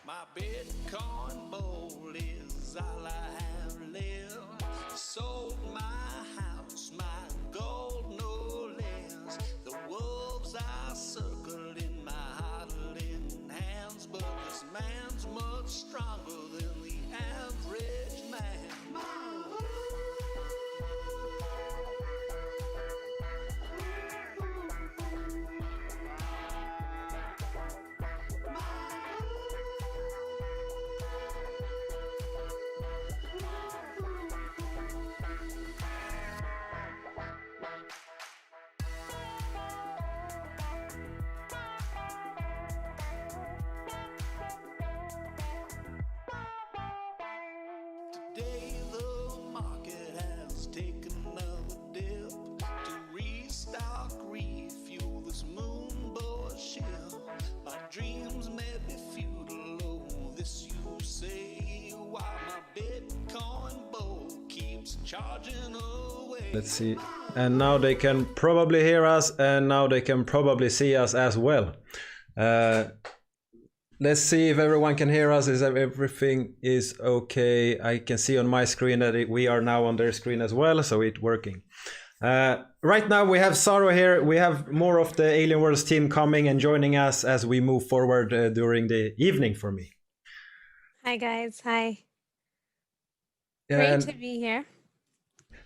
My Bitcoin bowl is all I have left. Sold my house, my gold no less. The wolves are circled in my huddling hands, but this man's much stronger than the average man. Today the market has taken another dip to restock, refuel this moon bullshit. My dreams may be futile, oh, this you say, while my Bitcoin bowl keeps charging away. Let's see. And now they can probably hear us, and now they can probably see us as well. Let's see if everyone can hear us. Is everything is okay? I can see on my screen that we are now on their screen as well, so it's working. Right now we have Saro here. We have more of the Alienworlds team coming and joining us as we move forward during the evening for me. Hi guys, hi. Yeah, Great to be here.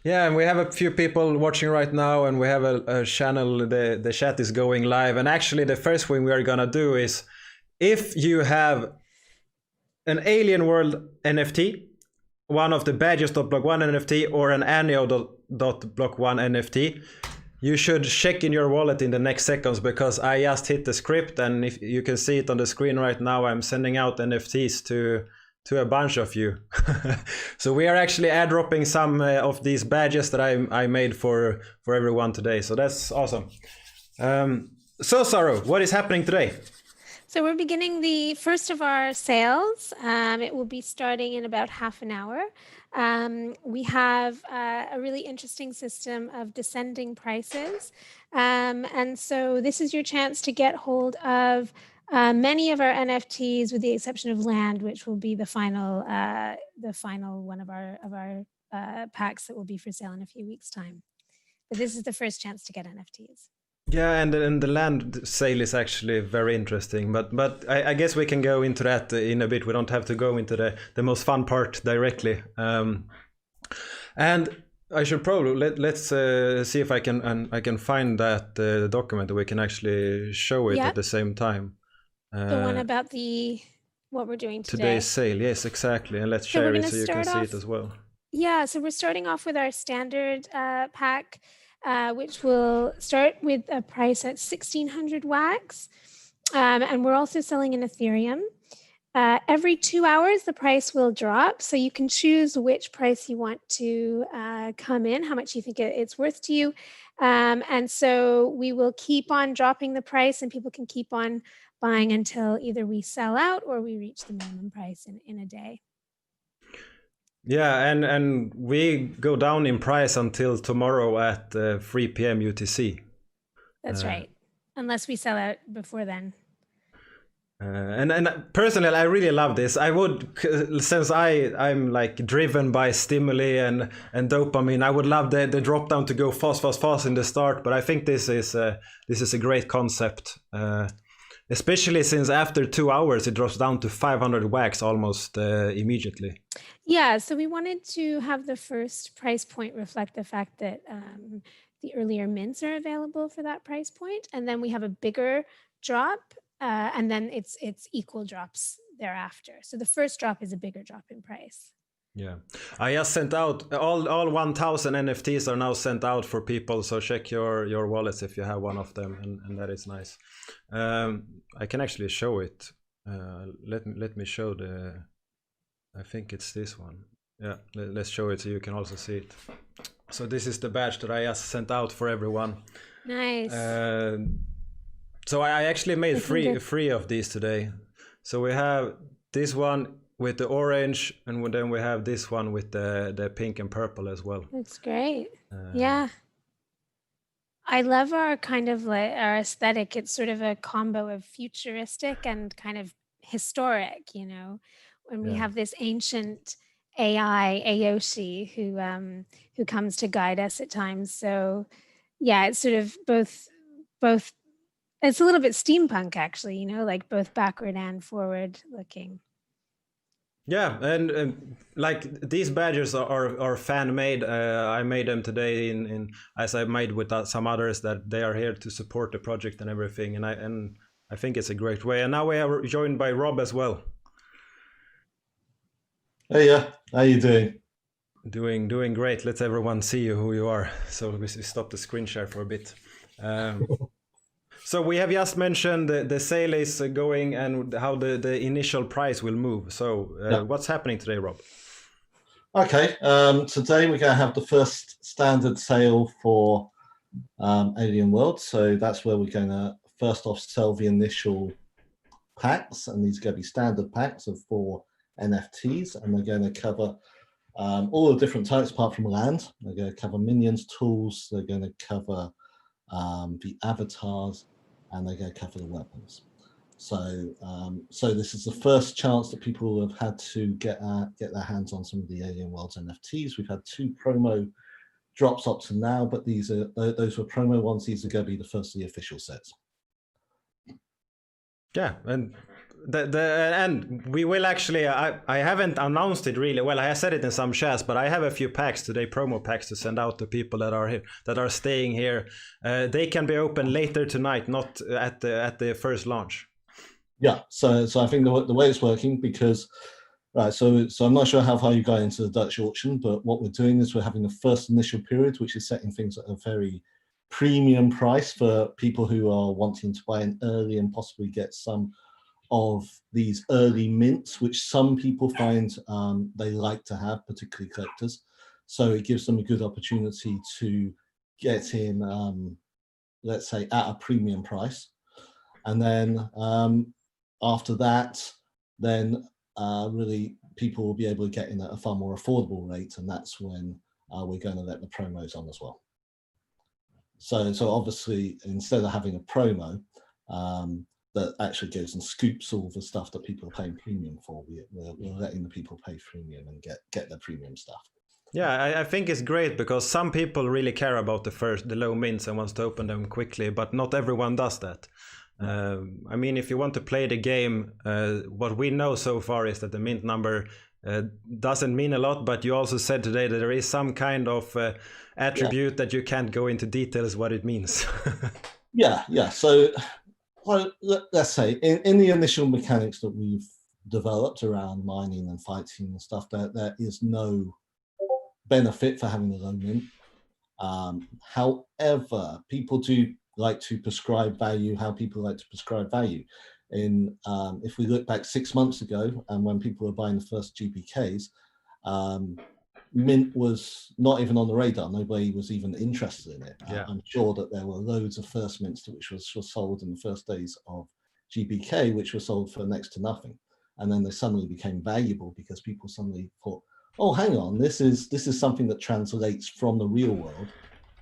yeah, and we have a few people watching right now, and we have a channel, the chat is going live. And actually the first thing we are gonna do is, if you have an Alienworld NFT, one of the badges.block1 NFT or an anio.block1 NFT, you should check in your wallet in the next seconds, because I just hit the script, and if you can see it on the screen right now, I'm sending out NFTs to a bunch of you. So we are actually airdropping some of these badges that I made for everyone today. So that's awesome. So Saro, what is happening today? So we're beginning the first of our sales. It will be starting in about half an hour. We have a really interesting system of descending prices. And so this is your chance to get hold of many of our NFTs, with the exception of land, which will be the final one of our packs that will be for sale in a few weeks' time. But this is the first chance to get NFTs. Yeah, and the land sale is actually very interesting, but I guess we can go into that in a bit. We don't have to go into the most fun part directly. And I should probably let's see if I can find that document that we can actually show it at the same time. The one about what we're doing today. Today's sale, yes, exactly, and let's share it so you can see it as well. Yeah, so we're starting off with our standard pack, which will start with a price at 1,600 wax. And we're also selling in Ethereum. Every 2 hours, the price will drop. So you can choose which price you want to come in, how much you think it's worth to you. And so we will keep on dropping the price, and people can keep on buying until either we sell out or we reach the minimum price in a day. Yeah, and we go down in price until tomorrow at 3 p.m. UTC. That's right. Unless we sell out before then. And personally, I really love this. I would, since I'm like driven by stimuli and dopamine, I would love the drop down to go fast in the start. But I think this is a great concept, especially since after 2 hours it drops down to 500 wax almost immediately. Yeah, so we wanted to have the first price point reflect the fact that the earlier mints are available for that price point, and then we have a bigger drop, and then it's equal drops thereafter. So the first drop is a bigger drop in price. Yeah, I just sent out all 1,000 NFTs are now sent out for people. So check your wallets if you have one of them, and that is nice. I can actually show it. Let me show the. I think it's this one. Yeah, let's show it so you can also see it. So this is the badge that I just sent out for everyone. Nice. So I actually made three of these today. So we have this one with the orange, and then we have this one with the pink and purple as well. That's great. Yeah. I love our kind of like our aesthetic. It's sort of a combo of futuristic and kind of historic, you know, when we have this ancient AI Aoshi who comes to guide us at times. So yeah, it's sort of both it's a little bit steampunk actually, you know, like both backward and forward looking. Yeah, and like these badges are fan made. I made them today in as I made with some others that they are here to support the project and everything, and I think it's a great way. And now we are joined by Rob as well. Hey, yeah, how you doing? Doing great. Let everyone see you who you are. So we stop the screen share for a bit. So we have just mentioned the sale is going and how the initial price will move. So what's happening today, Rob? Okay, today we're going to have the first standard sale for Alienworlds. So that's where we're going to first off sell the initial packs, and these are going to be standard packs of 4 NFTs, and they're going to cover all the different types apart from land. They're going to cover minions, tools, they're going to cover the avatars, and they're going to cover the weapons. So this is the first chance that people have had to get their hands on some of the Alienworlds NFTs. We've had 2 promo drops up to now, but those were promo ones. These are going to be the first of the official sets. Yeah, and and we will actually. I haven't announced it really. Well, I said it in some chats, but I have a few packs today, promo packs to send out to people that are here, that are staying here. They can be open later tonight, not at the first launch. Yeah, so I think the way it's working, because right, so I'm not sure how far you got into the Dutch auction, but what we're doing is we're having the first initial period, which is setting things at a very premium price for people who are wanting to buy in early and possibly get some of these early mints, which some people find they like to have, particularly collectors. So it gives them a good opportunity to get in, let's say, at a premium price. And then after that, then really people will be able to get in at a far more affordable rate, and that's when we're going to let the promos on as well. So obviously, instead of having a promo that actually goes and scoops all the stuff that people are paying premium for, we're letting the people pay premium and get their premium stuff. Yeah, I think it's great because some people really care about the low mints and wants to open them quickly, but not everyone does that. I mean, if you want to play the game, what we know so far is that the mint number doesn't mean a lot, but you also said today that there is some kind of attribute that you can't go into details what it means. Yeah. So let's say in the initial mechanics that we've developed around mining and fighting and stuff, there is no benefit for having a low mint. However, people do like to prescribe value, how people like to prescribe value. If we look back 6 months ago, and when people were buying the first GPKs, mint was not even on the radar. Nobody was even interested in it. Yeah. I'm sure that there were loads of first mints which was sold in the first days of GBK, which were sold for next to nothing. And then they suddenly became valuable because people suddenly thought, oh, hang on, this is something that translates from the real world.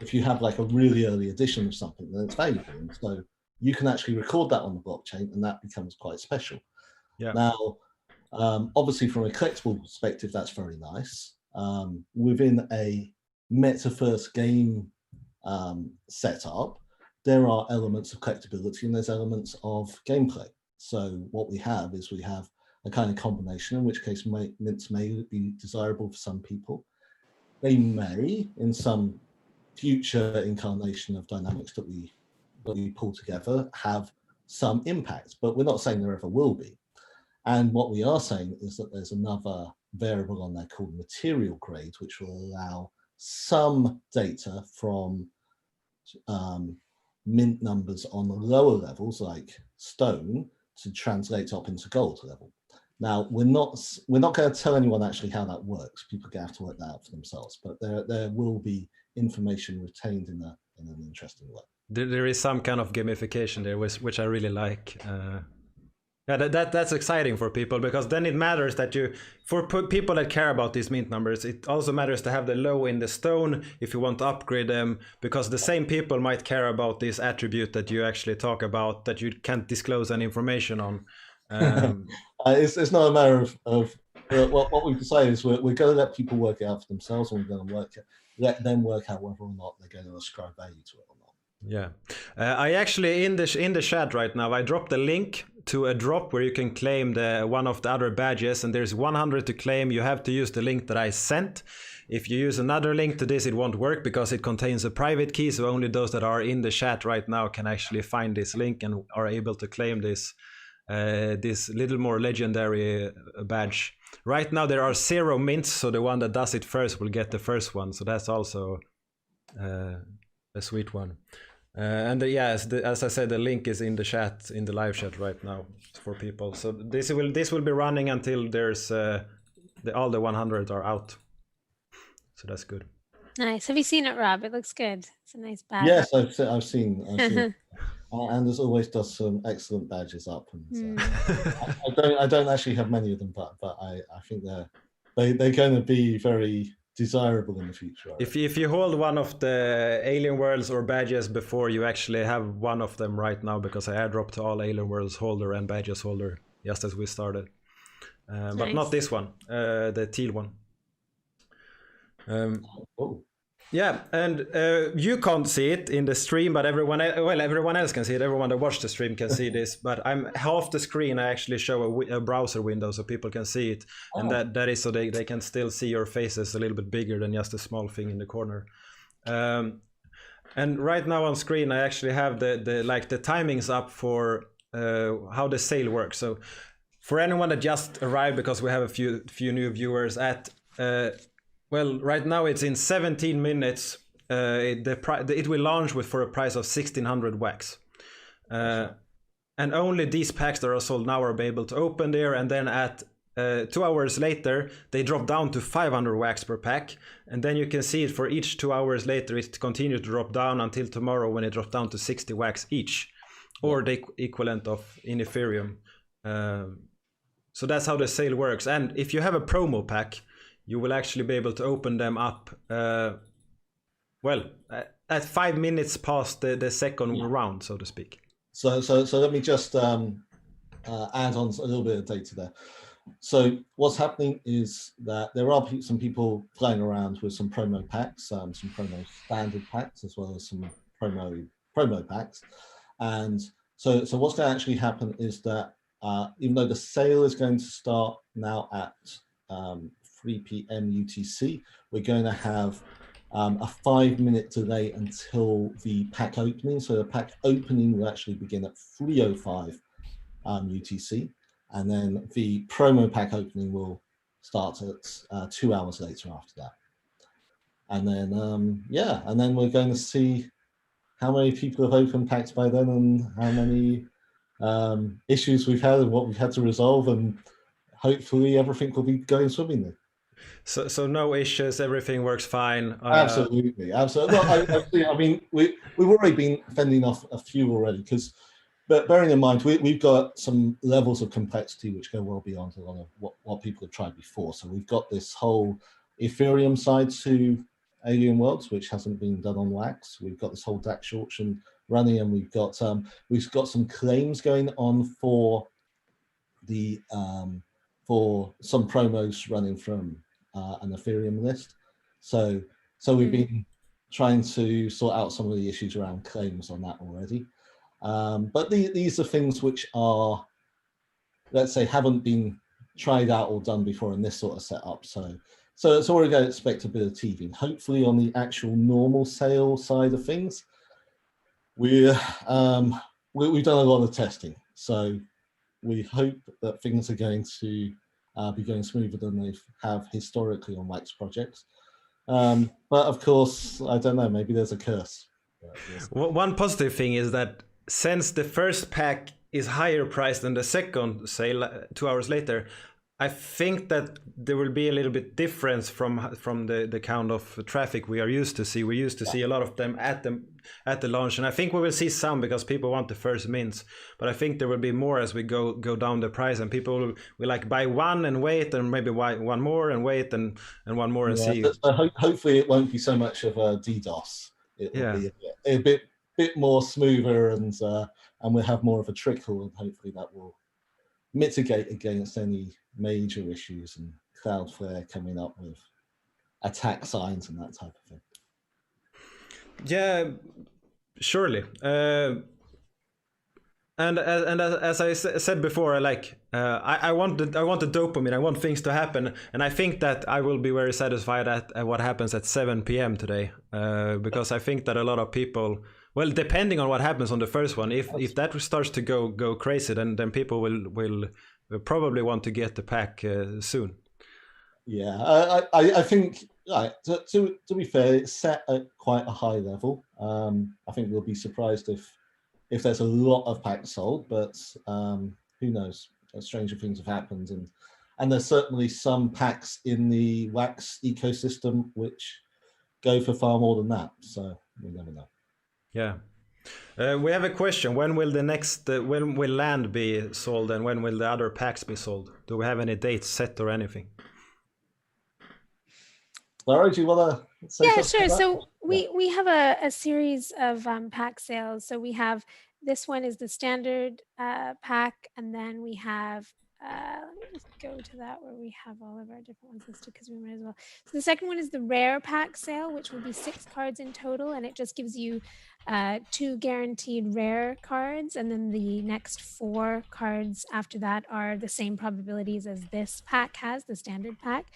If you have like a really early edition of something, then it's valuable. And so you can actually record that on the blockchain, and that becomes quite special. Yeah. Now, obviously, from a collectible perspective, that's very nice. Within a metaverse game setup, there are elements of collectability and there's elements of gameplay. So what we have is we have a kind of combination, in which case mints may be desirable for some people. They may, in some future incarnation of dynamics that we pull together, have some impact, but we're not saying there ever will be. And what we are saying is that there's another variable on there called material grade, which will allow some data from mint numbers on the lower levels, like stone, to translate up into gold level. Now, we're not going to tell anyone actually how that works. People have to work that out for themselves, but there will be information retained in an interesting way. There is some kind of gamification there, which I really like. Yeah, that's exciting for people, because then it matters that for people that care about these mint numbers, it also matters to have the low in the stone if you want to upgrade them, because the same people might care about this attribute that you actually talk about that you can't disclose any information on. It's not a matter of what we've decided is we're going to let people work it out for themselves, and we're going to let them work out whether or not they're going to ascribe value to it or not. Yeah, I actually in the chat right now I dropped a link to a drop where you can claim one of the other badges, and there's 100 to claim. You have to use the link that I sent. If you use another link to this, it won't work because it contains a private key, so only those that are in the chat right now can actually find this link and are able to claim this little more legendary badge. Right now there are 0 mints, so the one that does it first will get the first one, so that's also a sweet one. And yes, as I said, the link is in the chat, in the live chat right now for people. So this will be running until there's all the 100 are out. So that's good. Nice. Have you seen it, Rob? It looks good. It's a nice badge. Yes, I've seen. And as always, does some excellent badges up. And I don't actually have many of them, but I think they're going to be very desirable in the future. If you hold one of the Alienworlds or badges before, you actually have one of them right now, because I airdropped to all Alienworlds holder and badges holder just as we started. Nice. But not this one, the teal one. Yeah, and you can't see it in the stream, but everyone else can see it. Everyone that watched the stream can see this, but I'm half the screen. I actually show a browser window so people can see it, and that is so they can still see your faces a little bit bigger than just a small thing in the corner. And right now on screen, I actually have the timings up for how the sale works. So for anyone that just arrived, because we have a few new viewers at. Well, right now it's in 17 minutes. It will launch for a price of 1,600 wax. And only these packs that are sold now are able to open there. And then at 2 hours later, they drop down to 500 wax per pack. And then you can see it for each 2 hours later, it continues to drop down until tomorrow when it drops down to 60 wax each, or the equivalent of in Ethereum. So that's how the sale works. And if you have a promo pack, you will actually be able to open them up, at 5 minutes past the second round, so to speak. So let me just add on a little bit of data there. So what's happening is that there are some people playing around with some promo packs, some promo standard packs, as well as some promo packs. And so what's going to actually happen is that even though the sale is going to start now at 3 p.m. UTC, we're going to have a 5-minute delay until the pack opening. So the pack opening will actually begin at 3:05 UTC, and then the promo pack opening will start at 2 hours later after that. And then and then we're going to see how many people have opened packs by then, and how many issues we've had and what we've had to resolve, and hopefully everything will be going swimmingly. So no issues, everything works fine. Absolutely. No, I mean, we've already been fending off a few already, because but bearing in mind, we've got some levels of complexity which go well beyond a lot of what people have tried before. So we've got this whole Ethereum side to Alienworlds, which hasn't been done on Wax. We've got this whole dapps auction running, and we've got some claims going on for the for some promos running from an Ethereum list. So we've been trying to sort out some of the issues around claims on that already. But these are things which are, let's say, haven't been tried out or done before in this sort of setup. So we're going to expect a bit of teething. Hopefully on the actual normal sale side of things, we've done a lot of testing. So we hope that things are going to be going smoother than they have historically on Wax projects. But of course, I don't know, maybe there's a curse. One positive thing is that since the first pack is higher priced than the second, say 2 hours later, I think that there will be a little bit difference from the kind of traffic we are used to see. We used to see a lot of them at the launch, and I think we will see some because people want the first mints. But I think there will be more as we go down the price, and people will like buy one and wait, and maybe buy one more and wait, and one more and see. So hopefully it won't be so much of a DDoS. It will be a bit more smoother, and we'll have more of a trickle, and hopefully that will mitigate against any major issues and Cloudflare coming up with attack signs and that type of thing. Yeah, surely. And as I said before, I want the dopamine. I want things to happen, and I think that I will be very satisfied at what happens at 7 p.m. today, because I think that a lot of people, well, depending on what happens on the first one, if that starts to go crazy, then people will probably want to get the pack soon. Yeah, I think, to be fair, it's set at quite a high level. I think we'll be surprised if there's a lot of packs sold, but who knows? Stranger things have happened, and there's certainly some packs in the Wax ecosystem which go for far more than that. So we never know. Yeah. We have a question. When will when will land be sold, and when will the other packs be sold? Do we have any dates set or anything? Laura, do you want to say something? Yeah, sure. So we have a series of pack sales. So we have, this one is the standard pack, and then we have, let me just go to that where we have all of our different ones listed, because we might as well. So the second one is the rare pack sale, which will be 6 cards in total, and it just gives you 2 guaranteed rare cards, and then the next 4 cards after that are the same probabilities as this pack has, the standard pack.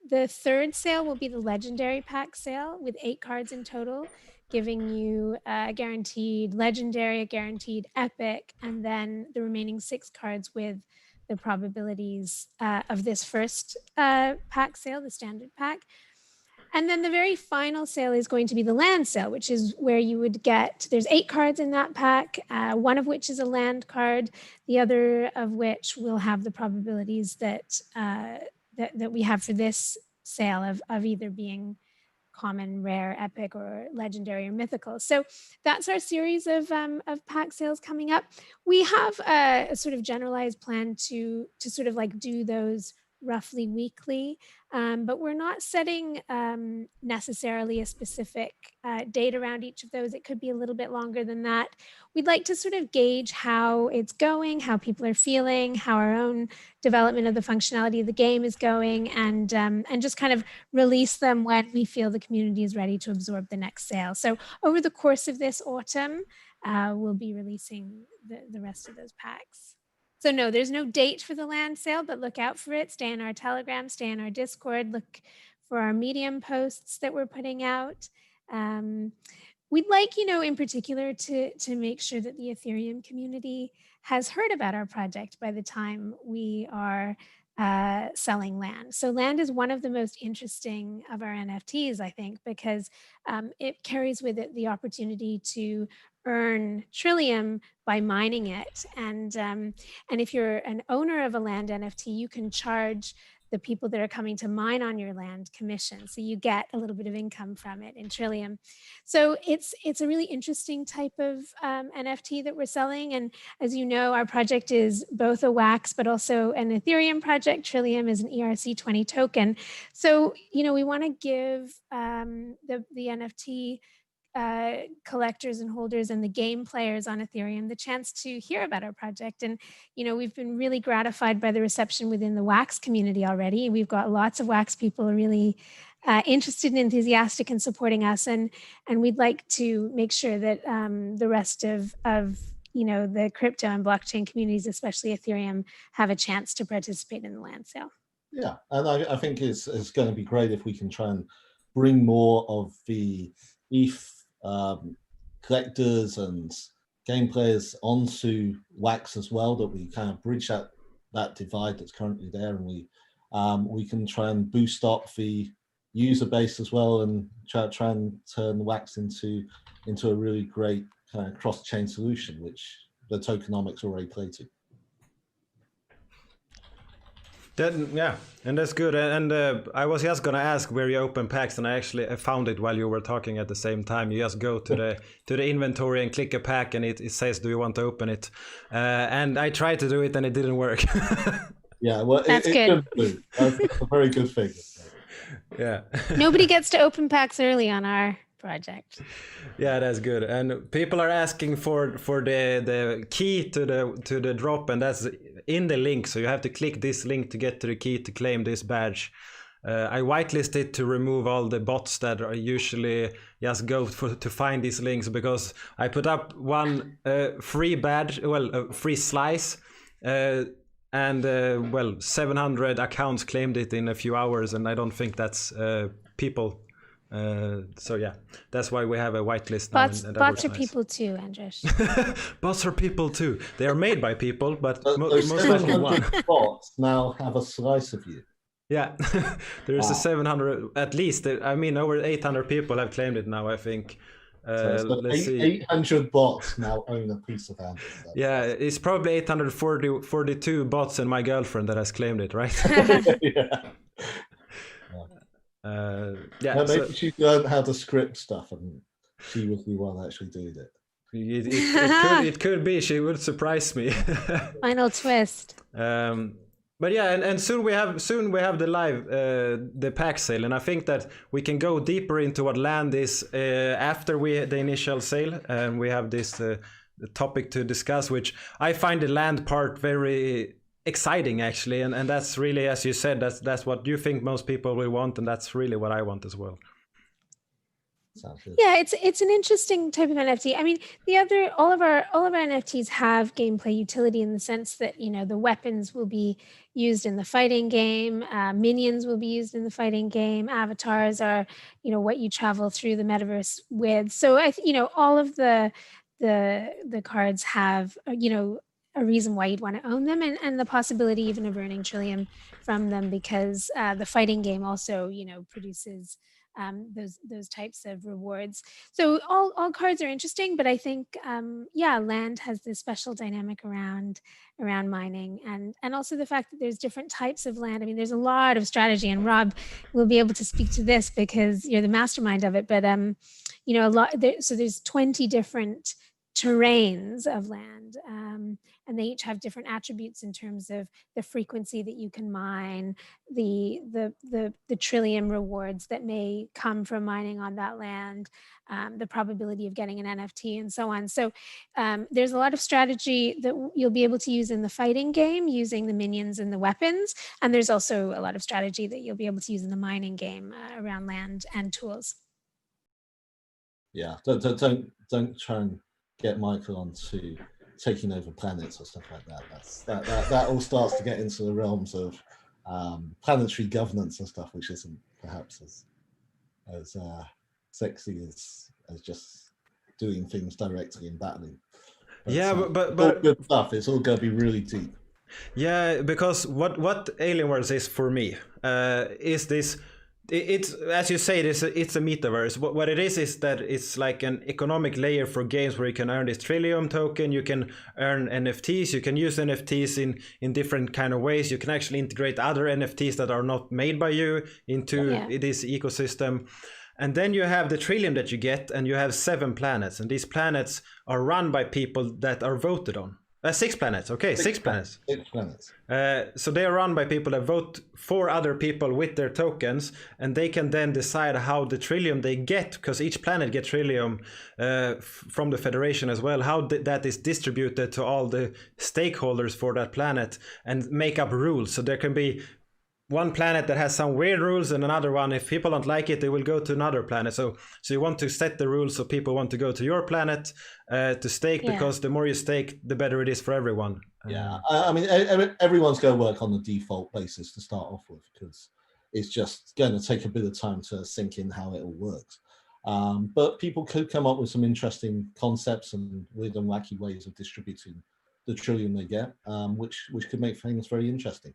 The third sale will be the legendary pack sale with 8 cards in total, giving you a guaranteed legendary, a guaranteed epic, and then the remaining 6 cards with the probabilities of this first pack sale, the standard pack. And then the very final sale is going to be the land sale, which is where you would get, there's 8 cards in that pack, one of which is a land card, the other of which will have the probabilities that we have for this sale of either being common, rare, epic, or legendary, or mythical. So that's our series of pack sales coming up. We have a sort of generalized plan to sort of like do those roughly weekly, but we're not setting necessarily a specific date around each of those. It could be a little bit longer than that. We'd like to sort of gauge how it's going, how people are feeling, how our own development of the functionality of the game is going, and just kind of release them when we feel the community is ready to absorb the next sale. So over the course of this autumn, we'll be releasing the rest of those packs. So no, there's no date for the land sale, but look out for it. Stay in our Telegram, stay in our Discord, look for our Medium posts that we're putting out. We'd like, in particular to make sure that the Ethereum community has heard about our project by the time we are selling land. So land is one of the most interesting of our NFTs, I think, because it carries with it the opportunity to earn Trillium by mining it. And if you're an owner of a land NFT, you can charge the people that are coming to mine on your land commission. So you get a little bit of income from it in Trillium. So it's a really interesting type of NFT that we're selling. And as you know, our project is both a wax, but also an Ethereum project. Trillium is an ERC20 token. So, we want to give the NFT collectors and holders and the game players on Ethereum the chance to hear about our project. And, we've been really gratified by the reception within the wax community already. We've got lots of wax people really interested and enthusiastic in supporting us. And we'd like to make sure that the rest of the crypto and blockchain communities, especially Ethereum, have a chance to participate in the land sale. Yeah, and I think it's going to be great if we can try and bring more of the ETH collectors and game players onto wax as well, that we kind of bridge that divide that's currently there, and we can try and boost up the user base as well, and try and turn wax into a really great kind of cross-chain solution, which the tokenomics already play to. Yeah, and that's good. And I was just gonna ask where you open packs, and I actually found it while you were talking at the same time. You just go to the inventory and click a pack, and it says, "Do you want to open it?" And I tried to do it, and it didn't work. Yeah, well, that's good. That's a very good thing. Yeah. Nobody gets to open packs early on our project. Yeah, that's good. And people are asking for the key to the drop, and that's in the link. So you have to click this link to get to the key to claim this badge. I whitelisted to remove all the bots that are usually just go to find these links, because I put up one free badge, free slice, and 700 accounts claimed it in a few hours, and I don't think that's people. So yeah, that's why we have a whitelist now. Bots are people too, Andres. Bots are people too. They are made by people, but those most likely one. Bots now have a slice of you. Yeah, there's a 700 at least. I mean, over 800 people have claimed it now, I think. So let's see. 800 bots now own a piece of Andres. Yeah, it's probably 842 bots and my girlfriend that has claimed it, right? Yeah. Yeah, maybe she learned how to script stuff, and she was the one actually doing it. It could be. She would surprise me. Final twist. But yeah, and soon we have the live the pack sale, and I think that we can go deeper into what land is after the initial sale, and we have this topic to discuss, which I find the land part very exciting actually, and that's really, as you said, that's what you think most people will want, and that's really what I want as well. Yeah, it's an interesting type of NFT. I mean, all of our NFTs have gameplay utility in the sense that the weapons will be used in the fighting game, minions will be used in the fighting game, avatars are what you travel through the metaverse with. So all of the cards have a reason why you'd want to own them, and the possibility even of earning Trillium from them, because the fighting game also produces those types of rewards. So all cards are interesting, but I think land has this special dynamic around mining, and also the fact that there's different types of land. I mean, there's a lot of strategy, and Rob will be able to speak to this because you're the mastermind of it, but so there's 20 different terrains of land, and they each have different attributes in terms of the frequency that you can mine, the Trillium rewards that may come from mining on that land, the probability of getting an NFT, and so on. So there's a lot of strategy that you'll be able to use in the fighting game using the minions and the weapons, and there's also a lot of strategy that you'll be able to use in the mining game around land and tools. Yeah, don't try and get Michael on to taking over planets or stuff like that. That all starts to get into the realms of planetary governance and stuff, which isn't perhaps as sexy as just doing things directly in battling. But all good stuff. It's all going to be really deep. Yeah, because what Alienworlds is for me is this. it's as you say, it's a metaverse. What it is that it's like an economic layer for games where you can earn this Trillium token, you can earn NFTs, you can use NFTs in different kind of ways. You can actually integrate other NFTs that are not made by you into this ecosystem. And then you have the Trillium that you get, and you have 7 planets, and these planets are run by people that are voted on. 6 planets, okay, 6 planets. 6 planets. So they are run by people that vote for other people with their tokens, and they can then decide how the Trillium they get, because each planet gets Trillium from the Federation as well, how that is distributed to all the stakeholders for that planet, and make up rules. So there can be one planet that has some weird rules, and another one, if people don't like it, they will go to another planet. So you want to set the rules so people want to go to your planet to stake, because the more you stake, the better it is for everyone. Yeah, I mean, everyone's going to work on the default basis to start off with, because it's just going to take a bit of time to sink in how it all works. But people could come up with some interesting concepts and weird and wacky ways of distributing the Trillium they get, which could make things very interesting.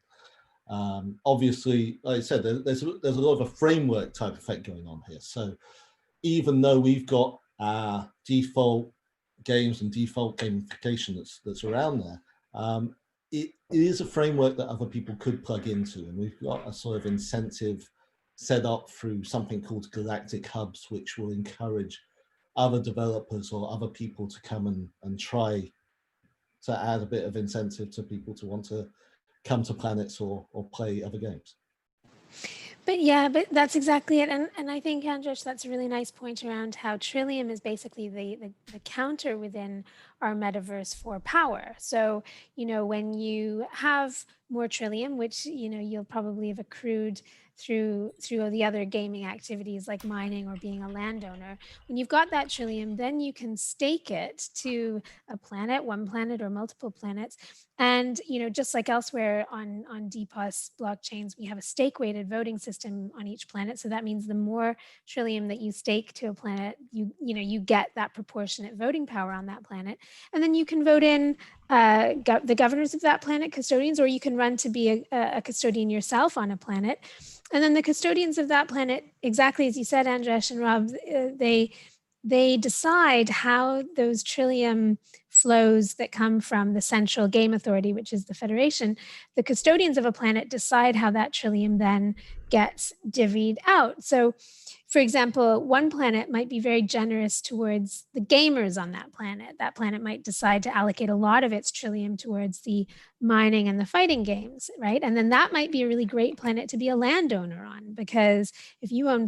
Obviously, like I said, there's a lot of a framework type effect going on here. So even though we've got our default games and default gamification that's around there, it is a framework that other people could plug into, and we've got a sort of incentive set up through something called galactic hubs, which will encourage other developers or other people to come and try to add a bit of incentive to people to want to come to planets or play other games. But that's exactly it. And I think, Andrzej, that's a really nice point around how Trillium is basically the counter within our metaverse for power. So, when you have more Trillium, which, you'll probably have accrued through the other gaming activities like mining or being a landowner, when you've got that Trillium, then you can stake it to a planet, one planet or multiple planets. And, just like elsewhere on DPoS blockchains, we have a stake weighted voting system on each planet. So that means the more Trillium that you stake to a planet, you get that proportionate voting power on that planet. And then you can vote in the governors of that planet, custodians, or you can run to be a custodian yourself on a planet. And then the custodians of that planet, exactly as you said, Andrzej and Rob, they decide how those Trillium flows that come from the central game authority, which is the Federation. The custodians of a planet decide how that Trillium then gets divvied out. So, for example, one planet might be very generous towards the gamers on that planet. That planet might decide to allocate a lot of its Trillium towards the mining and the fighting games, right? And then that might be a really great planet to be a landowner on, because if you own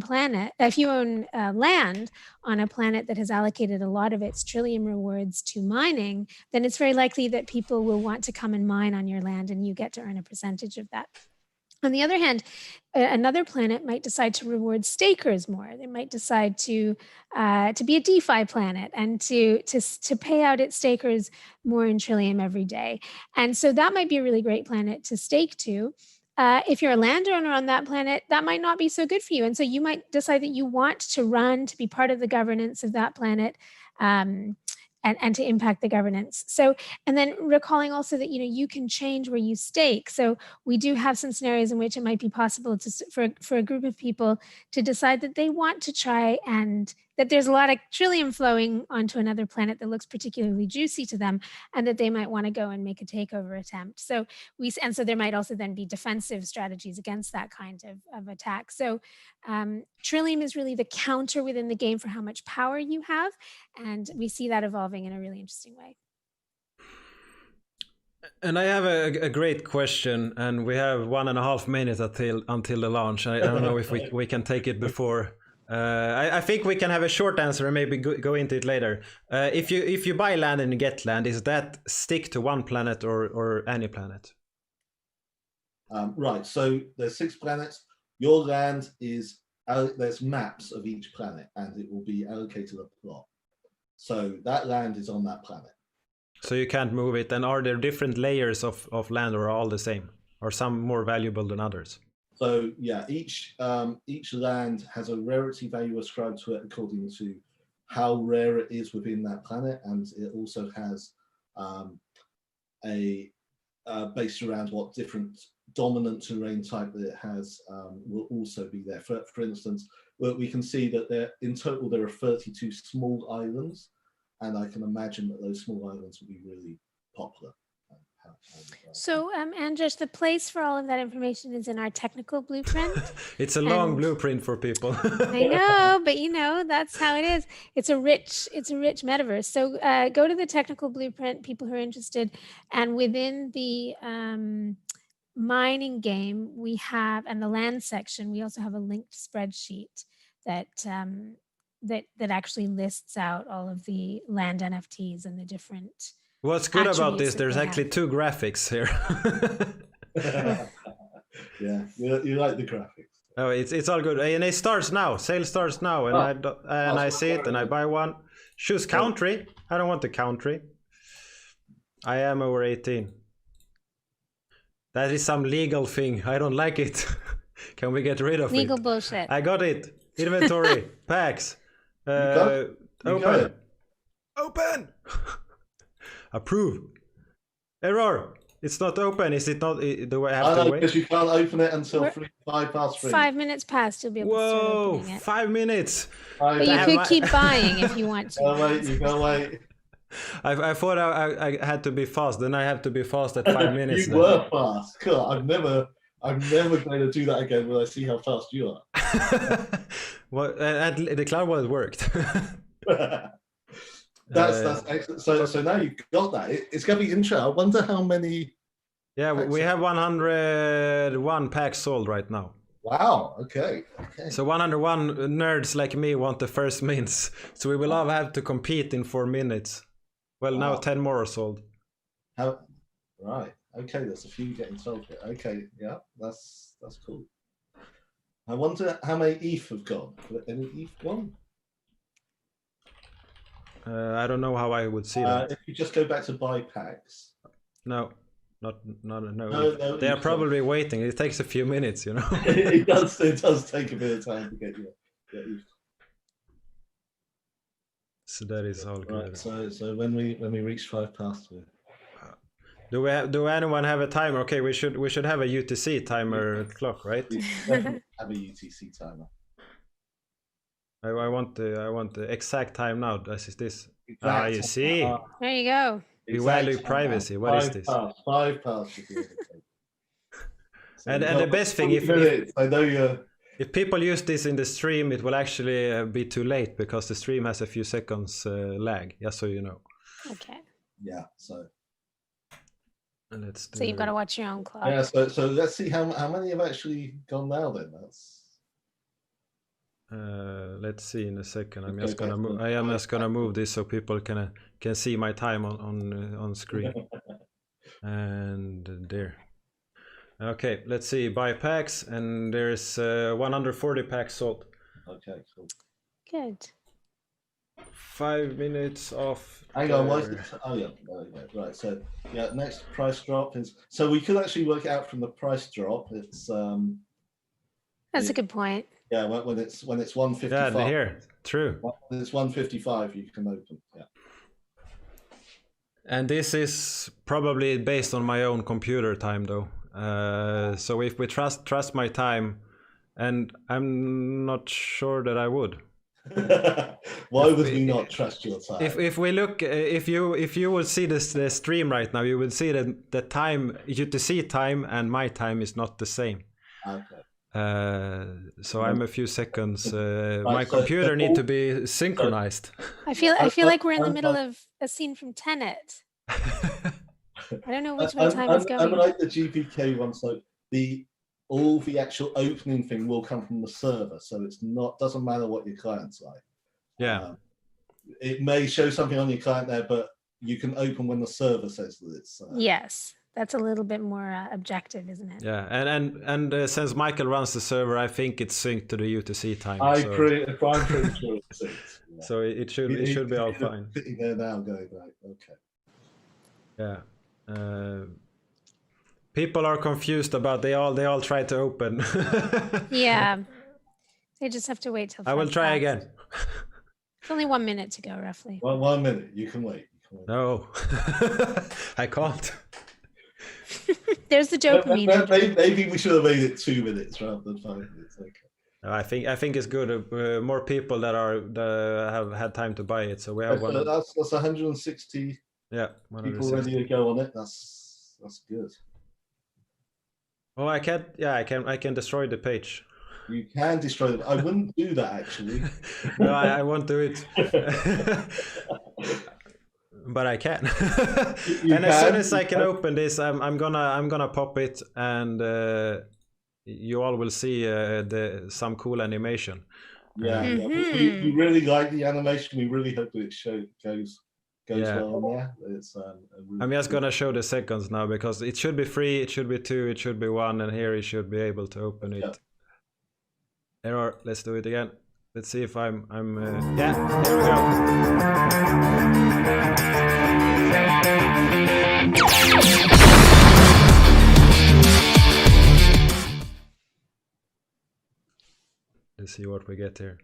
land on a planet that has allocated a lot of its Trillium rewards to mining, then it's very likely that people will want to come and mine on your land, and you get to earn a percentage of that. On the other hand, another planet might decide to reward stakers more. They might decide to be a DeFi planet and to pay out its stakers more in Trillium every day. And so that might be a really great planet to stake to. If you're a landowner on that planet, that might not be so good for you. And so you might decide that you want to be part of the governance of that planet, and to impact the governance. So, and then recalling also that, you can change where you stake. So we do have some scenarios in which it might be possible for a group of people to decide that they want to try, and that there's a lot of Trillium flowing onto another planet that looks particularly juicy to them, and that they might want to go and make a takeover attempt. So so there might also then be defensive strategies against that kind of attack. So Trillium is really the counter within the game for how much power you have, and we see that evolving in a really interesting way. And I have a great question, and we have 1.5 minutes until the launch. I don't know if we can take it before. I think we can have a short answer and maybe go into it later. If you buy land and you get land, is that stick to one planet or any planet? Right, so there's 6 planets. Your land is, there's maps of each planet, and it will be allocated a plot. So that land is on that planet. So you can't move it. And are there different layers of land, or are all the same? Or some more valuable than others? So yeah, each land has a rarity value ascribed to it according to how rare it is within that planet, and it also has based around what different dominant terrain type that it has will also be there. For instance, we can see that in total there are 32 small islands, and I can imagine that those small islands will be really popular. So, Andres, the place for all of that information is in our technical blueprint. It's a long blueprint for people. I know, but that's how it is. It's a rich metaverse. So go to the technical blueprint, people who are interested, and within the mining game we have, and the land section, we also have a linked spreadsheet that that actually lists out all of the land NFTs and the different. What's good about this, there's actually two graphics here. Yeah, you like the graphics. Oh, it's all good. And it starts now. Sale starts now. And I see it and I buy one. Choose country. I don't want the country. I am over 18. That is some legal thing. I don't like it. Can we get rid of legal it? Bullshit. I got it. Inventory. Packs. Open. Open. Approve. Error. It's not open. Is it not? Do I have to wait? Because you can't open it until 5 past 3. 5 minutes past, you'll be able to start opening it. 5 minutes. But you could keep buying if you want to. You gotta wait. I thought I had to be fast. Then I have to be fast at 5 minutes. You were fast. Cool. I'm never going to do that again when I see how fast you are. Well, and the cloud wallet worked. That's excellent. So now you've got that. It's going to be interesting. I wonder how many. Yeah, we have 101 packs sold right now. Wow. Okay. So 101 nerds like me want the first mints. So we will all have to compete in 4 minutes. Well, now 10 more are sold. Right. Okay. There's a few getting sold here. Okay. Yeah. That's cool. I wonder how many ETH have gone. Any ETH gone? I don't know how I would see that. If you just go back to buy packs. No, no. They are probably waiting. It takes a few minutes, It does take a bit of time to get you. So that is all good. Right, so when we reach 5 past 2. Do anyone have a timer? Okay, we should have a UTC timer clock, right? We definitely have a UTC timer. I want the exact time now. This is this. You see. There you go. We value privacy. What is this? 5 past. And the best thing, if people use this in the stream, it will actually be too late because the stream has a few seconds lag. Just so you know. Okay. Yeah. So you've got to watch your own clock. Yeah. So let's see how many have actually gone now. Then let's see in a second. I'm just gonna move this so people can see my time on screen. And there. Okay, let's see. Buy packs, and there's 140 packs sold. Okay, cool. Good. 5 minutes off. Hang on, right. So next price drop is. So we could actually work it out from the price drop. It's That's a good point. Yeah, when it's 155. Yeah, here, true. When it's 155, you can open. Yeah. And this is probably based on my own computer time, though. So if we trust my time, and I'm not sure that I would. Why would we not trust your time? If we look, if you would see the stream right now, you would see that the time UTC time and my time is not the same. Okay. So I'm a few seconds. My computer need to be synchronized. I feel like we're in the middle of a scene from Tenet. I don't know which way time is going. I'm like the GPK one. So all the actual opening thing will come from the server. So doesn't matter what your client's like. Yeah. It may show something on your client there, but you can open when the server says that it's. Yes. That's a little bit more objective, isn't it? Yeah, and since Michael runs the server, I think it's synced to the UTC time. I'm pretty sure it's synced. Yeah. So it should be all fine. Sitting there now, going right. Okay. Yeah. People are confused about they all try to open. Yeah. They just have to wait till. I will try again. It's only 1 minute to go, roughly. Well, 1 minute. You can wait. No, I can't. There's the dopamine. Maybe we should have made it 2 minutes rather than 5 minutes. Okay. I think it's good. More people that have had time to buy it, so we have one. That's 160 people ready to go on it. That's good. Oh, I can't. Yeah, I can destroy the page. You can destroy it. I wouldn't do that actually. No, I won't do it. But I can. And as soon as I can open this, I'm gonna pop it, and you all will see some cool animation. Yeah, we really like the animation. We really hope that it goes well on there. It's really I'm just gonna show the seconds now, because it should be 3, it should be 2, it should be 1, and here you should be able to open it. Error. Let's do it again. Let's see if I'm yeah, here we go. Let's see what we get here.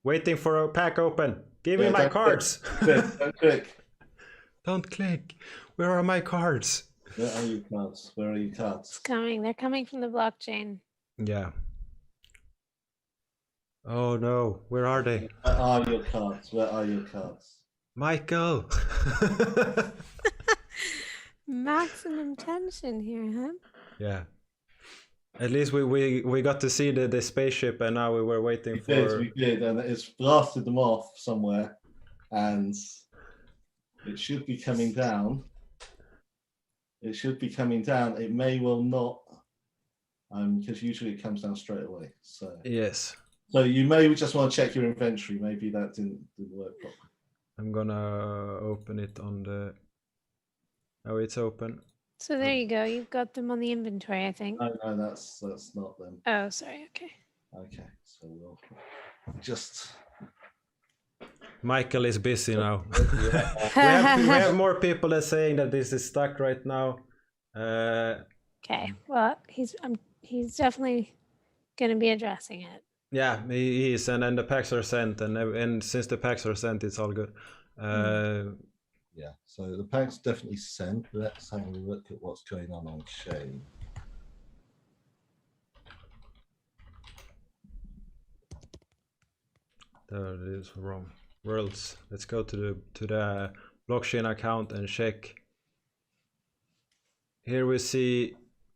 Waiting for a pack open. Give me my cards. Don't click. Don't click. Where are my cards? Where are your cards? Where are your cards? It's coming. They're coming from the blockchain. Yeah. Oh no, where are they? Where are your cards? Where are your cards? Michael! Maximum tension here, huh? Yeah. At least we got to see the spaceship, and now we were waiting for... We did, and it's blasted them off somewhere, and it should be coming down. It should be coming down. It may well not, because usually it comes down straight away. So yes. So you may just want to check your inventory. Maybe that didn't work properly. I'm gonna open it on the... Oh, it's open. So there you go. You've got them on the inventory, I think. No, that's not them. Oh, sorry. Okay. Okay, so we'll just... Michael is busy now. we have more people that saying that this is stuck right now. Okay. Well, he's definitely going to be addressing it. Yeah, he is, and then the packs are sent, and since the packs are sent, it's all good. Yeah, so the pack's definitely sent. Let's have a look at what's going on chain. There it is, wrong. Worlds. Let's go to the blockchain account and check. Here we see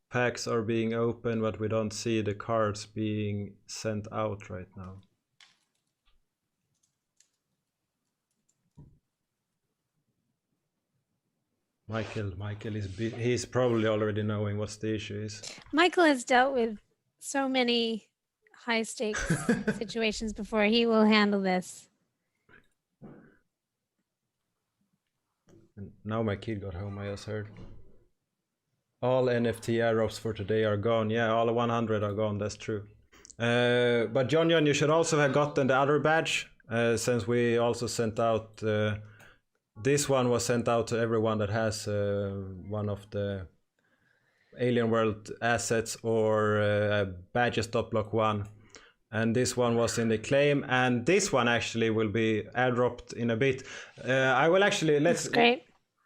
packs are being opened, but we don't see the cards being sent out right now. Michael is he's probably already knowing what's the issue is. Michael has dealt with so many high stakes situations before. He will handle this. And now my kid got home, I just heard. All NFT airdrops for today are gone. Yeah, all 100 are gone, that's true. But John, you should also have gotten the other badge, since we also sent out... this one was sent out to everyone that has one of the Alienworld assets or badges.block 1. And this one was in the claim, and this one actually will be airdropped in a bit. I will actually... That's great.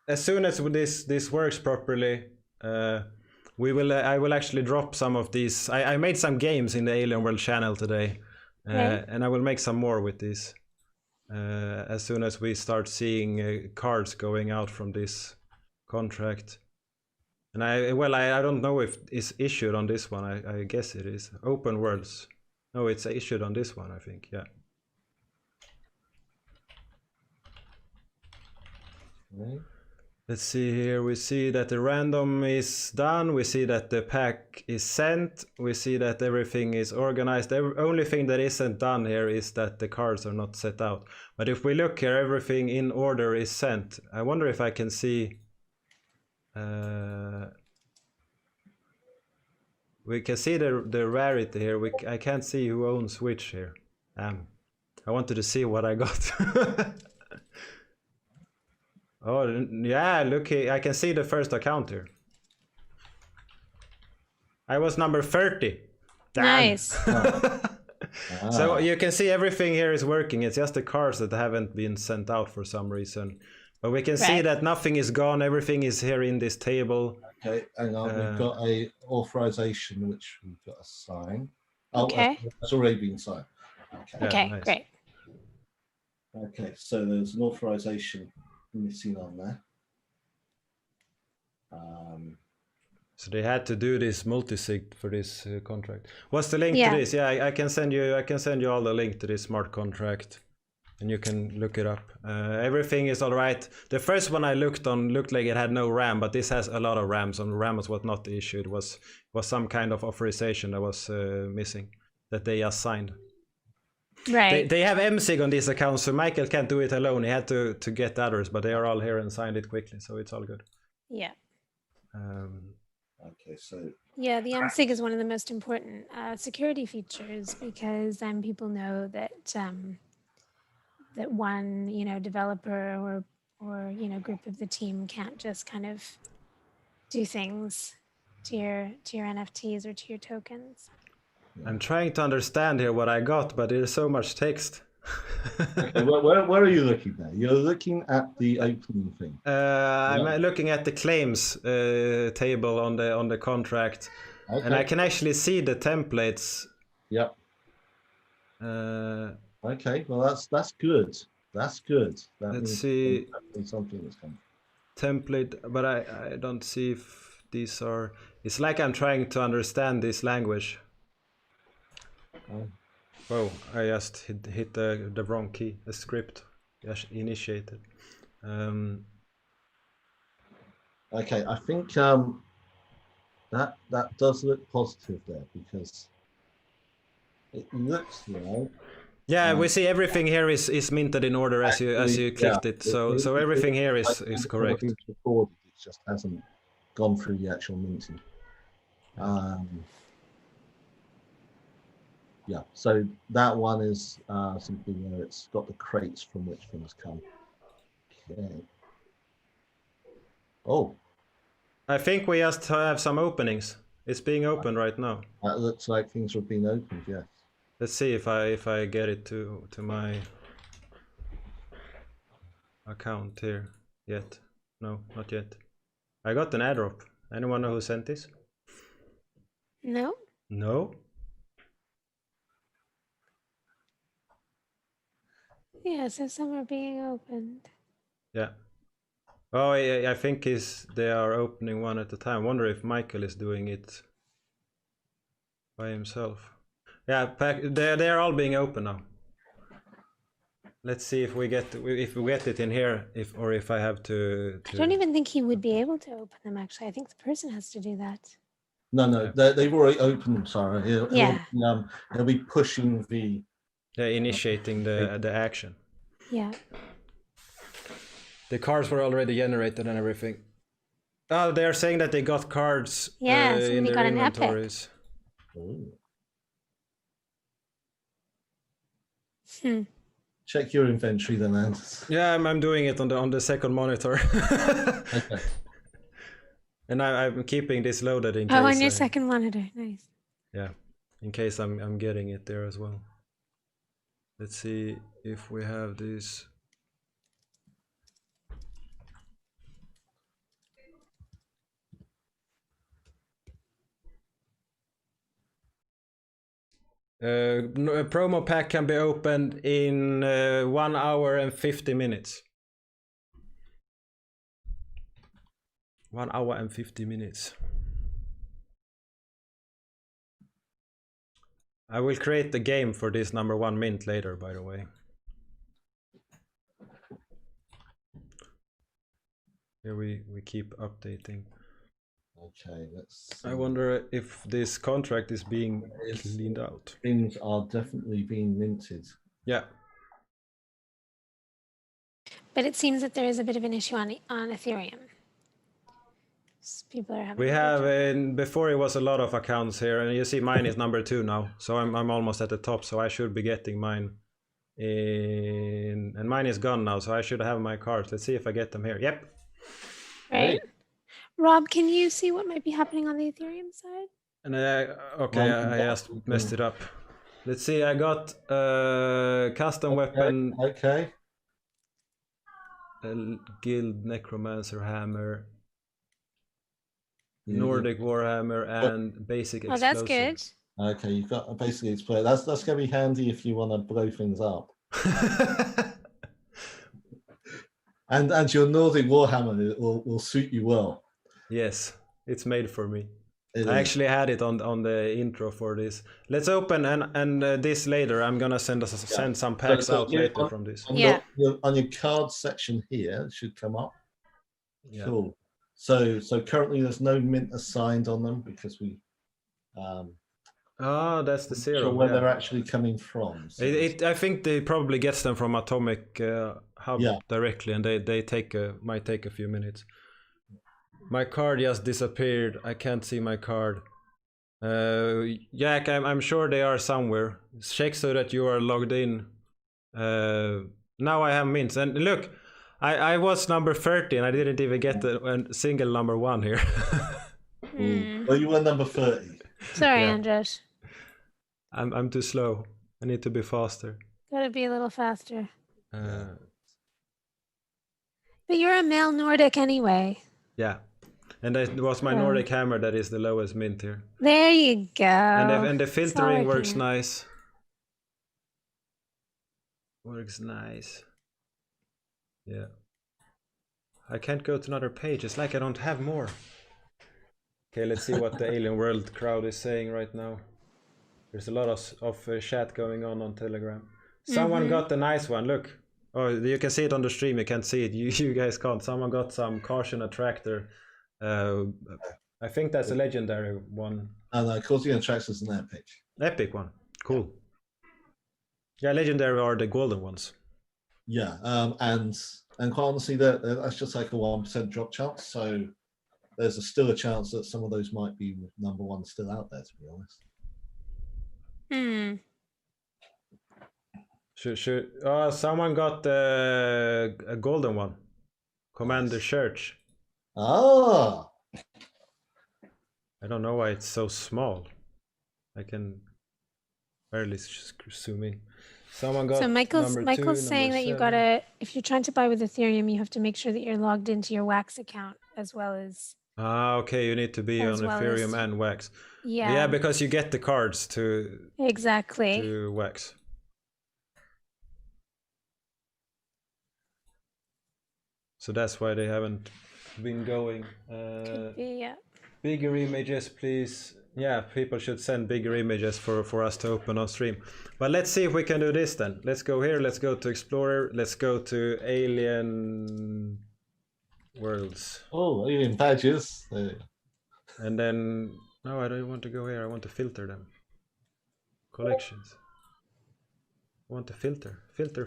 As soon as this works properly... I will actually drop some of these. I made some games in the Alienworld channel today, and I will make some more with these as soon as we start seeing cards going out from this contract. And I don't know if it's issued on this one. I guess it is. Open Worlds. No, it's issued on this one, I think. Yeah. Right. Let's see here, we see that the random is done, we see that the pack is sent, we see that everything is organized. The only thing that isn't done here is that the cards are not set out. But if we look here, everything in order is sent. I wonder if I can see... we can see the rarity here, I can't see who owns which here. I wanted to see what I got. Oh, yeah, look here. I can see the first account here. I was number 30. Damn. Nice. So you can see everything here is working. It's just the cards that haven't been sent out for some reason. But we can see that nothing is gone. Everything is here in this table. Okay, hang on. We've got a authorization which we've got to sign. Oh, Okay. that's already been signed. Okay. Yeah, Okay, nice. great. Okay, so there's an authorization missing on there. So they had to do this multi-sig for this contract. What's the link to Yeah. this? Yeah, I can send you. I can send you all the link to this smart contract, and you can look it up. Everything is all right. The first one I looked on looked like it had no RAM, but this has a lot of RAM. So RAM was not the issue. It was some kind of authorization that was missing that they assigned. Right. They have MSIG on this account, so Michael can't do it alone. He had to get others, but they are all here and signed it quickly, so it's all good. Yeah. Okay, so Yeah, the MSIG is one of the most important security features because people know that that one developer or group of the team can't just kind of do things to your NFTs or to your tokens. I'm trying to understand here what I got, but there's so much text. okay, where are you looking there? You're looking at the opening thing. I'm looking at the claims table on the contract, and I can actually see the templates. Yep. Okay, well that's good. That's good. That Let's means see something that's coming. template, but I don't see if these are. It's like I'm trying to understand this language. Whoa, I just hit the wrong key. The script initiated. Okay, I think that does look positive there because it looks like. Yeah, we see everything here is minted in order as you clicked it. So everything here is correct. It's recorded, it just hasn't gone through the actual minting. Yeah, so that one is simply where it's got the crates from which things come. Okay. Oh. I think we just have some openings. It's being opened right now. That looks like things have been opened, yes. Let's see if I get it to my account here yet. No, not yet. I got an airdrop. Anyone know who sent this? No. No. Yeah, so some are being opened. Yeah. Oh, I think they are opening one at a time. Wonder if Michael is doing it by himself. Yeah, they're all being open now. Let's see if we get it in here, if I have to. I don't even think he would be able to open them. Actually, I think the person has to do that. No, they've already opened them. Sorry. He'll be pushing the. Yeah, initiating the action. Yeah. The cards were already generated and everything. Oh, they're saying that they got cards in their inventories. Check your inventory then, Anders. Yeah, I'm doing it on the second monitor. Okay. And I'm keeping this loaded in case. Oh, on your second monitor, nice. Yeah, in case I'm getting it there as well. Let's see if we have this. A promo pack can be opened in 1 hour and 50 minutes. 1 hour and 50 minutes. I will create the game for this #1 mint later, by the way. Here we keep updating. Okay, let's see. I wonder if this contract is being cleaned out. Things are definitely being minted. Yeah. But it seems that there is a bit of an issue on Ethereum. People are having. We have before it was a lot of accounts here, and you see mine is #2 now, so I'm almost at the top, so I should be getting mine in, and mine is gone now, so I should have my cards. Let's see if I get them here. Yep. Right. Rob, can you see what might be happening on the Ethereum side? And I just messed it up. Let's see, I got custom weapon. Okay. Guild Necromancer Hammer. Nordic Warhammer and basic Oh, that's good. explosives. Okay, you've got basically explode. That's going to be handy if you want to blow things up. And your Nordic Warhammer will suit you well. Yes, it's made for me. It I is. actually had it on the intro for this. Let's open and this later. I'm gonna send some packs So out here later from this. On Yeah. on your card section here, it should come up. Yeah. Cool. So currently there's no mint assigned on them because we Oh, that's the not zero. sure where yeah. they're actually coming from. So I think they probably gets them from Atomic Hub Yeah. directly, and they might take a few minutes. My card just disappeared. I can't see my card. Jack, I'm sure they are somewhere. Check so that you are logged in. Now I have mints, and look, I was number 30 and I didn't even get a single number 1 here. Well, you were number 30. Sorry, Yeah. Andres. I'm too slow. I need to be faster. Gotta be a little faster. Uh, But you're a male Nordic anyway. yeah, and it was my Yeah. Nordic hammer that is the lowest mint here. There you go. And the It's all filtering works working. nice. Works nice. Yeah. I can't go to another page. It's like I don't have more. Okay, let's see what the Alien World crowd is saying right now. There's a lot of chat going on Telegram. Someone got the nice one. Look. Oh, you can see it on the stream. You can't see it. You guys can't. Someone got some Caution Attractor. I think that's a legendary one. And Causing Attracts is an epic. Epic one. Cool. Yeah, legendary are the golden ones. Yeah, and quite honestly, that's just like a 1% drop chance. So there's still a chance that some of those might be number 1 still out there, to be honest. Someone got a golden one. Commander Church. Ah, I don't know why it's so small. I can barely zoom in. Someone got So Michael's number 2, saying number that you 7. gotta, if you're trying to buy with Ethereum, you have to make sure that you're logged into your Wax account as well as. Ah, okay. You need to be As on well Ethereum as- and Wax. Yeah. Yeah, because you get the cards to Exactly. Wax. So that's why they haven't been going. Could be, yeah. Bigger images, please. Yeah, people should send bigger images for us to open on stream. But let's see if we can do this then. Let's go here. Let's go to Explorer. Let's go to Alien Worlds. oh, Alien Badges. And then, no, I don't want to go here. I want to filter them. Collections. I want to filter. Filter.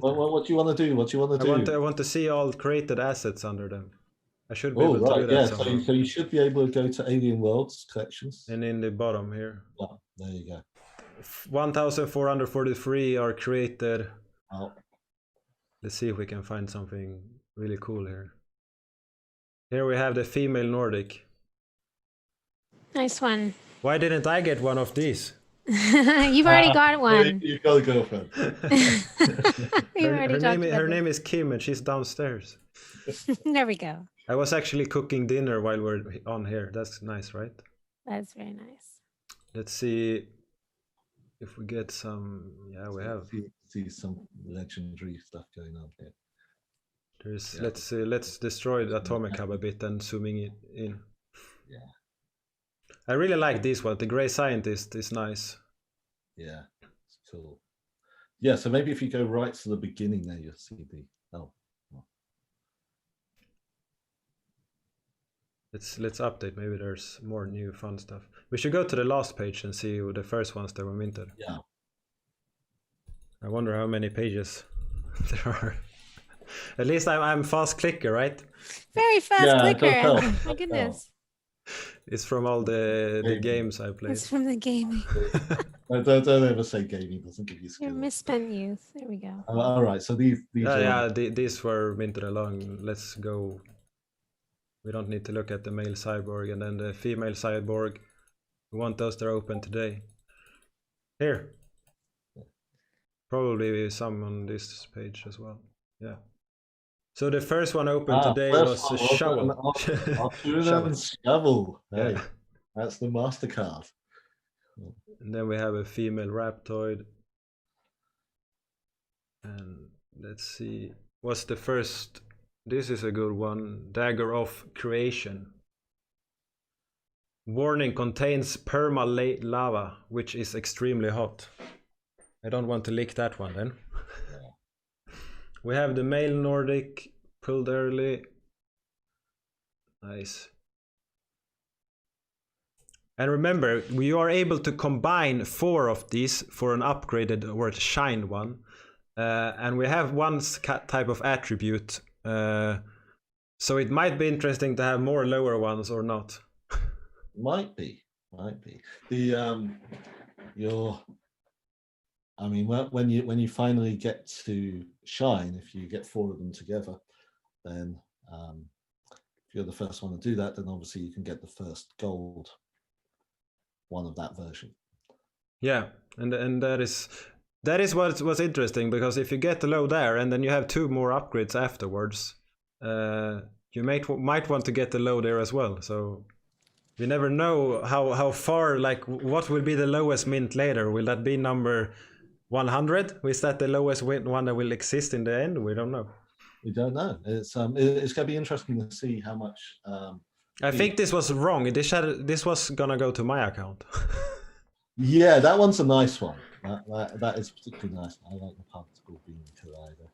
What do you want to do? What do you want to do? I want to see all created assets under them. I should be Oh, able to do right, that yeah. somehow. So you should be able to go to Alien Worlds collections. And in the bottom here. Yeah, there you go. 1,443 are created. Oh, Let's see if we can find something really cool here. Here we have the female Nordic. Nice one. Why didn't I get one of these? You've already got one. you've got a girlfriend. You've already talked about Her this. name is Kim and she's downstairs. There we go. I was actually cooking dinner while we're on here. That's nice, right? That's very nice. Let's see if we get some. Yeah, we have. See some legendary stuff going on here. There's. Yeah. Let's destroy the Atomic Hub a bit and zooming it in. Yeah. I really like this one. The Grey Scientist is nice. Yeah, it's cool. Yeah, so maybe if you go right to the beginning there, you'll see the. Oh. Let's update. Maybe there's more new fun stuff. We should go to the last page and see the first ones that were minted. Yeah. I wonder how many pages there are. At least I'm fast clicker, right? Very fast Yeah, it clicker. does help. My It does goodness. It's from all the Gaming. games I played. It's from the gaming. Don't ever say gaming doesn't give you Your skill. misspent youth. There we go. All right, so these are, These were minted along. Let's go. We don't need to look at the male cyborg and then the female cyborg. We want those that are open today. Here. Probably some on this page as well. Yeah. So the first one opened today was a shovel. Shovel. Shovel. Hey, Yeah. that's the MasterCard. And then we have a female Raptoid. And let's see, what's the first? This is a good one. Dagger of Creation. Warning, contains perma lava, which is extremely hot. I don't want to leak that one then. We have the male Nordic, pulled early. Nice. And remember, we are able to combine 4 of these for an upgraded or shined one. And we have one type of attribute. So it might be interesting to have more lower ones or not. Might be. The I mean, when you finally get to shine, if you get 4 of them together, then if you're the first one to do that, then obviously you can get the first gold one of that version. Yeah, and that is what's interesting, because if you get the low there and then you have 2 more upgrades afterwards, you might want to get the low there as well. So we never know how far, like what will be the lowest mint later. Will that be number 100? Is that the lowest one that will exist in the end? We don't know. We don't know. It's going to be interesting to see how much. I think this was wrong. This was gonna go to my account. Yeah, that one's a nice one. That is particularly nice. I like the particle beam collider.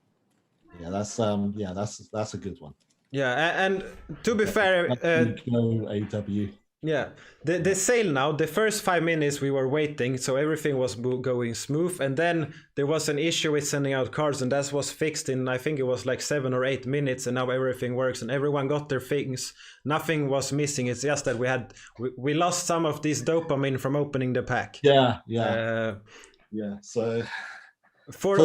Yeah, that's a good one. Yeah, and to be fair, AW. Yeah, the sale now, the first 5 minutes we were waiting, so everything was going smooth, and then there was an issue with sending out cards, and that was fixed in, I think it was like 7 or 8 minutes, and now everything works and everyone got their things. Nothing was missing. It's just that we lost some of this dopamine from opening the pack. Yeah. So for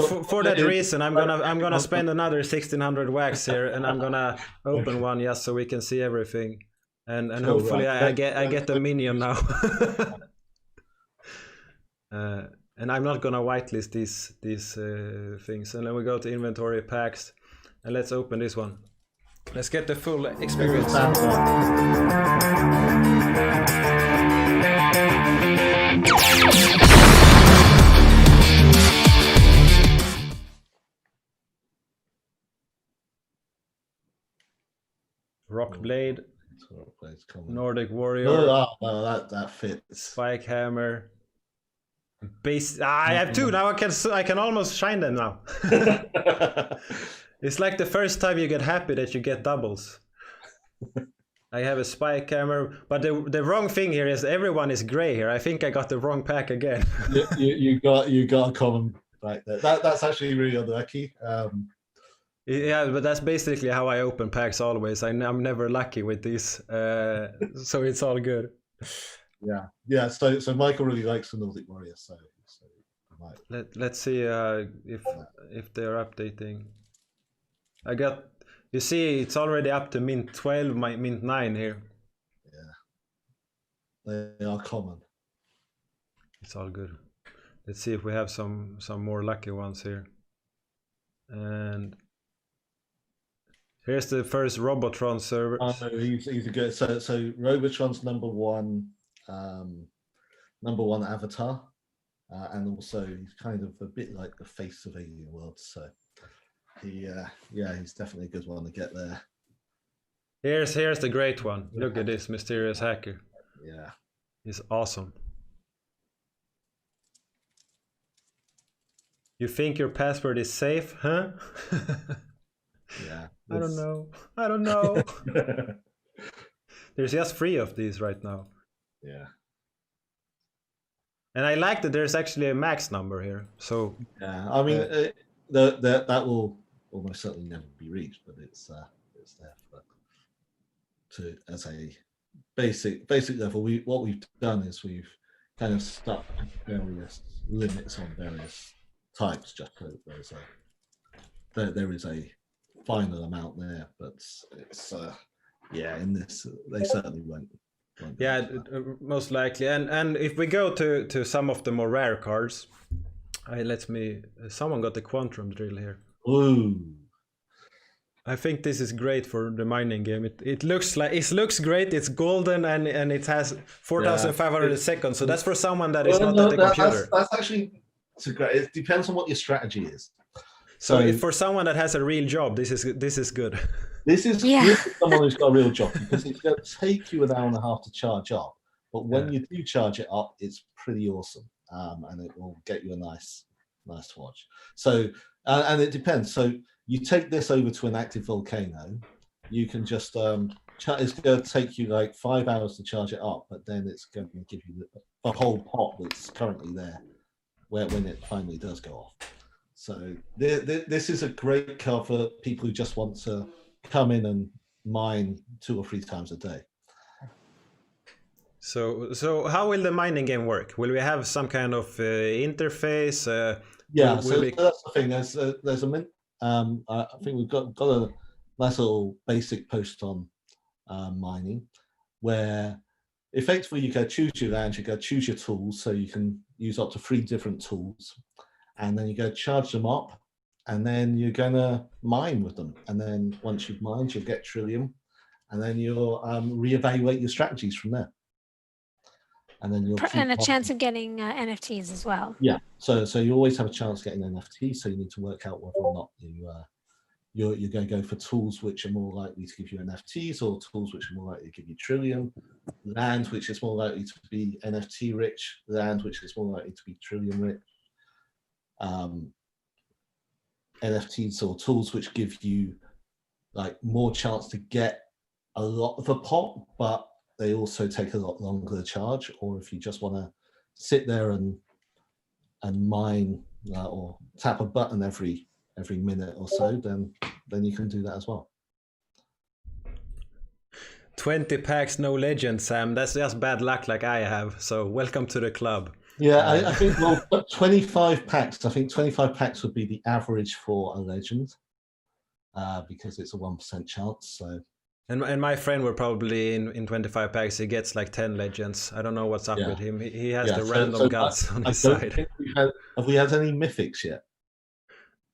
that reason, I'm gonna spend another 1,600 wax here, and I'm gonna open one just so we can see everything. And cool, hopefully right. I get the minion now. And I'm not gonna whitelist these things. And then we go to inventory packs, and let's open this one. Let's get the full experience. Rock Blade. Nordic Warrior. Oh, that fits. Spike Hammer. Base. I have 2 now. I can almost shine them now. It's like the first time you get happy that you get doubles. I have a Spike Hammer, but the wrong thing here is everyone is gray here. I think I got the wrong pack again. you got a common right there. That's actually really unlucky. Yeah, but that's basically how I open packs always. I'm never lucky with these, so it's all good. Yeah. So Michael really likes the Nordic Warrior. So let's see if they're updating. You see, it's already up to mint 12, mint 9 here. Yeah, they are common. It's all good. Let's see if we have some more lucky ones here. And here's the first Robotron server. He's a good. So Robotron's number one avatar, and also he's kind of a bit like the face of Alienworlds. So he's definitely a good one to get there. Here's the great one. Look at this mysterious hacker. Yeah, he's awesome. You think your password is safe, huh? Yeah. I don't know. There's just 3 of these right now. Yeah. And I like that there's actually a max number here. So yeah, I mean that will almost certainly never be reached, but it's there as a basic level. What we've done is we've kind of stuck various limits on various types, just so there is a final amount there, but it's in this they certainly won't most likely. And if we go to some of the more rare cards, someone got the Quantum Drill here. Ooh, I think this is great for the mining game. It looks great. It's golden and it has 4,500 seconds. So that's for someone that is not at the computer. That's actually great. It depends on what your strategy is. So if for someone that has a real job, this is good. This is good for someone who's got a real job, because it's going to take you an hour and a half to charge up. But when you do charge it up, it's pretty awesome, and it will get you a nice watch. So and it depends. So you take this over to an active volcano, you can just it's going to take you like 5 hours to charge it up, but then it's going to give you the whole pot that's currently there when it finally does go off. So this is a great car for people who just want to come in and mine 2 or 3 times a day. So how will the mining game work? Will we have some kind of interface? So that's the thing. There's a mint. I think we've got a nice little basic post on mining, where effectively you go choose your land, you go choose your tools, so you can use up to 3 different tools, and then you go charge them up, and then you're gonna mine with them, and then once you've mined, you'll get Trillium, and then you'll reevaluate your strategies from there. And then you'll and a chance of getting NFTs as well. Yeah, so you always have a chance of getting NFTs. So you need to work out whether or not you're going to go for tools which are more likely to give you NFTs, or tools which are more likely to give you Trillium, land which is more likely to be NFT rich, land which is more likely to be Trillium rich, NFTs or tools which give you like more chance to get a lot of a pot, but they also take a lot longer to charge. Or if you just want to sit there and mine or tap a button every minute or so, then you can do that as well. 20 packs, no legend, Sam. That's just bad luck like I have. So welcome to the club. Yeah, I think 25 packs. I think 25 packs would be the average for a legend, because it's a 1% chance. So. And my friend were probably in 25 packs. He gets like 10 legends. I don't know what's up with him. He has the random gods on his side. Have we had any mythics yet?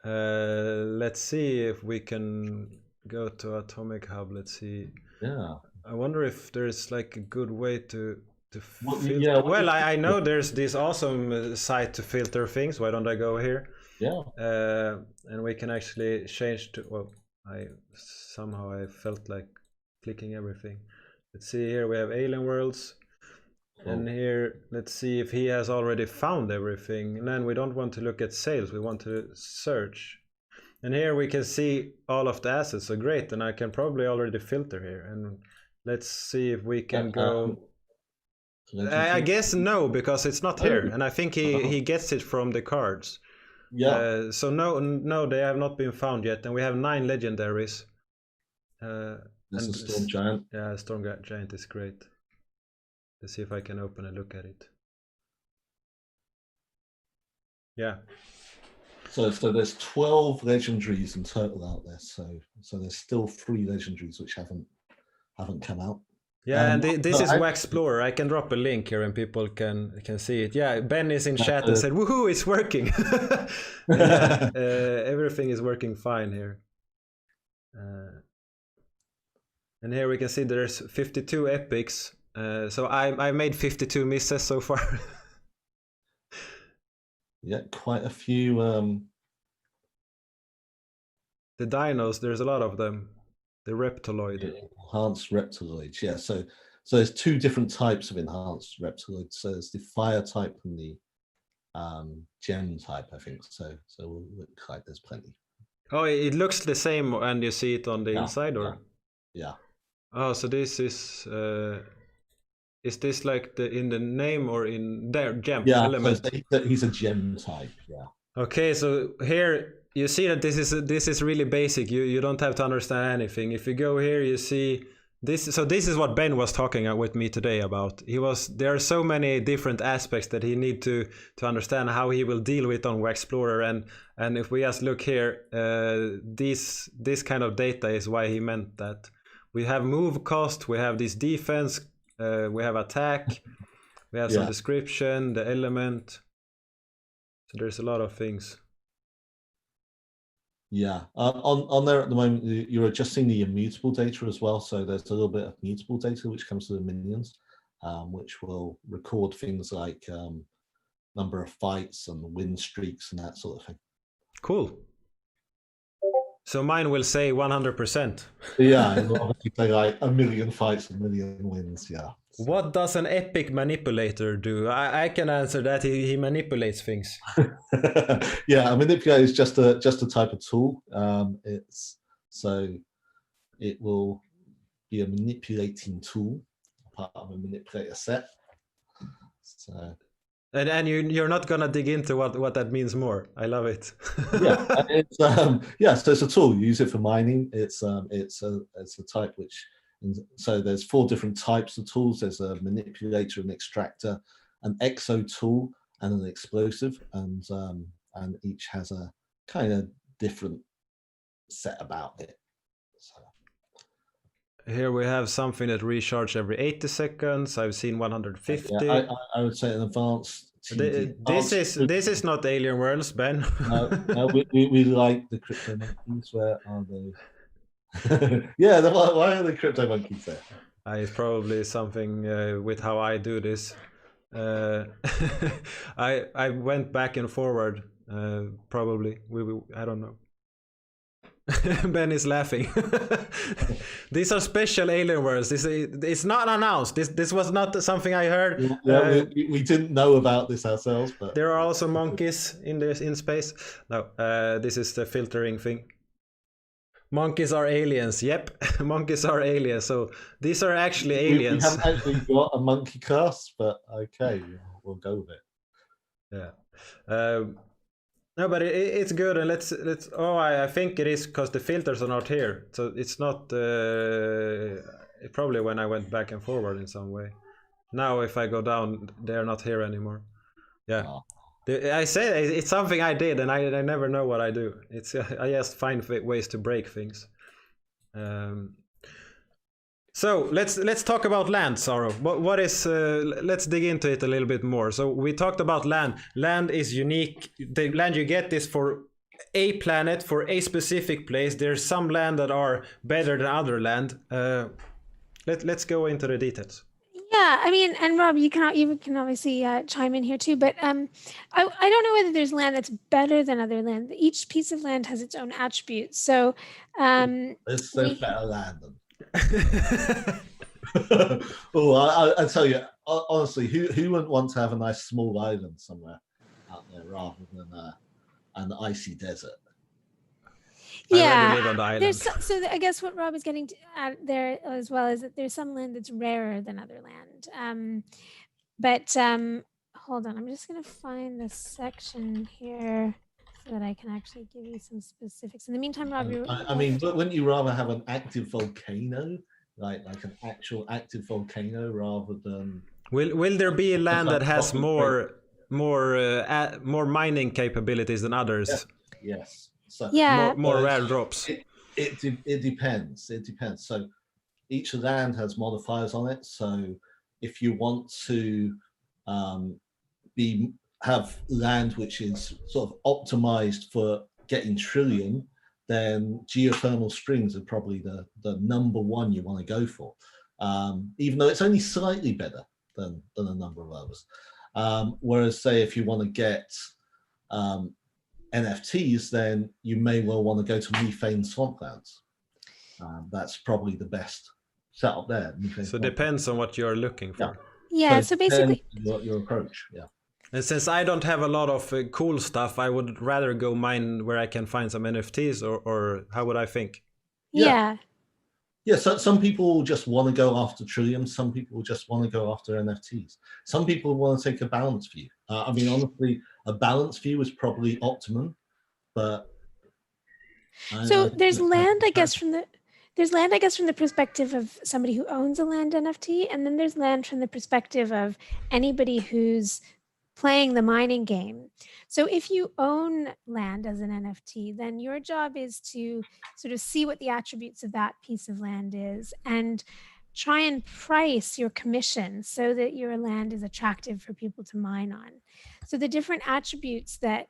Let's see if we can go to Atomic Hub. Let's see. Yeah. I wonder if there's like a good way to filter. Yeah, well, I know there's this awesome site to filter things. Why don't I go here? Yeah. And we can actually change to. Well, I felt like clicking everything. Let's see here. We have Alienworlds. And here, let's see if he has already found everything. And then we don't want to look at sales. We want to search. And here we can see all of the assets. So great. And I can probably already filter here. And let's see if we can go. I guess no, because it's not here. And I think he gets it from the cards. Yeah. So no, they have not been found yet. And we have 9 legendaries. This is Storm Giant. Yeah, Storm Giant is great. Let's see if I can open and look at it. Yeah. So there's 12 legendaries in total out there. So there's still 3 legendaries which haven't come out. Yeah, and this is Waxplorer. I can drop a link here and people can see it. Yeah, Ben is in chat and said, "Woohoo! It's working." Everything is working fine here. And here we can see there's 52 epics. So I made 52 misses so far. Yeah, quite a few. The dinos, there's a lot of them. The Reptiloid. Enhanced Reptiloids, yeah. So there's 2 different types of enhanced Reptiloids. So there's the fire type and the gem type, I think. So we'll look like there's plenty. Oh, it looks the same and you see it on the inside, or? Yeah. Oh, so this is this like in the name or in their gem element? So he's a gem type, yeah. Okay, so here you see that this is really basic. You don't have to understand anything. If you go here, you see this. So this is what Ben was talking with me today about. There are so many different aspects that he need to understand how he will deal with on Waxplorer. And if we just look here, this kind of data is why he meant that. We have move cost, we have this defense, we have attack, we have some description, the element. So there's a lot of things. Yeah, on there at the moment, you're adjusting the immutable data as well. So there's a little bit of mutable data which comes to the minions, which will record things like number of fights and win streaks and that sort of thing. Cool. So mine will say 100%. Yeah, and obviously play like 1 million fights, 1 million wins. Yeah. What does an epic manipulator do? I can answer that. He manipulates things. Yeah, a manipulator is just a type of tool. It will be a manipulating tool, part of a manipulator set. So. And you're not gonna dig into what that means more. I love it. Yeah, it's so it's a tool. You use it for mining. It's a type which. So there's 4 different types of tools. There's a manipulator, an extractor, an exo tool, and an explosive, and each has a kind of different set about it. So. Here we have something that recharges every 80 seconds. I've seen 150. Yeah, I would say an advanced. This is not Alienworlds, Ben. No, we like the crypto monkeys. Where are they? Yeah, why are the crypto monkeys there? It's probably something with how I do this. I went back and forward. Probably I don't know. Ben is laughing. These are special Alienworlds. It's not announced. This was not something I heard. Yeah, we didn't know about this ourselves, but there are also monkeys in space. No, this is the filtering thing. Monkeys are aliens. Yep, monkeys are aliens. So these are actually aliens. We haven't actually got a monkey cast, but okay, we'll go with it. Yeah. No, but it's good, and let's. Oh, I think it is because the filters are not here, so it's not. Probably when I went back and forward in some way. Now, if I go down, they're not here anymore. Yeah. Oh. I say it's something I did, and I never know what I do. It's I just find ways to break things. So let's talk about land, Saro. What is? Let's dig into it a little bit more. So we talked about land. Land is unique. The land you get is for a planet, for a specific place. There's some land that are better than other land. Let's go into the details. Yeah, I mean, and Rob, you can obviously chime in here too, but I don't know whether there's land that's better than other land. Each piece of land has its own attributes. So there's better land than. Oh, I tell you honestly, who wouldn't want to have a nice small island somewhere out there rather than an icy desert? Yeah, live on the island. So I guess what Rob is getting at there as well is that there's some land that's rarer than other land. But hold on, I'm just going to find this section here so that I can actually give you some specifics. In the meantime, Rob, I mean, wouldn't you rather have an active volcano, like an actual active volcano, rather than? Will there be a land that has more mining capabilities than others? Yes. So yeah. More rare drops. It depends. It depends. So each land has modifiers on it. So if you want to have land which is sort of optimized for getting Trillium, then geothermal springs are probably the number one you want to go for, even though it's only slightly better than a number of others. Whereas, say, if you want to get NFTs, then you may well want to go to methane swamplands. That's probably the best setup there. So it depends on what you're looking for. Yeah, so basically your approach. Yeah. And since I don't have a lot of cool stuff, I would rather go mine where I can find some NFTs, or how would I think? Yeah. Yeah, so some people just want to go after Trillium. Some people just want to go after NFTs. Some people want to take a balanced view. I mean, honestly, a balanced view is probably optimum, but so there's land, I guess, from the perspective of somebody who owns a land NFT, and then there's land from the perspective of anybody who's playing the mining game. So if you own land as an NFT, then your job is to sort of see what the attributes of that piece of land is and try and price your commission so that your land is attractive for people to mine on. So the different attributes that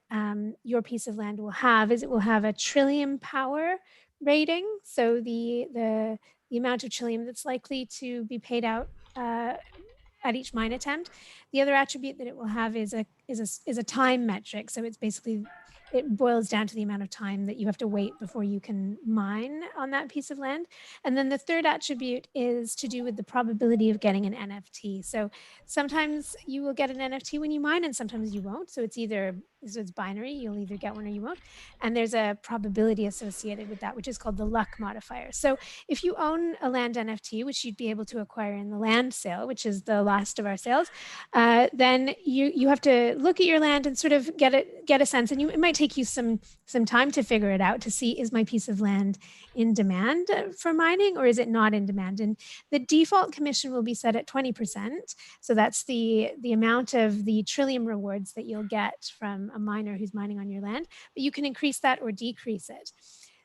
your piece of land will have is it will have a Trillium power rating. So the amount of Trillium that's likely to be paid out at each mine attempt. The other attribute that it will have is a time metric. So it's basically, it boils down to the amount of time that you have to wait before you can mine on that piece of land. And then the third attribute is to do with the probability of getting an NFT. So sometimes you will get an NFT when you mine and sometimes you won't. So it's binary, you'll either get one or you won't. And there's a probability associated with that, which is called the luck modifier. So if you own a land NFT, which you'd be able to acquire in the land sale, which is the last of our sales, then you have to look at your land and sort of get a sense, and it might take you some time to figure it out to see, is my piece of land in demand for mining or is it not in demand? And the default commission will be set at 20%. So that's the amount of the Trillium rewards that you'll get from a miner who's mining on your land, but you can increase that or decrease it.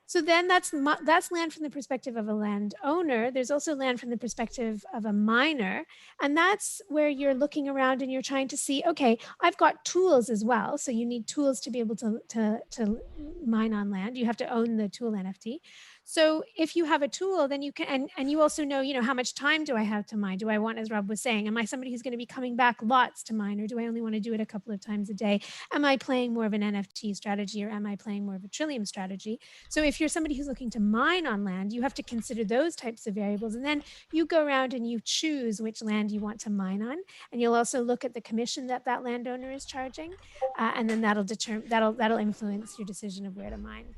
So then that's land from the perspective of a landowner. There's also land from the perspective of a miner. And that's where you're looking around and you're trying to see, okay, I've got tools as well. So you need tools to be able to mine on land. You have to own the tool NFT. So if you have a tool, then you can, and you also know, how much time do I have to mine? Do I want, as Rob was saying, am I somebody who's going to be coming back lots to mine, or do I only want to do it a couple of times a day? Am I playing more of an NFT strategy or am I playing more of a Trillium strategy? So if you're somebody who's looking to mine on land, you have to consider those types of variables. And then you go around and you choose which land you want to mine on. And you'll also look at the commission that landowner is charging. And then that'll influence your decision of where to mine.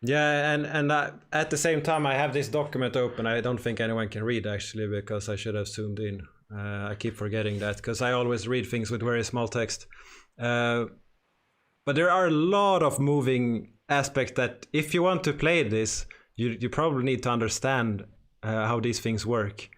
Yeah, and at the same time, I have this document open. I don't think anyone can read actually, because I should have zoomed in. I keep forgetting that because I always read things with very small text. But there are a lot of moving aspects that if you want to play this, you probably need to understand how these things work.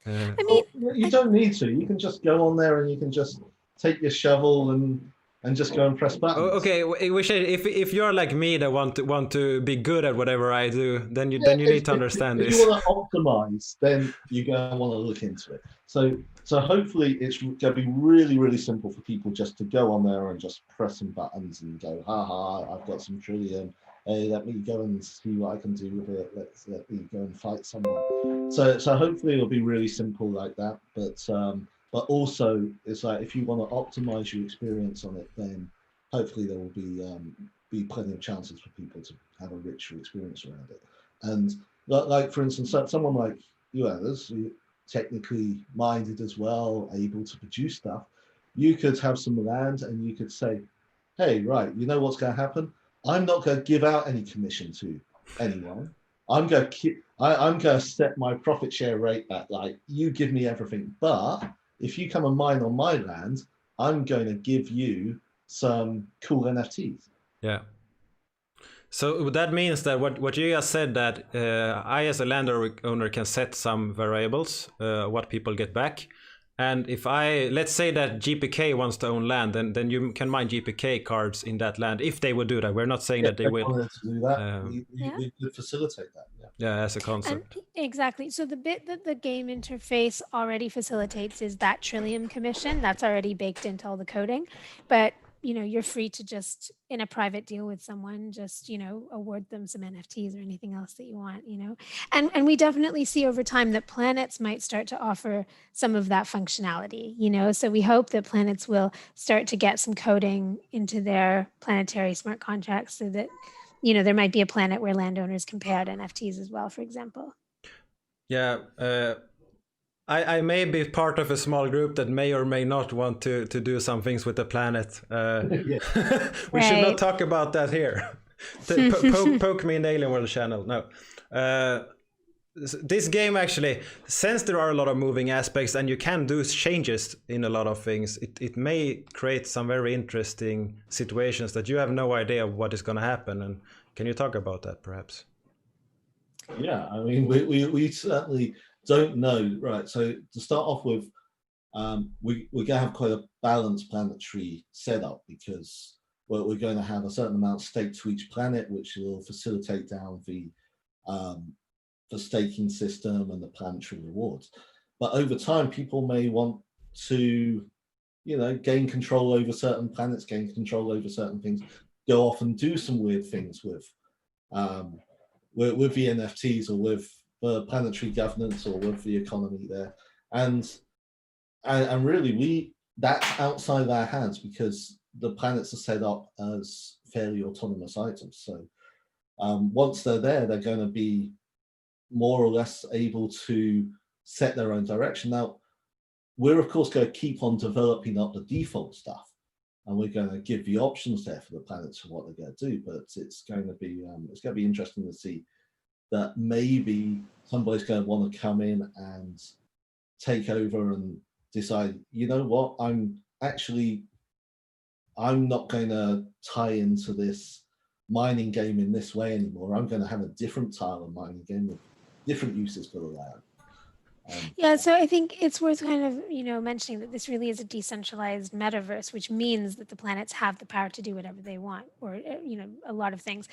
I mean, you don't need to. You can just go on there and you can just take your shovel and just go and press buttons. Okay, if you're like me that want to be good at whatever I do, then you need to understand this. If you want to optimize, then you're going to want to look into it. So hopefully it's going to be really, really simple for people just to go on there and just press some buttons and go, haha, I've got some Trillium. Hey, let me go and see what I can do with it. Let me go and fight someone. So hopefully it'll be really simple like that. But also, it's like if you want to optimize your experience on it, then hopefully there will be plenty of chances for people to have a richer experience around it. And like for instance, someone like you, Alice, who technically minded as well, able to produce stuff, you could have some land and you could say, hey, right, you know what's going to happen? I'm not going to give out any commission to anyone. I'm going to set my profit share rate at like, you give me everything, but if you come and mine on my land, I'm going to give you some cool NFTs. Yeah. So that means that what you just said, that I as a landowner can set some variables, what people get back. And if let's say that GPK wants to own land, then you can mine GPK cards in that land if they would do that. We're not saying that they will. To do that, we could facilitate that. Yeah, as a concept. Exactly. So the bit that the game interface already facilitates is that Trillium commission. That's already baked into all the coding. But you're free to just, in a private deal with someone, just, award them some NFTs or anything else that you want, And we definitely see over time that planets might start to offer some of that functionality, So we hope that planets will start to get some coding into their planetary smart contracts so that, there might be a planet where landowners can pay out NFTs as well, for example. Yeah. I may be part of a small group that may or may not want to do some things with the planet. We should not talk about that here. Poke me in the Alienworlds channel. No. This game actually, since there are a lot of moving aspects and you can do changes in a lot of things, it may create some very interesting situations that you have no idea what is going to happen. And can you talk about that perhaps? Yeah, I mean, we certainly don't know, right? So to start off with, we're going to have quite a balanced planetary setup because we're going to have a certain amount staked to each planet, which will facilitate down the the staking system and the planetary rewards. But over time, people may want to, gain control over certain planets, gain control over certain things, go off and do some weird things with the NFTs or with the planetary governance or with the economy there. And really, that's outside our hands because the planets are set up as fairly autonomous items. So once they're there, they're going to be more or less able to set their own direction. Now, we're of course going to keep on developing up the default stuff, and we're going to give the options there for the planets for what they're going to do. But it's going to be interesting to see that maybe somebody's going to want to come in and take over and decide, you know what, I'm not going to tie into this mining game in this way anymore. I'm going to have a different style of mining game with different uses for the land. Yeah, so I think it's worth kind of, mentioning that this really is a decentralized metaverse, which means that the planets have the power to do whatever they want, or, a lot of things.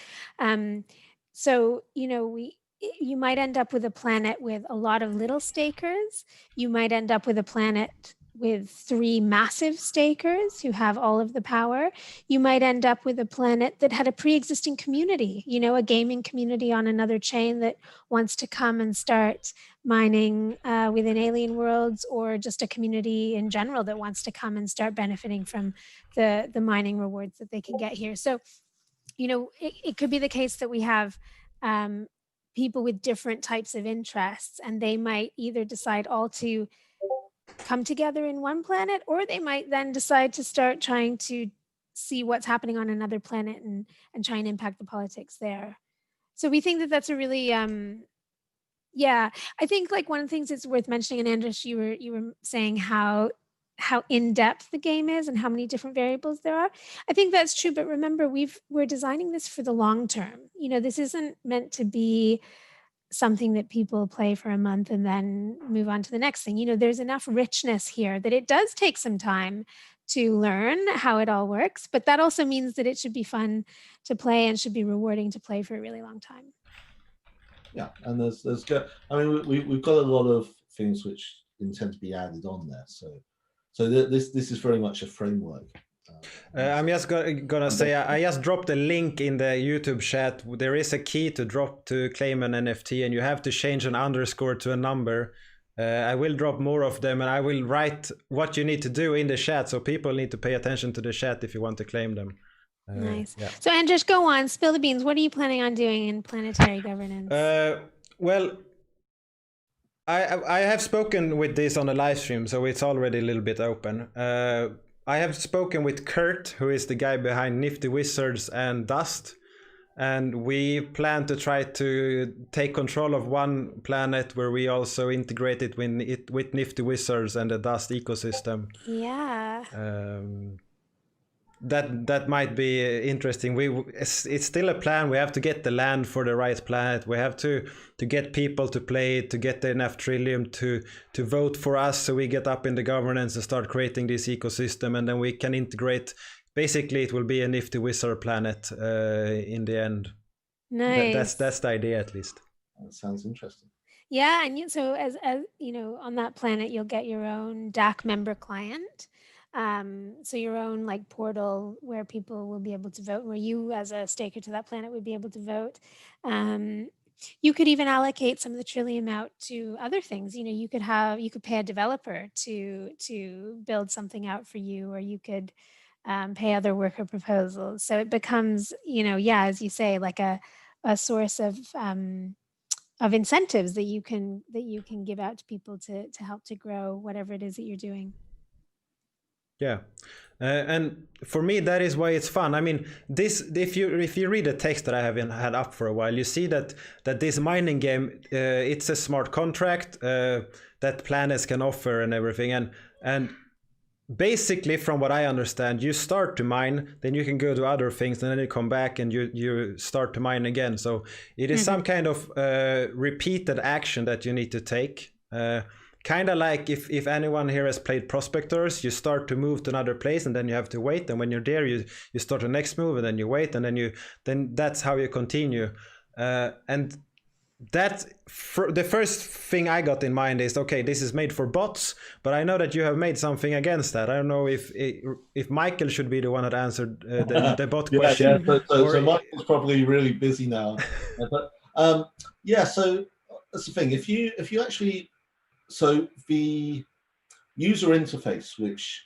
So, you might end up with a planet with a lot of little stakers. You might end up with a planet with 3 massive stakers who have all of the power. You might end up with a planet that had a pre-existing community, a gaming community on another chain that wants to come and start mining within Alienworlds, or just a community in general that wants to come and start benefiting from the mining rewards that they can get here. So, it could be the case that we have people with different types of interests, and they might either decide all to come together in one planet, or they might then decide to start trying to see what's happening on another planet and try and impact the politics there. So we think that that's a really, I think like one of the things that's worth mentioning, and Andres, you were saying how in-depth the game is and how many different variables there are. I think that's true, but remember, we're designing this for the long term. This isn't meant to be something that people play for a month and then move on to the next thing. There's enough richness here that it does take some time to learn how it all works, but that also means that it should be fun to play and should be rewarding to play for a really long time. Yeah, and we've got a lot of things which intend to be added on there. So this is very much a framework. I'm just gonna say I just dropped a link in the YouTube chat. There is a key to claim an NFT, and you have to change an underscore to a number. I will drop more of them, and I will write what you need to do in the chat, so people need to pay attention to the chat if you want to claim them. Nice. Yeah. So Andres, go on, spill the beans. What are you planning on doing in planetary governance? Well, I have spoken with this on a live stream, so it's already a little bit open. I have spoken with Kurt, who is the guy behind Nifty Wizards and Dust, and we plan to try to take control of one planet where we also integrate it with Nifty Wizards and the Dust ecosystem. Yeah. That might be interesting. It's still a plan. We have to get the land for the right planet. We have to get people to play it, to get enough Trillium to vote for us, so we get up in the governance and start creating this ecosystem, and then we can integrate. Basically, it will be a Nifty Wizard planet in the end. Nice. That's the idea, at least. That sounds interesting. Yeah, and so as on that planet, you'll get your own DAC member client. So your own like portal where people will be able to vote, where you as a staker to that planet would be able to vote. You could even allocate some of the Trillium out to other things. You could pay a developer to build something out for you, or you could pay other worker proposals. So it becomes, as you say, like a source of incentives that you can give out to people to help to grow whatever it is that you're doing. Yeah, and for me that is why it's fun. I mean, this if you read the text that I haven't had up for a while, you see that this mining game, it's a smart contract that planets can offer and everything, and basically from what I understand, you start to mine, then you can go to other things, and then you come back and you start to mine again. So it is some kind of repeated action that you need to take. Kind of like if anyone here has played Prospectors, you start to move to another place and then you have to wait, and when you're there you start the next move and then you wait, and then that's how you continue. And the first thing I got in mind is, okay, this is made for bots, but I know that you have made something against that. I don't know if Michael should be the one that answered the bot question. So Michael's probably really busy now. But so that's the thing. If you actually, so the user interface, which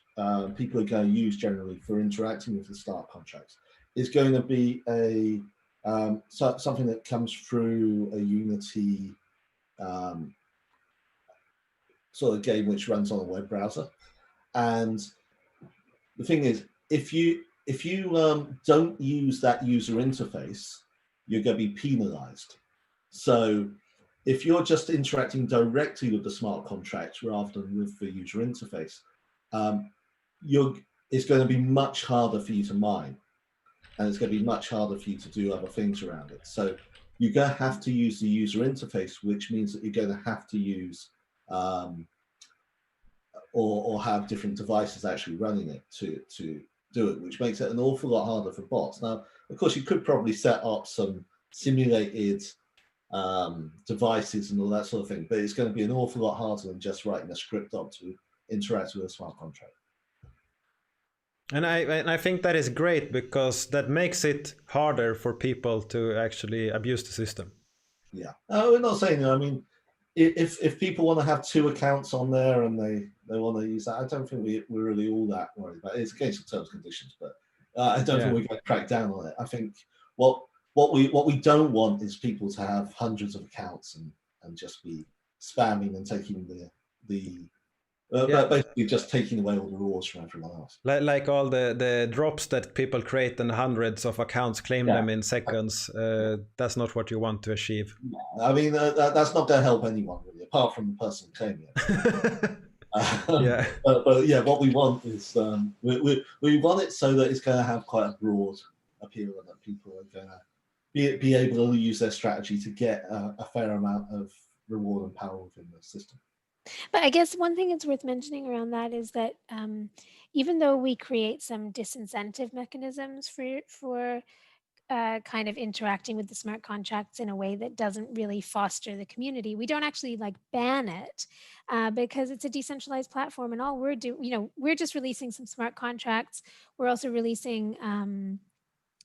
people are going to use generally for interacting with the smart contracts, is going to be something that comes through a Unity sort of game which runs on a web browser. And the thing is, if you don't use that user interface, you're going to be penalized. So if you're just interacting directly with the smart contract rather than with the user interface, it's going to be much harder for you to mine, and it's going to be much harder for you to do other things around it. So you're going to have to use the user interface, which means that you're going to have to use or have different devices actually running it to do it, which makes it an awful lot harder for bots. Now, of course, you could probably set up some simulated devices and all that sort of thing, but it's going to be an awful lot harder than just writing a script up to interact with a smart contract. And I think that is great, because that makes it harder for people to actually abuse the system. Yeah, we're not saying, I mean, if people want to have 2 accounts on there and they want to use that, I don't think we're really all that worried about it. It's against the terms and conditions, but I don't think we're going to crack down on it. I think what we don't want is people to have hundreds of accounts and just be spamming and taking basically just taking away all the rewards from everyone else. Like all the drops that people create and hundreds of accounts claim them in seconds. That's not what you want to achieve. I mean, that's not going to help anyone really, apart from the person claiming it. But yeah, what we want is we want it so that it's going to have quite a broad appeal, and that people are going to be able to use their strategy to get a fair amount of reward and power within the system. But I guess one thing it's worth mentioning around that is that even though we create some disincentive mechanisms for kind of interacting with the smart contracts in a way that doesn't really foster the community, we don't actually like ban it because it's a decentralized platform, and all we're doing, we're just releasing some smart contracts. We're also releasing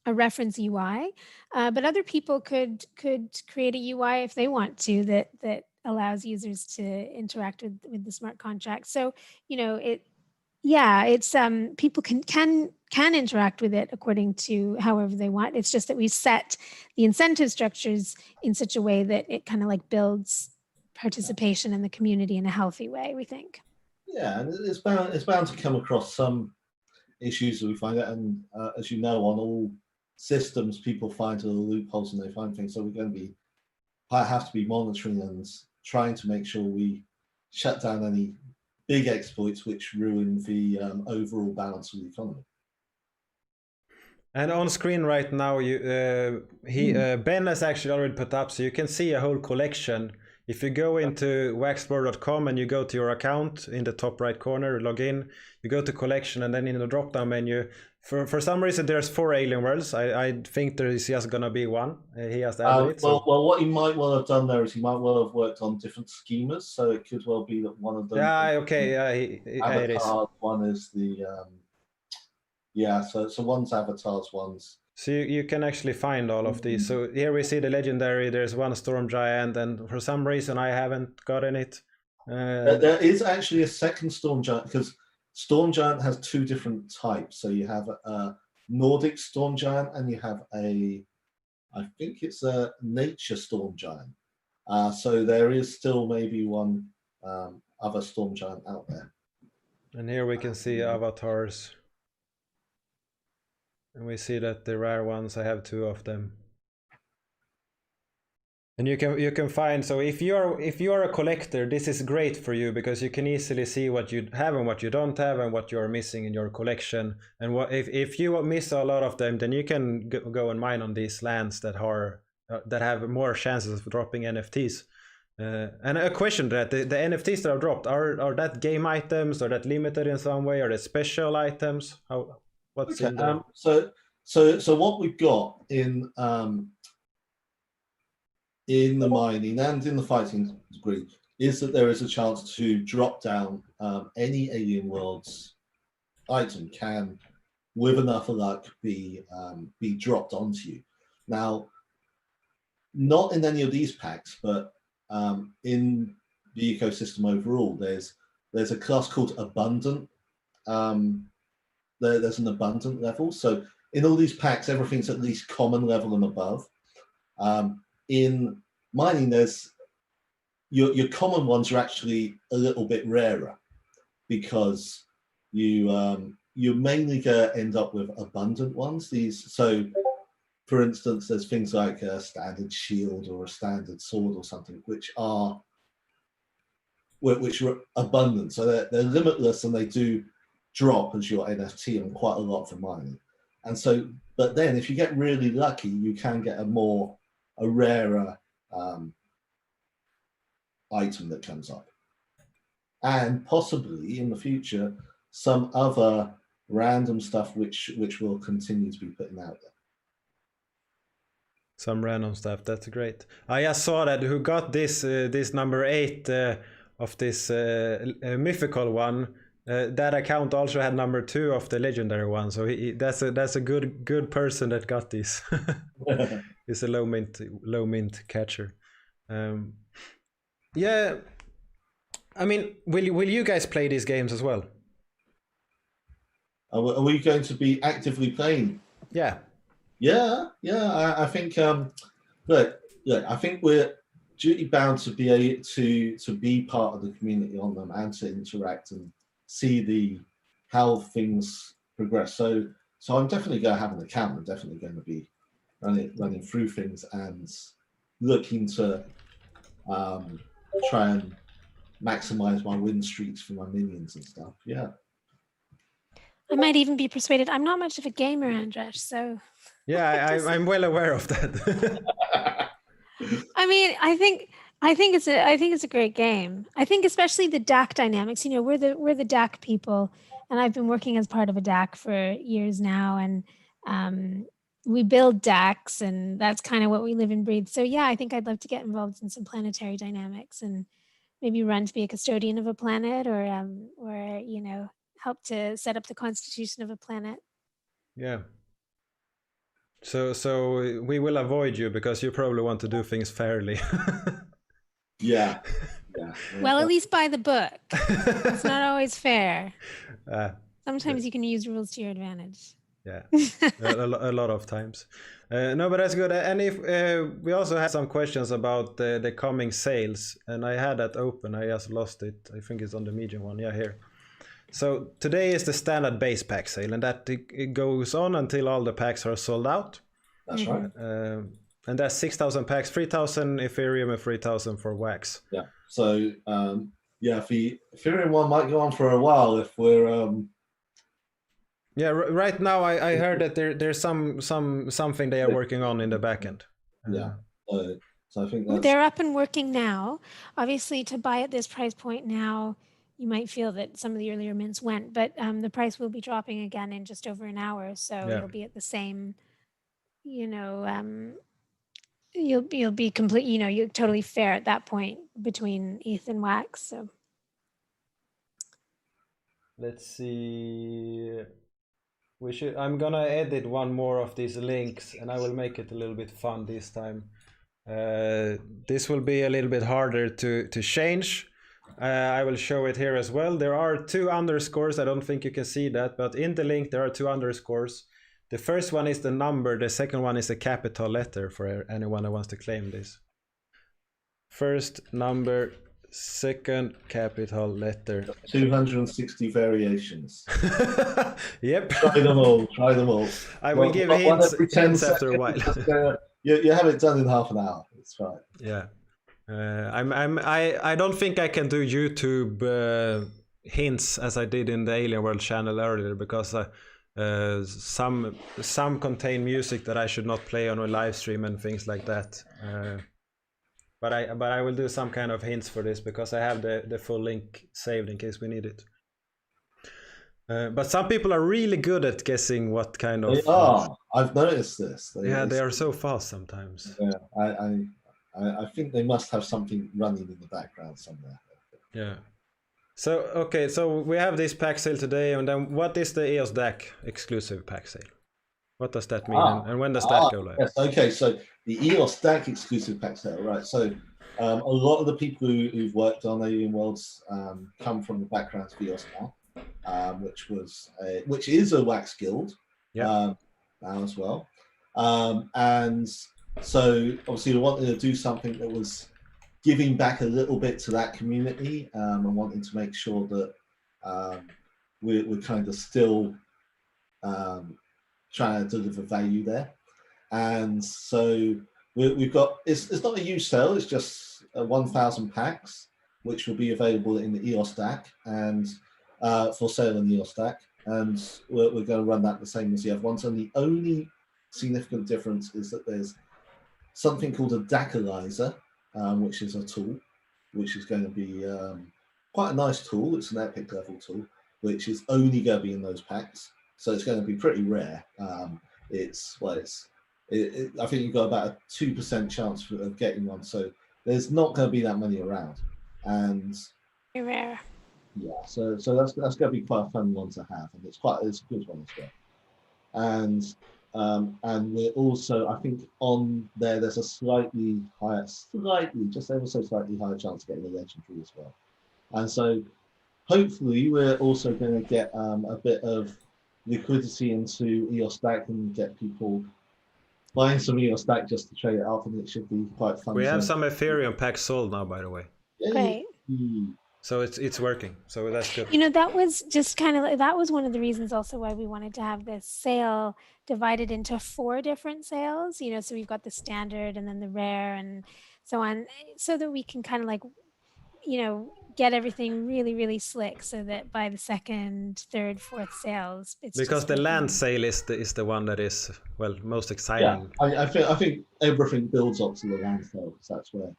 a reference UI, but other people could create a UI if they want to that allows users to interact with the smart contract. So, it's people can interact with it according to however they want. It's just that we set the incentive structures in such a way that it kind of like builds participation in the community in a healthy way, we think. Yeah, and it's bound to come across some issues that we find out, and as you know, on all systems, people find little loopholes and they find things. So we're going to have to be monitoring and trying to make sure we shut down any big exploits which ruin the overall balance of the economy. And on screen right now, Ben has actually already put up, so you can see a whole collection. If you go into waxworld.com and you go to your account in the top right corner, log in, you go to collection, and then in the drop-down menu, for some reason there's 4 alien worlds. I think there is just gonna be one. He has added it. Well, what he might well have done there is he might well have worked on different schemas, so it could well be that one of them. It is. One is the so one's avatars, one's. So you can actually find all of these. So here we see the legendary. There's one storm giant, and for some reason I haven't gotten it. There is actually a second storm giant, because storm giant has 2 different types. So you have a Nordic storm giant, and you have I think it's a nature storm giant. So there is still maybe one other storm giant out there. And here we can see avatars. And we see that the rare ones, I have 2 of them. And you can find, so if you are a collector, this is great for you, because you can easily see what you have and what you don't have and what you're missing in your collection. And what if you miss a lot of them, then you can go and mine on these lands that have more chances of dropping NFTs. And a question that the NFTs that are dropped, are that game items? Are that limited in some way? Are they special items? What's in there? So what we've got in in the mining and in the fighting degree is that there is a chance to drop down any Alien Worlds item can, with enough luck, be dropped onto you. Now, not in any of these packs, but in the ecosystem overall, there's a class called Abundant. There's an Abundant level. So in all these packs, everything's at least common level and above. In mining, there's your common ones are actually a little bit rarer because you mainly gonna end up with abundant ones. So for instance, there's things like a standard shield or a standard sword or something which are abundant, so they're limitless and they do drop as your NFT on quite a lot for mining. And so, but then if you get really lucky, you can get a rarer item that comes up, and possibly in the future some other random stuff which will continue to be putting out there. Some random stuff. That's great. I just saw that who got this this number 8 of this mythical one. That account also had number 2 of the legendary one. So that's a good person that got this. It's a low mint catcher. Yeah, I mean, will you guys play these games as well? Are we going to be actively playing? Yeah. I think look, I think we're duty bound to be able to be part of the community on them and to interact and see how things progress. So I'm definitely going to have an account. I'm definitely going to be running through things and looking to try and maximize my win streaks for my minions and stuff. Yeah. I might even be persuaded. I'm not much of a gamer, Andresh, so. Yeah, I'm well aware of that. I mean, I think it's a great game. I think especially the DAC dynamics. You know, we're the DAC people, and I've been working as part of a DAC for years now, and we build DACs, and that's kind of what we live and breathe. So yeah, I think I'd love to get involved in some planetary dynamics and maybe run to be a custodian of a planet, or you know, help to set up the constitution of a planet. Yeah. So we will avoid you because you probably want to do things fairly. Yeah. Well, at least by the book. It's not always fair. Sometimes you can use rules to your advantage. Yeah, a lot of times. No, but that's good. And if we also had some questions about the coming sales, and I had that open. I just lost it. I think it's on the medium one. Yeah, here. So today is the standard base pack sale, and that it goes on until all the packs are sold out. That's right. And that's 6,000 packs, 3,000 Ethereum and 3,000 for wax. Yeah. So yeah, the Ethereum one might go on for a while if we're. Yeah, right now I heard that there's something they are working on in the backend. Yeah. So I think they're up and working now. Obviously, to buy at this price point now, you might feel that some of the earlier mints went, but the price will be dropping again in just over an hour. So it'll be at the same, you know, you'll be complete, you know, you're totally fair at that point between ETH and wax. So let's see. I'm gonna edit one more of these links, and I will make it a little bit fun this time. This will be a little bit harder to change. I will show it here as well. There are 2 underscores. I don't think you can see that, but in the link there are 2 underscores. The first one is the number. The second one is a capital letter for anyone who wants to claim this. First number, second capital letter. 260 variations. Yep. Try them all. I will give hints after a while. You have it done in half an hour. It's fine. Yeah. I don't think I can do YouTube hints as I did in the Alienworlds channel earlier, because some contain music that I should not play on a live stream and things like that. But I will do some kind of hints for this because I have the full link saved in case we need it. But some people are really good at guessing what kind of. They are. I've noticed this. They are so fast sometimes. Yeah, I think they must have something running in the background somewhere. Yeah. So okay, so we have this pack sale today, and then what is the eosdac exclusive pack sale? What does that mean, and when does that go live? Yes, okay, so the eosdac exclusive pack sale, right? So a lot of the people who've worked on Alienworlds come from the background of eosdac, which is a wax guild now as well, and so obviously we wanted to do something that was giving back a little bit to that community, and wanting to make sure that we're kind of still trying to deliver value there. And so we've got, it's not a huge sale, it's just 1,000 packs, which will be available in the eosdac and for sale in the eosdac. And we're going to run that the same as the other ones. And the only significant difference is that there's something called a dactylizer, which is a tool, which is going to be quite a nice tool. It's an epic level tool, which is only going to be in those packs. So it's going to be pretty rare. I think you've got about a 2% chance of getting one. So there's not going to be that many around. And very rare. Yeah, so that's going to be quite a fun one to have, and it's a good one as well. And we're also, I think on there's a slightly higher chance of getting a legendary as well. And so hopefully we're also going to get a bit of liquidity into eosdac and get people buying some eosdac just to trade it up, and it should be quite fun. We have some Ethereum packs sold now, by the way. Great. So it's working. So that's good. You know, that was just kind of, that was one of the reasons also why we wanted to have this sale divided into 4 different sales, you know, so we've got the standard and then the rare and so on, so that we can kind of like, you know, get everything really, really slick so that by the 2nd, 3rd, 4th sales, it's because the land sale is the one that is, well, most exciting. Yeah, I think everything builds up to the land sale, because that's where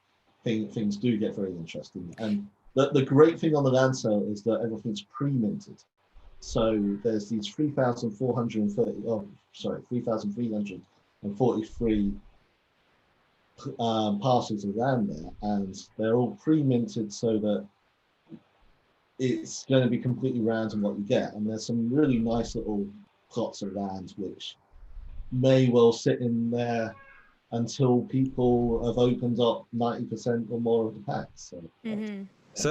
things do get very interesting. And the great thing on the land sale is that everything's pre-minted. So there's these 3,343 parcels of land there, and they're all pre-minted so that it's going to be completely random what you get. And there's some really nice little plots of land which may well sit in there until people have opened up 90% or more of the packs. So.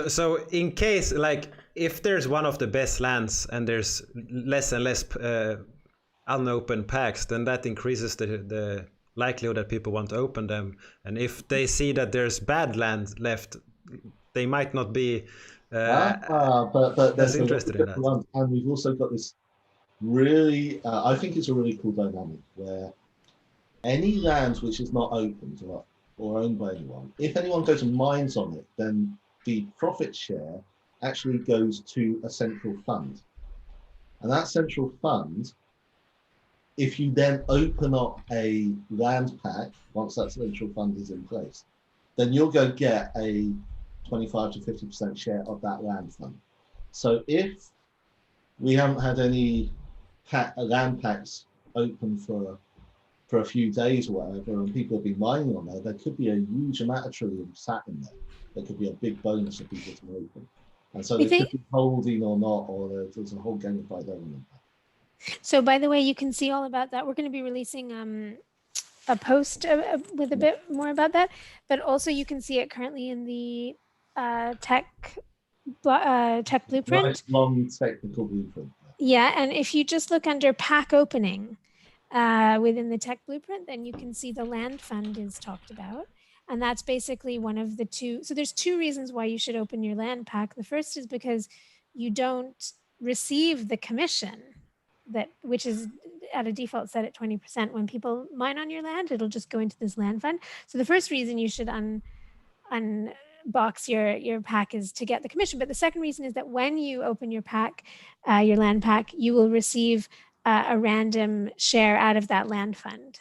So in case, like, if there's one of the best lands and there's less and less unopened packs, then that increases the likelihood that people want to open them. And if they see that there's bad land left, they might not be but as interested in that. One. And we've also got this really, I think it's a really cool dynamic where any land which is not opened or owned by anyone, if anyone goes and mines on it, then the profit share actually goes to a central fund. And that central fund, if you then open up a land pack, once that central fund is in place, then you'll go get a 25 to 50% share of that land fund. So if we haven't had any land packs open for a few days or whatever, and people have been mining on there could be a huge amount of Trillium sat in there. There could be a big bonus for people to open. And so they could be holding or not, or there's a whole gamified element. So by the way, you can see all about that. We're going to be releasing a post with a bit more about that, but also you can see it currently in the tech blueprint. Nice long technical blueprint. Yeah, and if you just look under pack opening within the tech blueprint, then you can see the land fund is talked about. And that's basically one of the 2. So there's 2 reasons why you should open your land pack. The first is because you don't receive the commission, which is at a default set at 20%. When people mine on your land, it'll just go into this land fund. So the first reason you should unbox your pack is to get the commission. But the second reason is that when you open your pack, your land pack, you will receive a random share out of that land fund.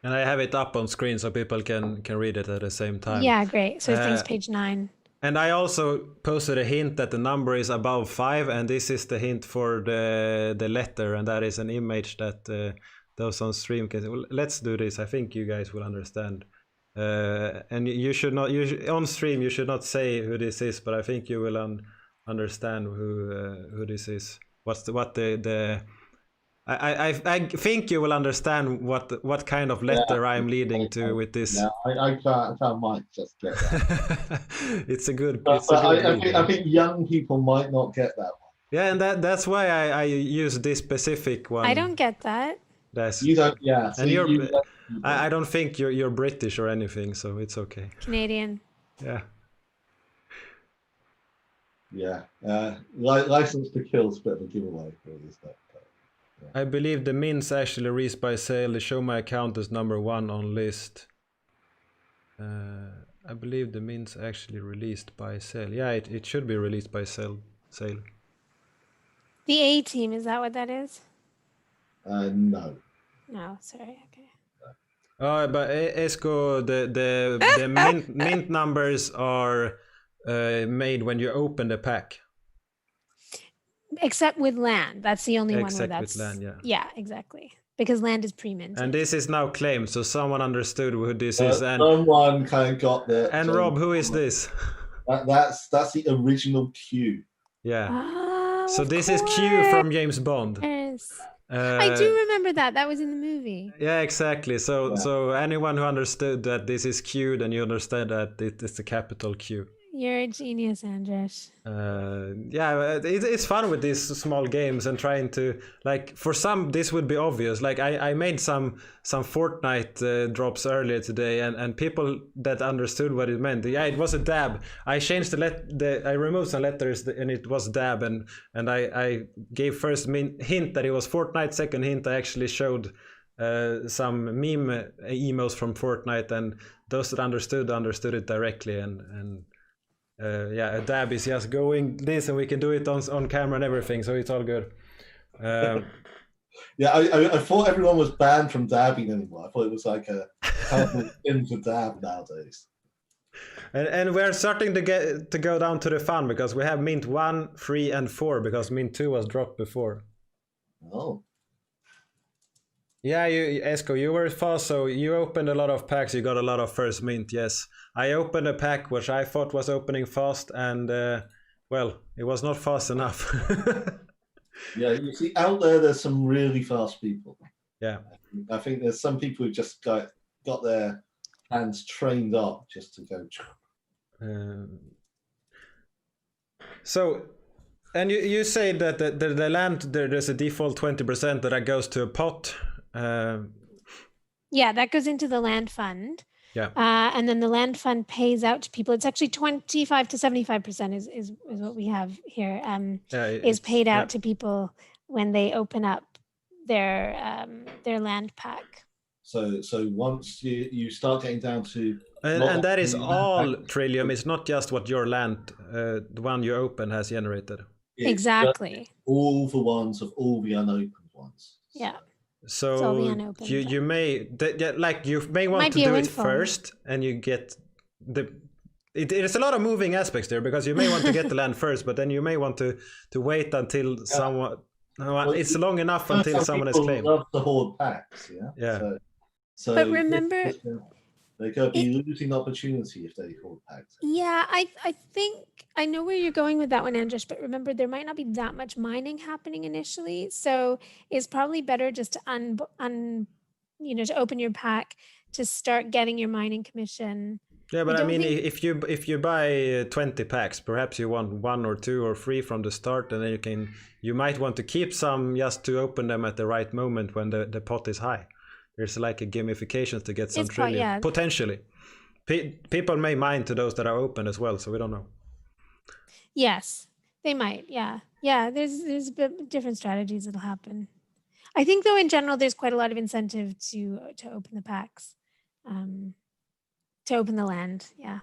And I have it up on screen so people can read it at the same time. Yeah, great. So I think it's page 9. And I also posted a hint that the number is above 5, and this is the hint for the letter, and that is an image that those on stream can say, well, let's do this. I think you guys will understand. And you should not. On stream you should not say who this is, but I think you will understand who this is. I think you will understand what kind of letter I'm leading to with this. Yeah, I might just get that. It's a good. I think young people might not get that one. Yeah, and that's why I use this specific one. I don't get that. You don't. Yeah, and I don't think you're British or anything, so it's okay. Canadian. Yeah. Yeah. License to Kill is a bit of a giveaway for this stuff. I believe the mints actually released by sale. They show my account as #1 on list. I believe the mints actually released by sale. Yeah, it should be released by sale. The A team, is that what that is? No. No, sorry. Okay. Oh, but Esco, the mint numbers are made when you open the pack. Except with land. That's the only one where Except that's... with land, yeah. Yeah, exactly. Because land is pre-minted. And this is now claimed, so someone understood who this is. And someone kind of got the... And Rob, who is this? That's the original Q. Yeah. Oh, so this is Q from James Bond. Yes. I do remember that. That was in the movie. Yeah, exactly. So anyone who understood that this is Q, then you understand that it is the capital Q. You're a genius, Andres. Yeah, it's fun with these small games and trying to, like, for some this would be obvious. Like I made some Fortnite drops earlier today, and people that understood what it meant. Yeah, it was a dab. I changed I removed some letters and it was dab, and I gave first hint that it was Fortnite. Second hint, I actually showed some meme emails from Fortnite, and those that understood it directly, and yeah, a dab is just going this, and we can do it on camera and everything, so it's all good. Yeah, I thought everyone was banned from dabbing anymore. I thought it was like a into dab nowadays. And we're starting to go down to the fun, because we have mint 1, 3, and 4, because mint 2 was dropped before. Oh. Yeah, Esco, you were fast, so you opened a lot of packs, you got a lot of first mint, yes. I opened a pack which I thought was opening fast, and well, it was not fast enough. Yeah, you see, out there's some really fast people. Yeah. I think there's some people who just got their hands trained up just to go. So, and you say that the land, there's a default 20% that goes to a pot. Yeah, that goes into the land fund. Yeah. And then the land fund pays out to people. It's actually 25 to 75% is what we have here. Is paid out to people when they open up their land pack. So once you start getting down to and that is all Trillium. It's not just what your land, the one you open, has generated. Exactly. All the ones of all the unopened ones. Yeah. So you may want to do it first, and you get there's a lot of moving aspects there, because you may want to get the land first, but then you may want to wait until someone. It's long enough until someone has claimed. Love the horde packs, yeah. Yeah. So but remember, they're going to be losing opportunity if they horde packs. Yeah, I think I know where you're going with that one, Andres, but remember, there might not be that much mining happening initially. So it's probably better just to to open your pack, to start getting your mining commission. Yeah, but I mean, if you buy 20 packs, perhaps you want 1 or 2 or 3 from the start, and then you might want to keep some just to open them at the right moment when the pot is high. There's like a gamification to get some Trillium, potentially. People may mine to those that are open as well, so we don't know. Yes, they might. Yeah. There's different strategies that'll happen. I think, though, in general, there's quite a lot of incentive to open the packs, to open the land. Yeah.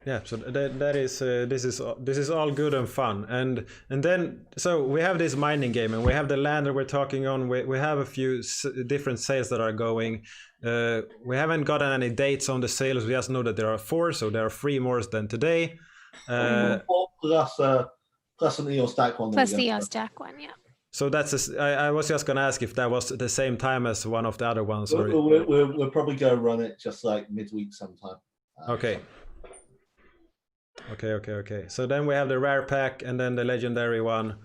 Yeah, so that is this is all good and fun, and then so we have this mining game, and we have the land that we're talking on. We have a few different sales that are going. We haven't gotten any dates on the sales. We just know that there are 4, so there are 3 more than today. Plus an eosdac one. Plus the eosdac one, yeah. So I was just going to ask if that was the same time as one of the other ones. Or... We'll probably go run it just like midweek sometime. Okay. Okay. So then we have the rare pack and then the legendary one.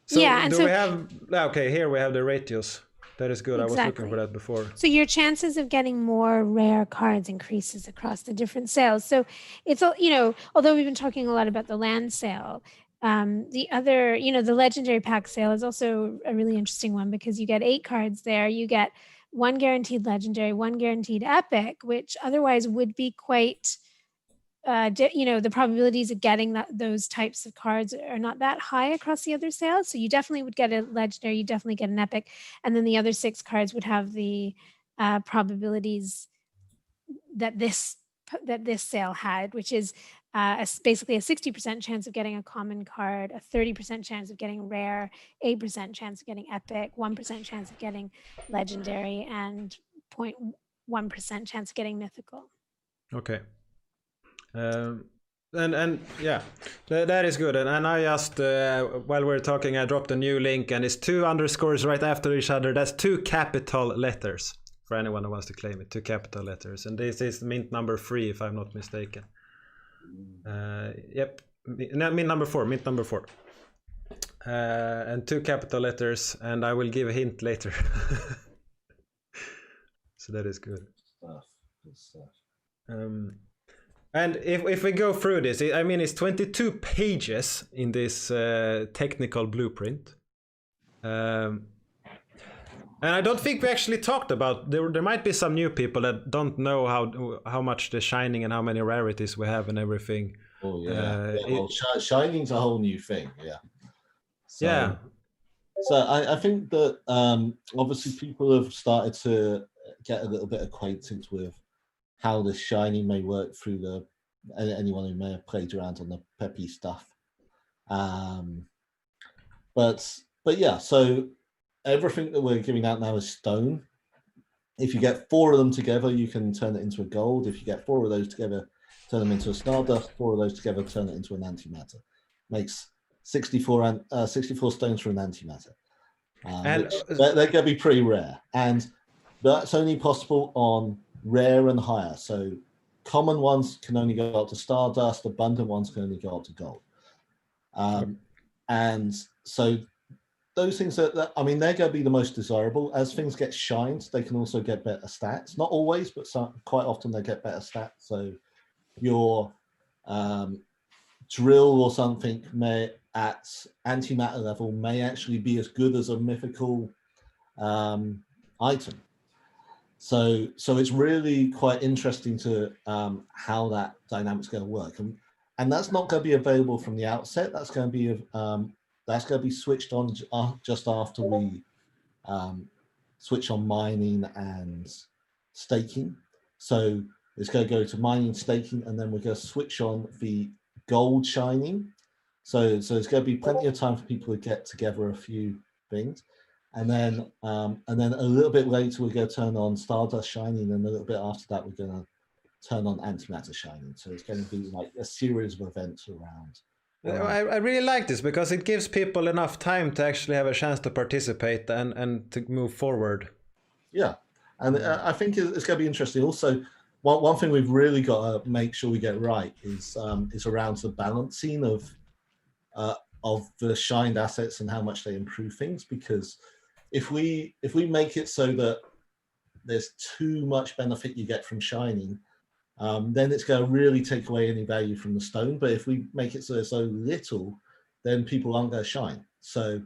So yeah, and do so we have... Okay, here we have the ratios. That is good. Exactly. I was looking for that before. So your chances of getting more rare cards increases across the different sales. So it's, although we've been talking a lot about the land sale, the other, the legendary pack sale is also a really interesting one because you get 8 cards there. You get 1 guaranteed legendary, 1 guaranteed epic, which otherwise would be quite... the probabilities of getting those types of cards are not that high across the other sales. So you definitely would get a legendary, you definitely get an epic, and then the other 6 cards would have the probabilities that this sale had, which is basically a 60% chance of getting a common card, a 30% chance of getting rare, 8% chance of getting epic, 1% chance of getting legendary, and 0.1% chance of getting mythical. Okay. And yeah, that is good. And I just while we're talking, I dropped a new link, and it's 2 underscores right after each other. That's 2 capital letters for anyone who wants to claim it. 2 capital letters, and this is mint number 3, if I'm not mistaken. Yep, mint number 4. And 2 capital letters, and I will give a hint later. So that is good. Good stuff. And if we go through this, I mean, it's 22 pages in this technical blueprint. And I don't think we actually talked about, there might be some new people that don't know how much the Shining and how many rarities we have and everything. Oh, yeah. Shining's a whole new thing, yeah. So, yeah. So I think that obviously people have started to get a little bit acquainted with how the Shiny may work through anyone who may have played around on the Peppy stuff. But yeah, so everything that we're giving out now is stone. If you get 4 of them together, you can turn it into a gold. If you get 4 of those together, turn them into a stardust. 4 of those together, turn it into an antimatter. Makes 64 stones for an antimatter. And they're going to be pretty rare. And that's only possible on rare and higher. So common ones can only go up to stardust, abundant ones can only go up to gold. And so those things that I mean, they're going to be the most desirable. As things get shined, they can also get better stats. Not always, but quite often they get better stats. So your drill or something may at antimatter level may actually be as good as a mythical item. So it's really quite interesting to how that dynamic's going to work, and that's not going to be available from the outset. That's going to be switched on just after we switch on mining and staking. So it's going to go to mining, staking, and then we're going to switch on the gold shining. So there's going to be plenty of time for people to get together a few things. And then a little bit later, we're going to turn on Stardust Shining, and a little bit after that, we're going to turn on Antimatter Shining. So it's going to be like a series of events around. I really like this because it gives people enough time to actually have a chance to participate and to move forward. Yeah, and I think it's going to be interesting. Also, one thing we've really got to make sure we get right is around the balancing of the shined assets and how much they improve things, because if we make it so that there's too much benefit you get from shining, then it's going to really take away any value from the stone. But if we make it so there's so little, then people aren't going to shine. So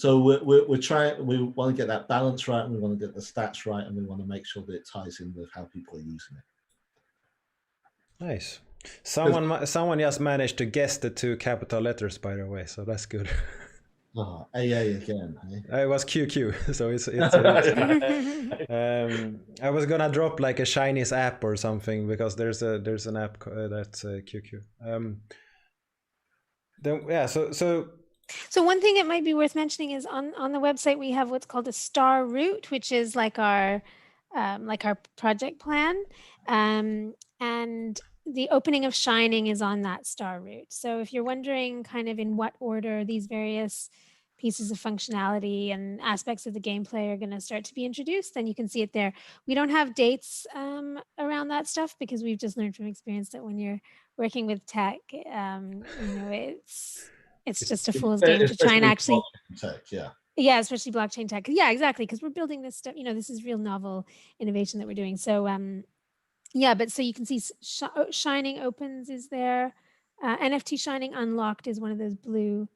we're trying. We want to get that balance right, and we want to get the stats right, and we want to make sure that it ties in with how people are using it. Nice. Someone just managed to guess the 2 capital letters, by the way, so that's good. Oh, AA again. Eh? It was QQ, so it's I was gonna drop like a Chinese app or something because there's an app that's QQ. So one thing it might be worth mentioning is on the website we have what's called a star route, which is like our project plan, and the opening of Shining is on that star route. So if you're wondering kind of in what order these various pieces of functionality and aspects of the gameplay are going to start to be introduced, then you can see it there. We don't have dates around that stuff because we've just learned from experience that when you're working with tech, it's just a fool's game to try and actually tech, yeah, especially blockchain tech. Yeah, exactly, because we're building this stuff. This is real novel innovation that we're doing. So yeah, but so you can see Shining Opens is there. NFT Shining Unlocked is one of those blue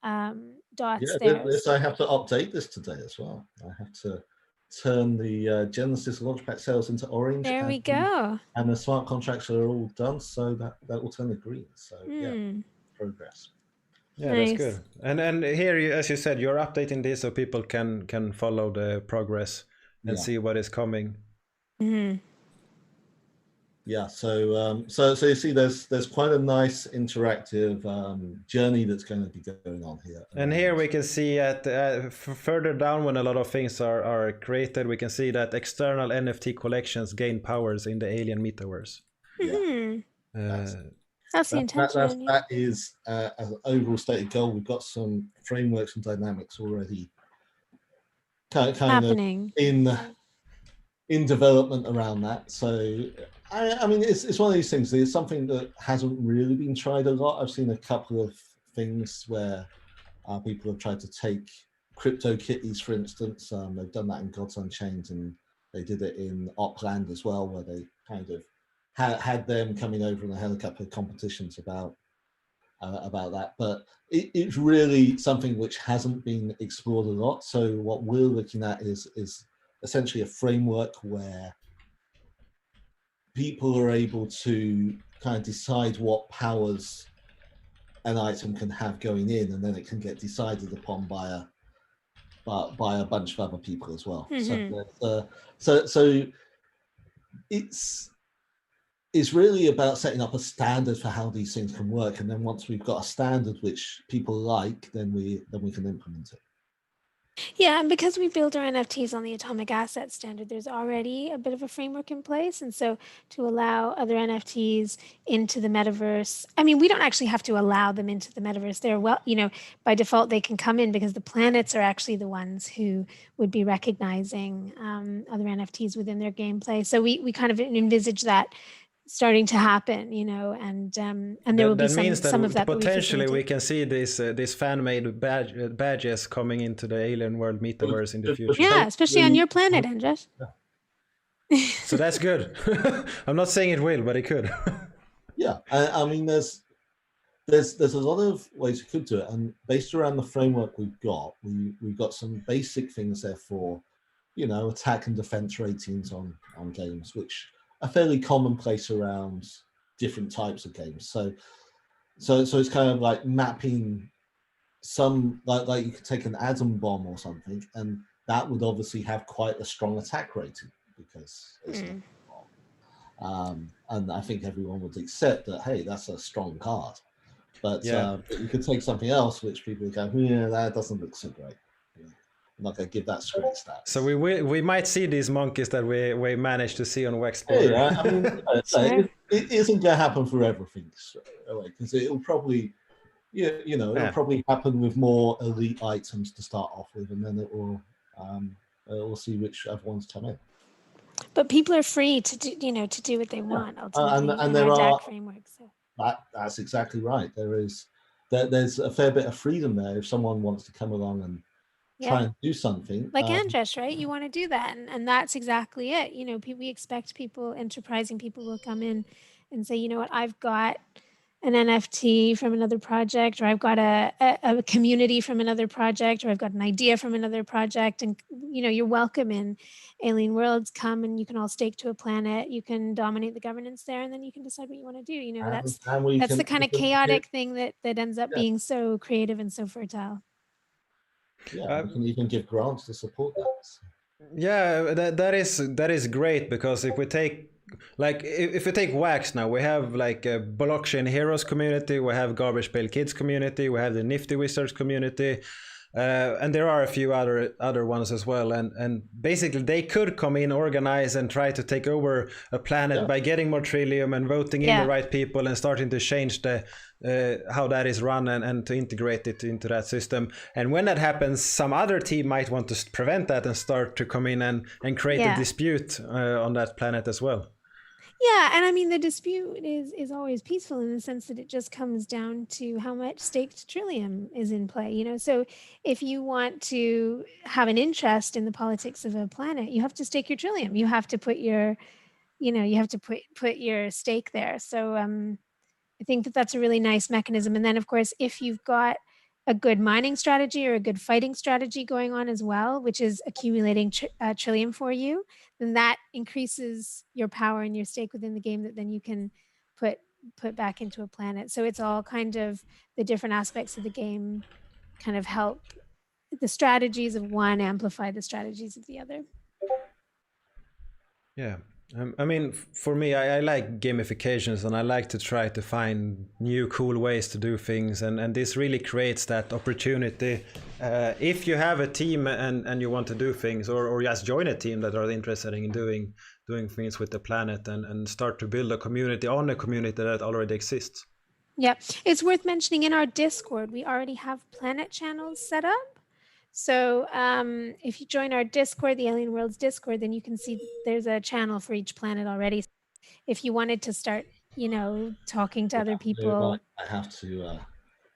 dots there. I have to update this today as well. I have to turn the Genesis Launchpad sales into orange. There we go. And the smart contracts are all done, so that will turn to green. So yeah, progress. Yeah, nice. That's good. And here, as you said, you're updating this so people can follow the progress and see what is coming. Mm-hmm. Yeah, so you see, there's quite a nice interactive journey that's going to be going on here. And here we can see at further down, when a lot of things are created, we can see that external NFT collections gain powers in the alien metaverse. Mm-hmm. That's the intention. That is an overall stated goal. We've got some frameworks and dynamics already kind happening of in development around that. So I mean, it's one of these things. It's something that hasn't really been tried a lot. I've seen a couple of things where people have tried to take crypto kitties, for instance. They've done that in Gods Unchained, and they did it in Opland as well, where they kind of had them coming over and they had a couple of competitions about that. But it's really something which hasn't been explored a lot. So what we're looking at is essentially a framework where people are able to kind of decide what powers an item can have going in, and then it can get decided upon by a bunch of other people as well. Mm-hmm. So it's really about setting up a standard for how these things can work, and then once we've got a standard which people like, then we can implement it. Yeah, and because we build our NFTs on the Atomic Asset Standard, there's already a bit of a framework in place. And so to allow other NFTs into the metaverse, I mean, we don't actually have to allow them into the metaverse. They're by default, they can come in because the planets are actually the ones who would be recognizing other NFTs within their gameplay. So we kind of envisage that starting to happen, and there will be some of that. Potentially, we can see this fan-made badges coming into the Alienworld metaverse in the future. Yeah, especially on your planet, Andres. Yeah. So that's good. I'm not saying it will, but it could. Yeah, I mean, there's a lot of ways you could do it, and based around the framework we've got some basic things there for, attack and defense ratings on games, which are fairly commonplace around different types of games. So it's kind of like mapping some, like you could take an atom bomb or something, and that would obviously have quite a strong attack rating because it's not a bomb. And I think everyone would accept that, hey, that's a strong card. But you could take something else which people go, that doesn't look so great. I'm not going to give that great stats. So we might see these monkeys that we managed to see on Wax Explorer. Yeah, I mean, it isn't going to happen for everything because it'll probably, it'll probably happen with more elite items to start off with, and then we'll see which other ones come in. But people are free to do what they want ultimately. And there are frameworks. So. That's exactly right. There's a fair bit of freedom there if someone wants to come along and try and do something like Andres, right? You want to do that, and that's exactly it. We expect enterprising people will come in and say, you know what, I've got an NFT from another project, or I've got a community from another project, or I've got an idea from another project, and you're welcome in Alien Worlds. Come and you can all stake to a planet. You can dominate the governance there, and then you can decide what you want to do. That's the kind of chaotic thing that ends up being so creative and so fertile. Yeah, we can even give grants to support that. Yeah, that is great, because if we take Wax now, we have like a Blockchain Heroes community, we have Garbage Pail Kids community, we have the Nifty Wizards community, and there are a few other ones as well. And basically, they could come in, organize, and try to take over a planet by getting more Trillium and voting in the right people and starting to change the how that is run and to integrate it into that system. And when that happens, some other team might want to prevent that and start to come in and create a dispute on that planet as well. Yeah, and I mean the dispute is always peaceful in the sense that it just comes down to how much staked Trillium is in play. You know, so if you want to have an interest in the politics of a planet, you have to stake your Trillium. You have to put your, you have to put your stake there. So I think that that's a really nice mechanism. And then, of course, if you've got a good mining strategy or a good fighting strategy going on as well, which is accumulating Trillium for you, then that increases your power and your stake within the game that then you can put back into a planet. So it's all kind of the different aspects of the game kind of help the strategies of one amplify the strategies of the other. Yeah. I mean, for me, I like gamifications, and I like to try to find new cool ways to do things, and this really creates that opportunity. If you have a team and you want to do things, or just join a team that are interested in doing things with the planet and start to build a community on a community that already exists. Yeah, it's worth mentioning in our Discord, we already have planet channels set up. So if you join our Discord, the Alienworlds Discord, then you can see there's a channel for each planet already. If you wanted to start, talking to other people. I have to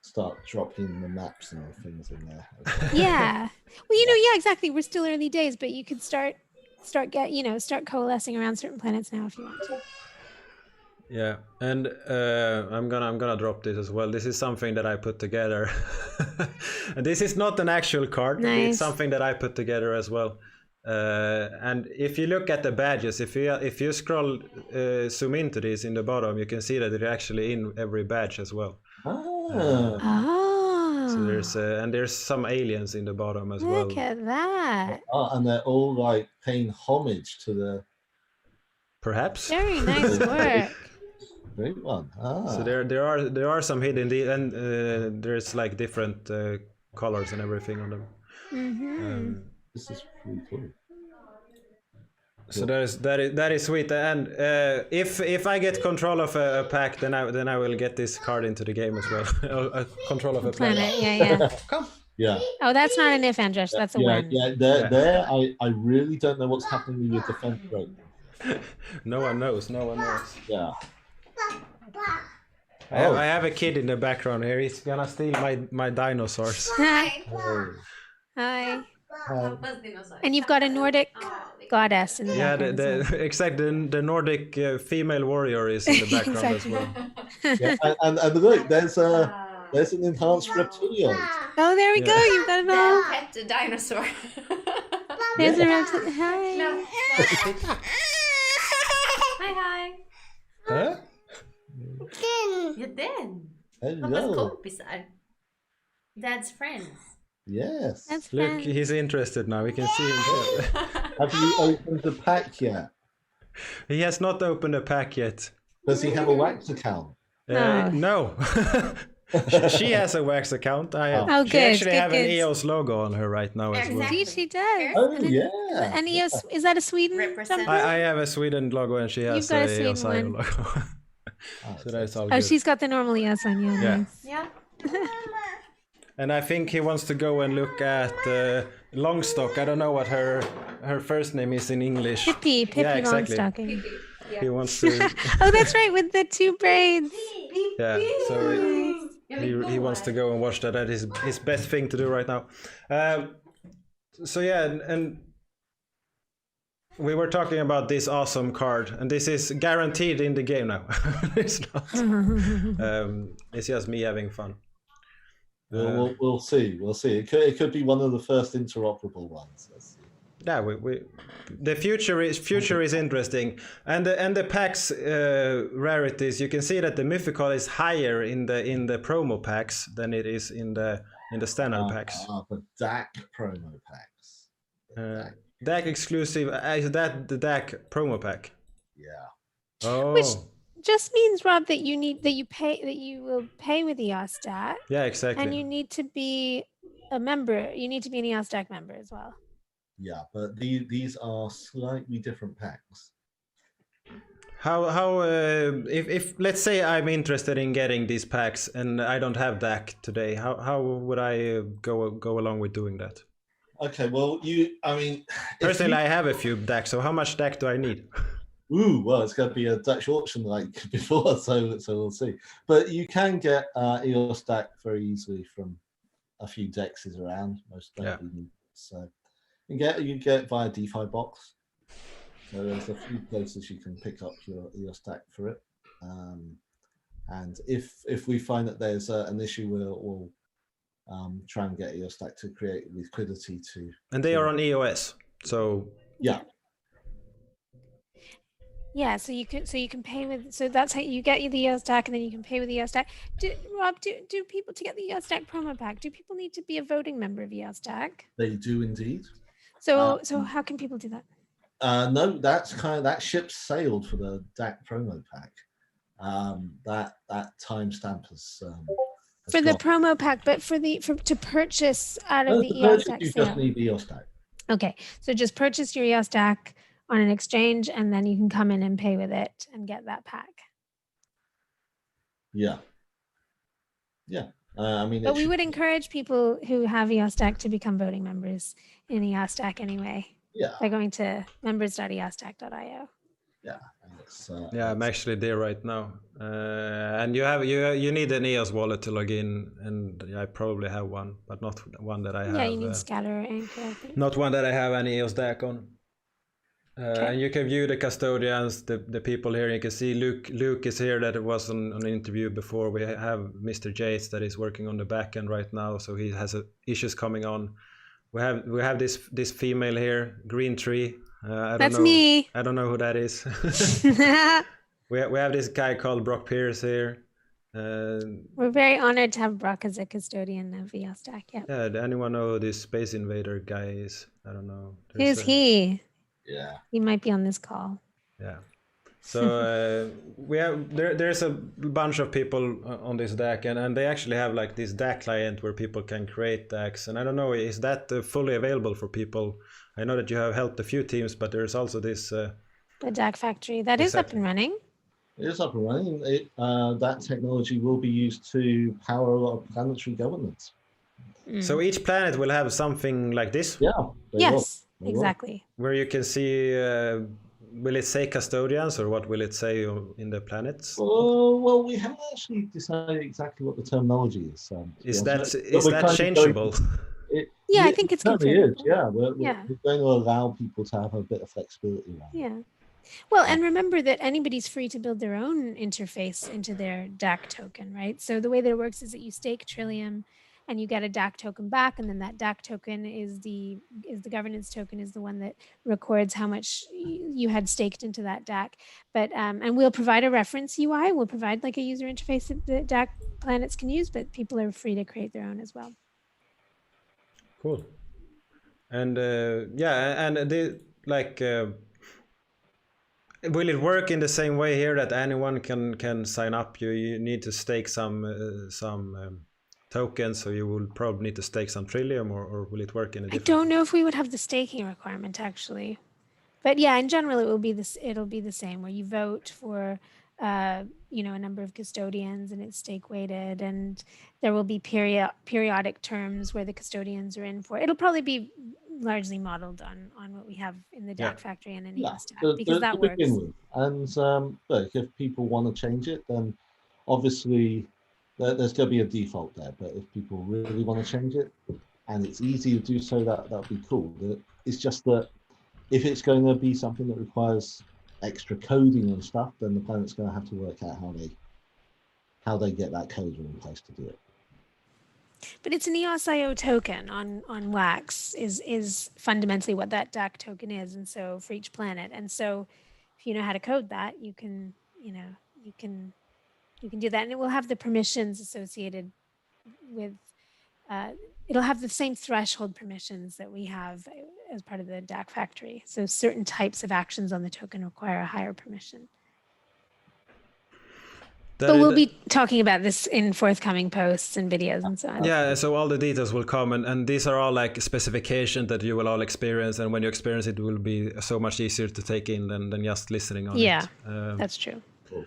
start dropping the maps and things in there. Yeah. Well, yeah, exactly. We're still early days, but you could start coalescing around certain planets now if you want to. Yeah, and I'm gonna drop this as well. This is something that I put together. And this is not an actual card. Nice. It's something that I put together as well. And if you look at the badges, if you scroll, zoom into this in the bottom, you can see that it's actually in every badge as well. So there's some aliens in the bottom as well. Look at that. And they're all like paying homage to the. Perhaps. Very nice work. Great one. So there are some hidden, and there's like different colors and everything on them. Mm-hmm. This is pretty cool. So that is sweet. And if I get control of a pack, then I will get this card into the game as well. Control of a planet. Yeah. Come. Yeah. Oh, that's not an if, Andresh. That's a when. Yeah. There. I really don't know what's happening with your defense rate. No one knows. Yeah. I have a kid in the background here. He's gonna steal my dinosaurs. Hi. Hi. And you've got a Nordic goddess in the background. The Nordic female warrior is in the background as well. Yeah, and look, there's an enhanced reptilian. Oh, there we go. You've got it all. Pet a dinosaur. There's a reptilian. Hi. No. Hi. Huh? You're dead. Hello. Pappas kompisar. Dad's friends. Yes. That's Look, fun. he's interested now. We can see him. Have you opened the pack yet? He has not opened a pack yet. Does he have a wax account? No. She has a wax account. Oh, she good. actually have an Good. EOS logo on her right now as well. See, she does. Oh, And yeah. And EOS, is that a Sweden? Represent. something? I have a Sweden logo and she has You've got a a Sweden EOS IO one. logo. So that's all Oh, good. she's got the normal EOS on. Yeah. Yeah. Nice. Yeah. And I think he wants to go and look at Longstock. I don't know what her first name is in English. Pippi Yeah, exactly. Longstocking. He wants to. Oh, that's right, with the two braids. Yeah. So he wants to go and watch that. That is his best thing to do right now. So yeah, and we were talking about this awesome card, and this is guaranteed in the game now. It's not. It's just me having fun. We'll see. We'll see. It could be one of the first interoperable ones. Let's see. Yeah, the future is interesting, and the packs rarities. You can see that the mythical is higher in the promo packs than it is in the standard packs. The DAC promo packs. DAC exclusive. Is that the DAC promo pack? Yeah. Oh. just means, Rob, that you will pay with eosdac. Yeah, exactly. And you need to be a member. You need to be an eosdac member as well. Yeah, but these are slightly different packs. How if let's say I'm interested in getting these packs and I don't have DAC today, how would I go along with doing that? Okay, well, Personally, I have a few DAC, so how much DAC do I need? Ooh, well, it's going to be a Dutch auction like before, so we'll see. But you can get eosdac very easily from a few dexes around, most likely. So you get via DeFi box. So there's a few places you can pick up your eosdac for it. And if we find that there's an issue, we'll try and get eosdac to create liquidity to. And they are on EOS, so yeah. Yeah, so you can pay with, so that's how you get the eosdac, and then you can pay with eosdac. Rob, do people, to get the eosdac promo pack, do people need to be a voting member of eosdac? They do indeed. So how can people do that? No, that ship sailed for the DAC promo pack. That timestamp has for the promo pack, but to purchase out of the eosdac you sale. just need eosdac. Okay, so just purchase your eosdac on an exchange, and then you can come in and pay with it and get that pack. Yeah. But we would encourage people who have eosdac to become voting members in eosdac anyway. Yeah. By going to members.eosdac.io. Yeah. I'm actually there right now, and you need an EOS wallet to log in, and I probably have one, but not one that I have. Yeah, you need Scatter or Anchor, I think. Not one that I have any eosdac on. And you can view the custodians, the people here. You can see Luke is here, that was on an interview before. We have Mr. Jates that is working on the back end right now, so he has issues coming on. We have this female here, Green Tree. That's me. I don't know who that is. we have this guy called Brock Pierce here. We're very honored to have Brock as a custodian of eosdac. Yeah. Anyone know who this Space Invader guy is? I don't know. Who's he? Yeah. He might be on this call. Yeah. So we have there's a bunch of people on this DAC, and they actually have like this DAC client where people can create DACs. And I don't know, is that fully available for people? I know that you have helped a few teams, but there's also this the DAC factory that is up and running. It is up and running. That technology will be used to power a lot of planetary governance. So each planet will have something like this? Yeah. Yes, exactly. Where you can see, will it say custodians, or what will it say in the planets? Well, we haven't actually decided exactly what the terminology is. Is that changeable? I think it's configurable. Yeah, we're going to allow people to have a bit of flexibility around. Yeah. Well, and remember that anybody's free to build their own interface into their DAC token, right? So the way that it works is that you stake Trillium and you get a DAC token back, and then that DAC token is the governance token, is the one that records how much you had staked into that DAC. But and we'll provide a reference UI. We'll provide like a user interface that DAC planets can use, but people are free to create their own as well. Cool. And will it work in the same way here that anyone can sign up? You need to stake some tokens, so you will probably need to stake some Trillium, or will it work in a different? I don't know if we would have the staking requirement actually, but yeah, in general it'll be the same, where you vote for a number of custodians, and it's stake weighted, and there will be periodic terms where the custodians are in for. It'll probably be largely modeled on what we have in the DAC factory and in eosdac, because that works. And look, if people want to change it, then obviously there's going to be a default there. But if people really want to change it, and it's easy to do so, that would be cool. It's just that if it's going to be something that requires extra coding and stuff, then the planet's going to have to work out how they get that code in place to do it. But it's an EOS.io token on Wax is fundamentally what that DAC token is, and so for each planet. And so if you know how to code that, you can do that, and it will have the permissions associated with. It'll have the same threshold permissions that we have as part of the DAC factory. So certain types of actions on the token require a higher permission. But we'll be talking about this in forthcoming posts and videos and so on. Yeah, so all the details will come, and these are all like specifications that you will all experience, and when you experience it, will be so much easier to take in than just listening on it. Yeah, that's true. Cool.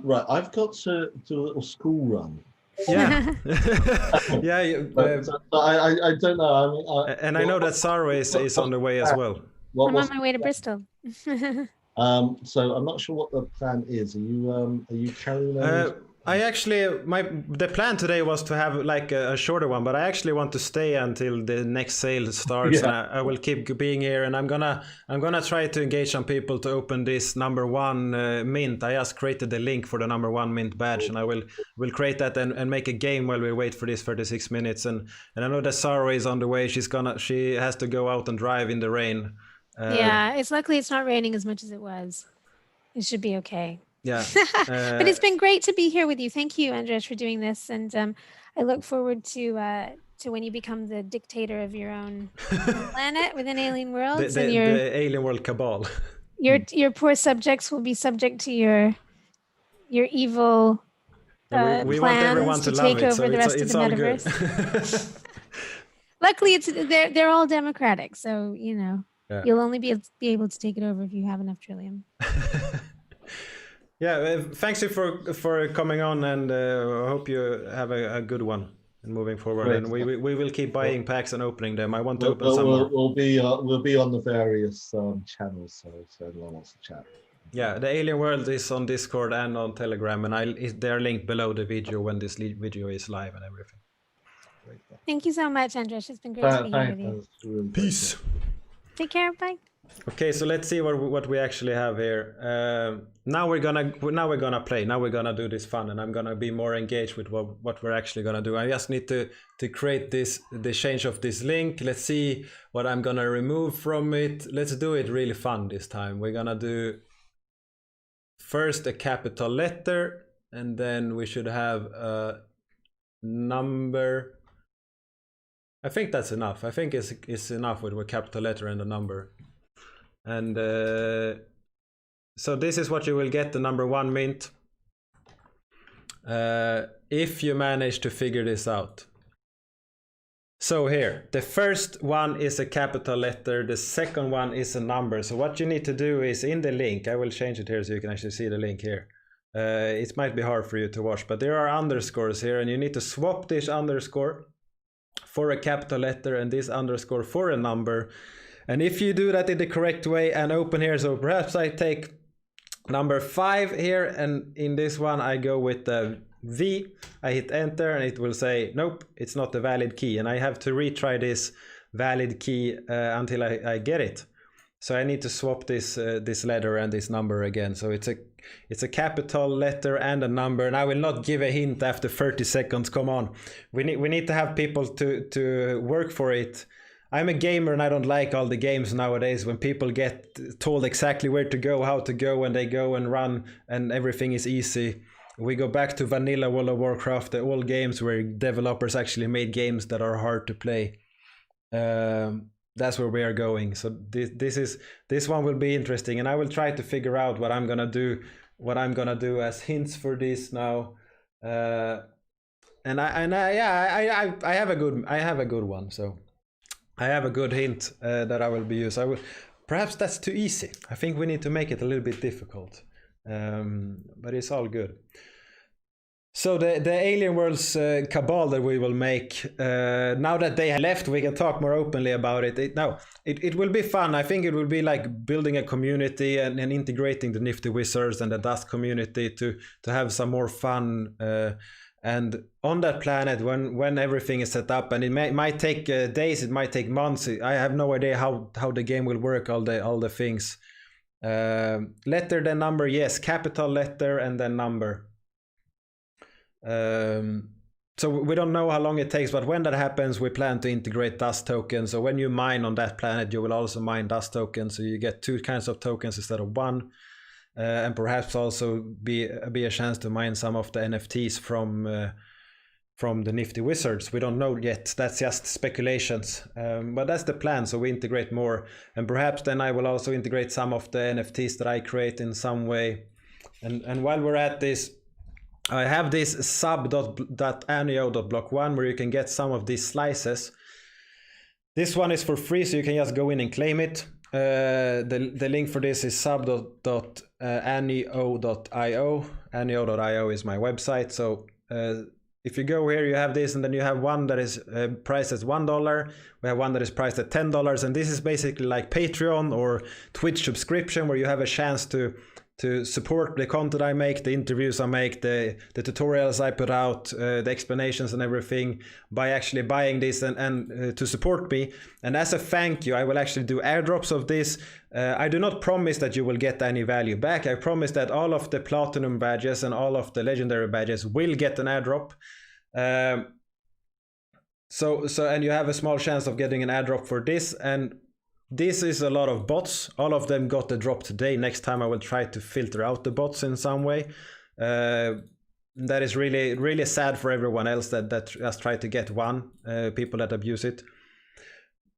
Right, I've got to do a little school run. Yeah, yeah. So I don't know. And I know that Sarah is on the way as well. I'm on my way to Bristol. So I'm not sure what the plan is. Are you carrying on? I actually, the plan today was to have like a shorter one, but I actually want to stay until the next sale starts. Yeah. And I will keep being here, and I'm gonna try to engage some people to open this #1 mint. I just created the link for the #1 mint badge, and I will create that and make a game while we wait for this 36 minutes. And I know that Sarah is on the way. She has to go out and drive in the rain. Yeah, it's luckily it's not raining as much as it was. It should be okay. Yeah. But it's been great to be here with you. Thank you, Andres, for doing this. And I look forward to when you become the dictator of your own planet within Alienworlds. the Alien World Cabal. Your poor subjects will be subject to your evil we want everyone plans to love take it, over so the rest of it's the all good. metaverse. Luckily, they're all democratic, so you'll only be able to take it over if you have enough Trillium. Yeah, thanks you for coming on, and I hope you have a good one and moving forward. Great. And we will keep buying packs and opening them. I want to open some We'll more. we'll be on the various channels, so if anyone wants to chat. Yeah, the Alien World is on Discord and on Telegram, and they're linked below the video when this video is live and everything. Great. Thank you so much, Andres. It's been great to be here with you. Really Peace. Take care. Bye. Okay, so let's see what we actually have here. Now we're gonna play. Now we're gonna do this fun, and I'm gonna be more engaged with what we're actually gonna do. I just need to create the change of this link. Let's see what I'm gonna remove from it. Let's do it really fun this time. We're gonna do first a capital letter, and then we should have a number. I think that's enough. I think it's enough with a capital letter and a number. And so this is what you will get, the #1 mint, if you manage to figure this out. So here, the first one is a capital letter, the second one is a number. So what you need to do is in the link, I will change it here so you can actually see the link here. It might be hard for you to watch, but there are underscores here, and you need to swap this underscore for a capital letter and this underscore for a number. And if you do that in the correct way and open here, so perhaps I take #5 here, and in this one I go with the V, I hit enter, and it will say, nope, it's not a valid key. And I have to retry this valid key until I get it. So I need to swap this letter and this number again. So it's a capital letter and a number, and I will not give a hint after 30 seconds. Come on, we need to have people to work for it. I'm a gamer, and I don't like all the games nowadays when people get told exactly where to go, how to go, and they go and run, and everything is easy. We go back to vanilla World of Warcraft, the old games where developers actually made games that are hard to play. That's where we are going. So this one will be interesting, and I will try to figure out what I'm gonna do as hints for this now. And I have a good one. So I have a good hint that I will be used. Perhaps that's too easy. I think we need to make it a little bit difficult, but it's all good. So the Alienworlds cabal that we will make, now that they have left, we can talk more openly about it. It will be fun. I think it will be like building a community and integrating the Nifty Wizards and the Dust community to have some more fun. And on that planet, when everything is set up, and it might take days, it might take months. I have no idea how the game will work, all the things. Letter, then number, yes, capital letter and then number. So we don't know how long it takes, but when that happens, we plan to integrate dust tokens. So when you mine on that planet, you will also mine dust tokens. So you get 2 kinds of tokens instead of 1. And perhaps also be a chance to mine some of the NFTs from the Nifty Wizards. We don't know yet. That's just speculations. But that's the plan. So we integrate more. And perhaps then I will also integrate some of the NFTs that I create in some way. And while we're at this, I have this sub.anio.block1 where you can get some of these slices. This one is for free, so you can just go in and claim it. The link for this is sub.anio.io. Anio.io is my website. So if you go here, you have this, and then you have one that is priced as $1. We have one that is priced at $10, and this is basically like Patreon or Twitch subscription, where you have a chance to support the content I make, the interviews I make, the tutorials I put out, the explanations and everything, by actually buying this and to support me. And as a thank you, I will actually do airdrops of this. I do not promise that you will get any value back. I promise that all of the platinum badges and all of the legendary badges will get an airdrop. And you have a small chance of getting an airdrop for this. And this is a lot of bots. All of them got the drop today. Next time I will try to filter out the bots in some way. That is really, really sad for everyone else that just try to get one, people that abuse it.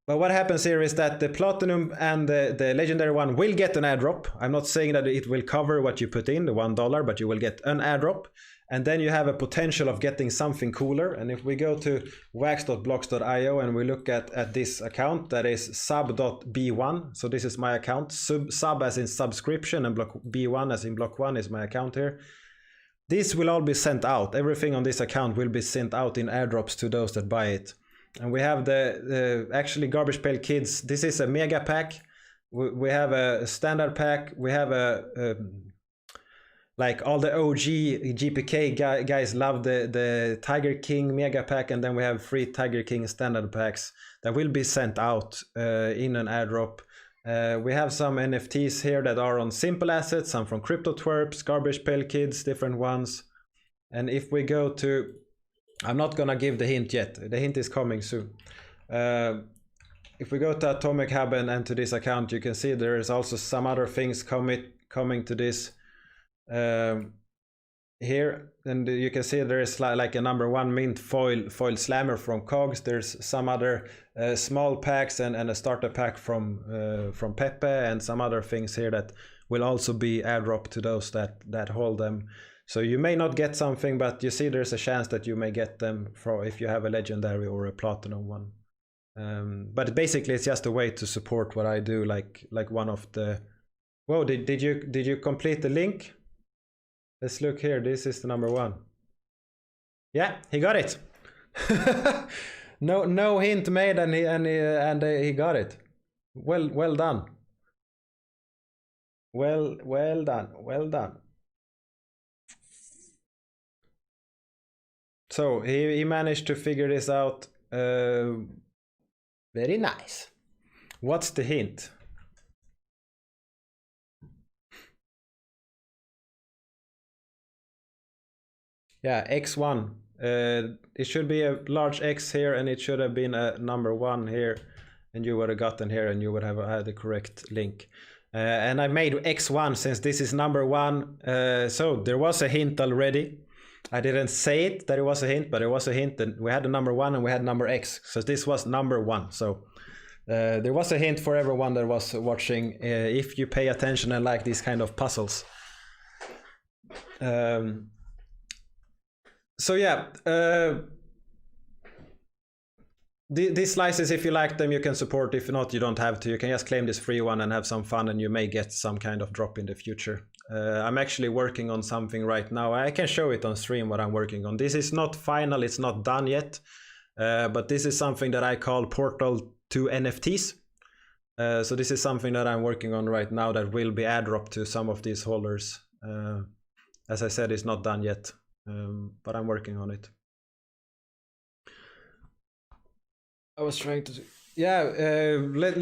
But what happens here is that the platinum and the legendary one will get an airdrop. I'm not saying that it will cover what you put in, the $1, but you will get an airdrop. And then you have a potential of getting something cooler. And if we go to wax.blocks.io and we look at this account, that is sub.b1. So this is my account, sub as in subscription, and block b1 as in block 1 is my account here. This will all be sent out. Everything on this account will be sent out in airdrops to those that buy it. And we have the actually Garbage Pail Kids. This is a mega pack. We have a standard pack. We have like all the OG GPK guys love the Tiger King mega pack, and then we have 3 Tiger King standard packs that will be sent out in an airdrop. We have some NFTs here that are on simple assets, some from Crypto Twerps, Garbage Pail Kids, different ones. And if we go to, I'm not gonna give the hint yet, the hint is coming soon. If we go to Atomic Hub and to this account, you can see there is also some other things coming to this. Here, and you can see there is like a #1 mint foil slammer from Cogs. There's some other small packs and a starter pack from Pepe, and some other things here that will also be airdrop to those that hold them. So you may not get something, but you see there's a chance that you may get them if you have a legendary or a platinum one. But basically it's just a way to support what I do, like one of the. Whoa, did you complete the link? Let's look here. This is the #1. Yeah, he got it. No hint made, and he got it. Well done. Well done. So he managed to figure this out. Very nice. What's the hint? Yeah, X1. It should be a large X here, and it should have been a #1 here, and you would have gotten here, and you would have had the correct link. And I made X1 since this is #1. So there was a hint already. I didn't say it that it was a hint, but it was a hint. And we had the #1 and we had X. So this was #1. So there was a hint for everyone that was watching, if you pay attention and like these kind of puzzles. So yeah, these slices, if you like them, you can support. If not, you don't have to. You can just claim this free one and have some fun, and you may get some kind of drop in the future. I'm actually working on something right now. I can show it on stream what I'm working on. This is not final, it's not done yet, but this is something that I call Portal to NFTs. So this is something that I'm working on right now that will be airdrop to some of these holders. As I said, it's not done yet. But I'm working on it. I was trying to, yeah.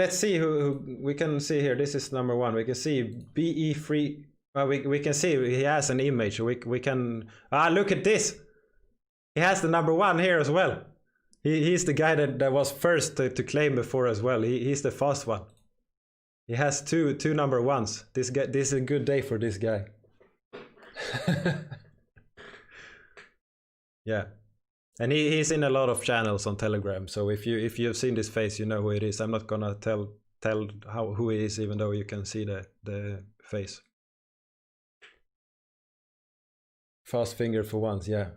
Let's see who we can see here. This is #1. We can see BE3. Well, we can see he has an image. We can look at this. He has the #1 here as well. He's the guy that was first to claim before as well. He's the fast one. He has two #1s. This is a good day for this guy. Yeah, and he's in a lot of channels on Telegram. So if you've seen this face, you know who it is. I'm not gonna tell who he is, even though you can see the face. Fast finger for once, yeah.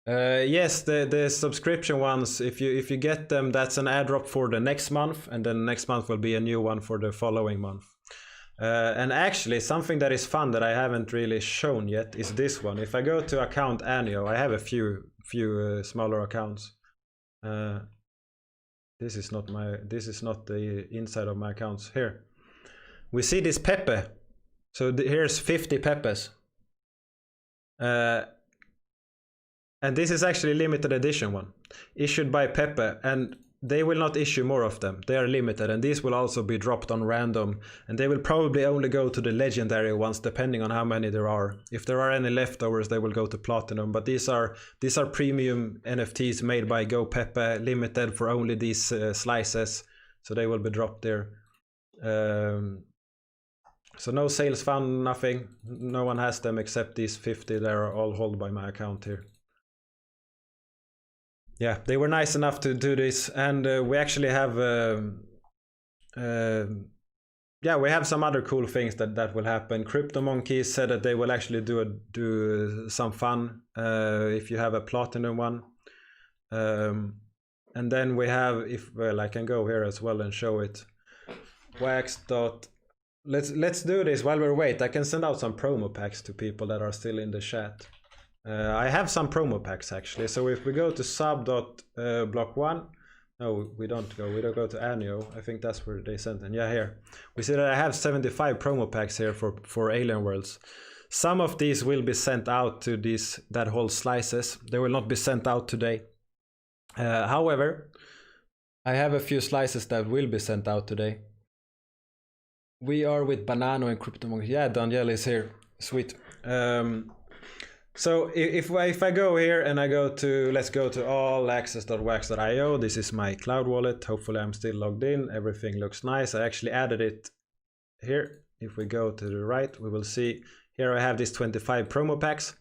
Yes, the subscription ones, if you get them, that's an airdrop for the next month, and then next month will be a new one for the following month. And actually, something that is fun that I haven't really shown yet is this one. If I go to account Anio, I have a few smaller accounts. This is not the inside of my accounts. Here, we see this Pepe. So here's 50 Pepes. And this is actually limited edition one, issued by Pepe, and they will not issue more of them. They are limited, and these will also be dropped on random, and they will probably only go to the legendary ones, depending on how many there are. If there are any leftovers, they will go to platinum. But these are premium NFTs made by Go Pepe, limited for only these slices, so they will be dropped there. So no sales fund, nothing. No one has them except these 50. They are all held by my account here. Yeah, they were nice enough to do this, and we actually have we have some other cool things that will happen. Crypto Monkeys said that they will actually do some fun if you have a platinum one, and then we have, I can go here as well and show it. Wax. Let's do this while we wait. I can send out some promo packs to people that are still in the chat. I have some promo packs actually. So if we go to sub.block1, no, we don't go to Anio. I think that's where they sent them. Yeah, here. We see that I have 75 promo packs here for Alienworlds. Some of these will be sent out to that whole slices. They will not be sent out today. However, I have a few slices that will be sent out today. We are with Banano and CryptoMonkey. Yeah, Danielle is here. Sweet. So if I go here and I go to, let's go to allaccess.wax.io. This is my cloud wallet. Hopefully I'm still logged in. Everything looks nice. I actually added it here. If we go to the right, we will see here I have these 25 promo packs.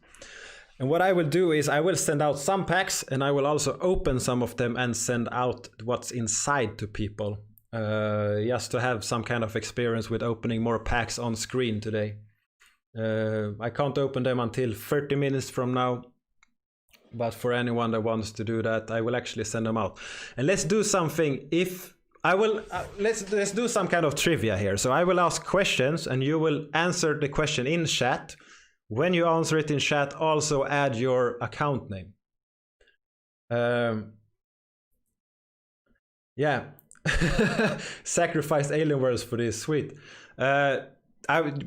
And what I will do is I will send out some packs, and I will also open some of them and send out what's inside to people. Just to have some kind of experience with opening more packs on screen today. I can't open them until 30 minutes from now, but for anyone that wants to do that, I will actually send them out. And let's do something. Let's do some kind of trivia here. So I will ask questions, and you will answer the question in chat. When you answer it in chat, also add your account name. Yeah. Sacrificed Alienworlds for this. Sweet.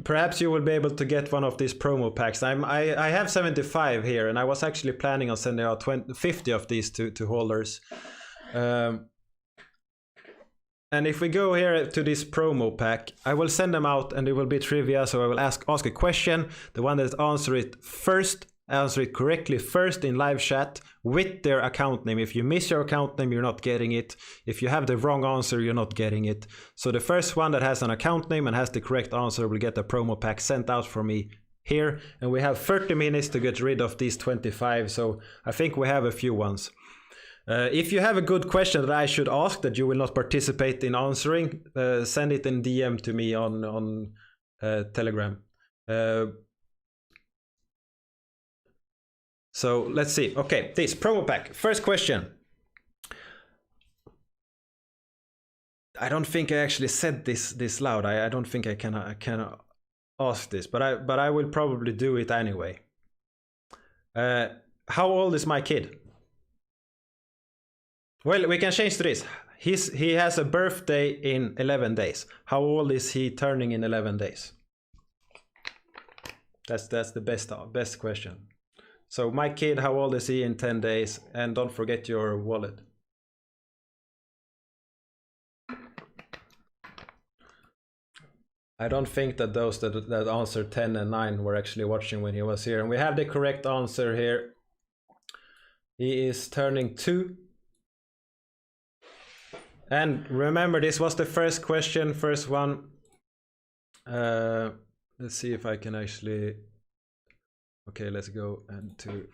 Perhaps you will be able to get one of these promo packs. I have 75 here, and I was actually planning on sending out 50 of these to holders. And if we go here to this promo pack, I will send them out, and it will be trivia. So I will ask a question. The one that answer it correctly first in live chat with their account name. If you miss your account name, you're not getting it. If you have the wrong answer, you're not getting it. So the first one that has an account name and has the correct answer will get a promo pack sent out for me here. And we have 30 minutes to get rid of these 25. So I think we have a few ones. If you have a good question that I should ask that you will not participate in answering, send it in DM to me on Telegram. So let's see. Okay, this promo pack. First question. I don't think I actually said this loud. I don't think I can ask this, but I will probably do it anyway. How old is my kid? Well, we can change to this. He has a birthday in 11 days. How old is he turning in 11 days? That's the best question. So my kid, how old is he in 10 days? And don't forget your wallet. I don't think that those that answered 10 and 9 were actually watching when he was here. And we have the correct answer here. He is turning 2. And remember, this was the first question, first one. Let's see if I can actually... Okay, let's go to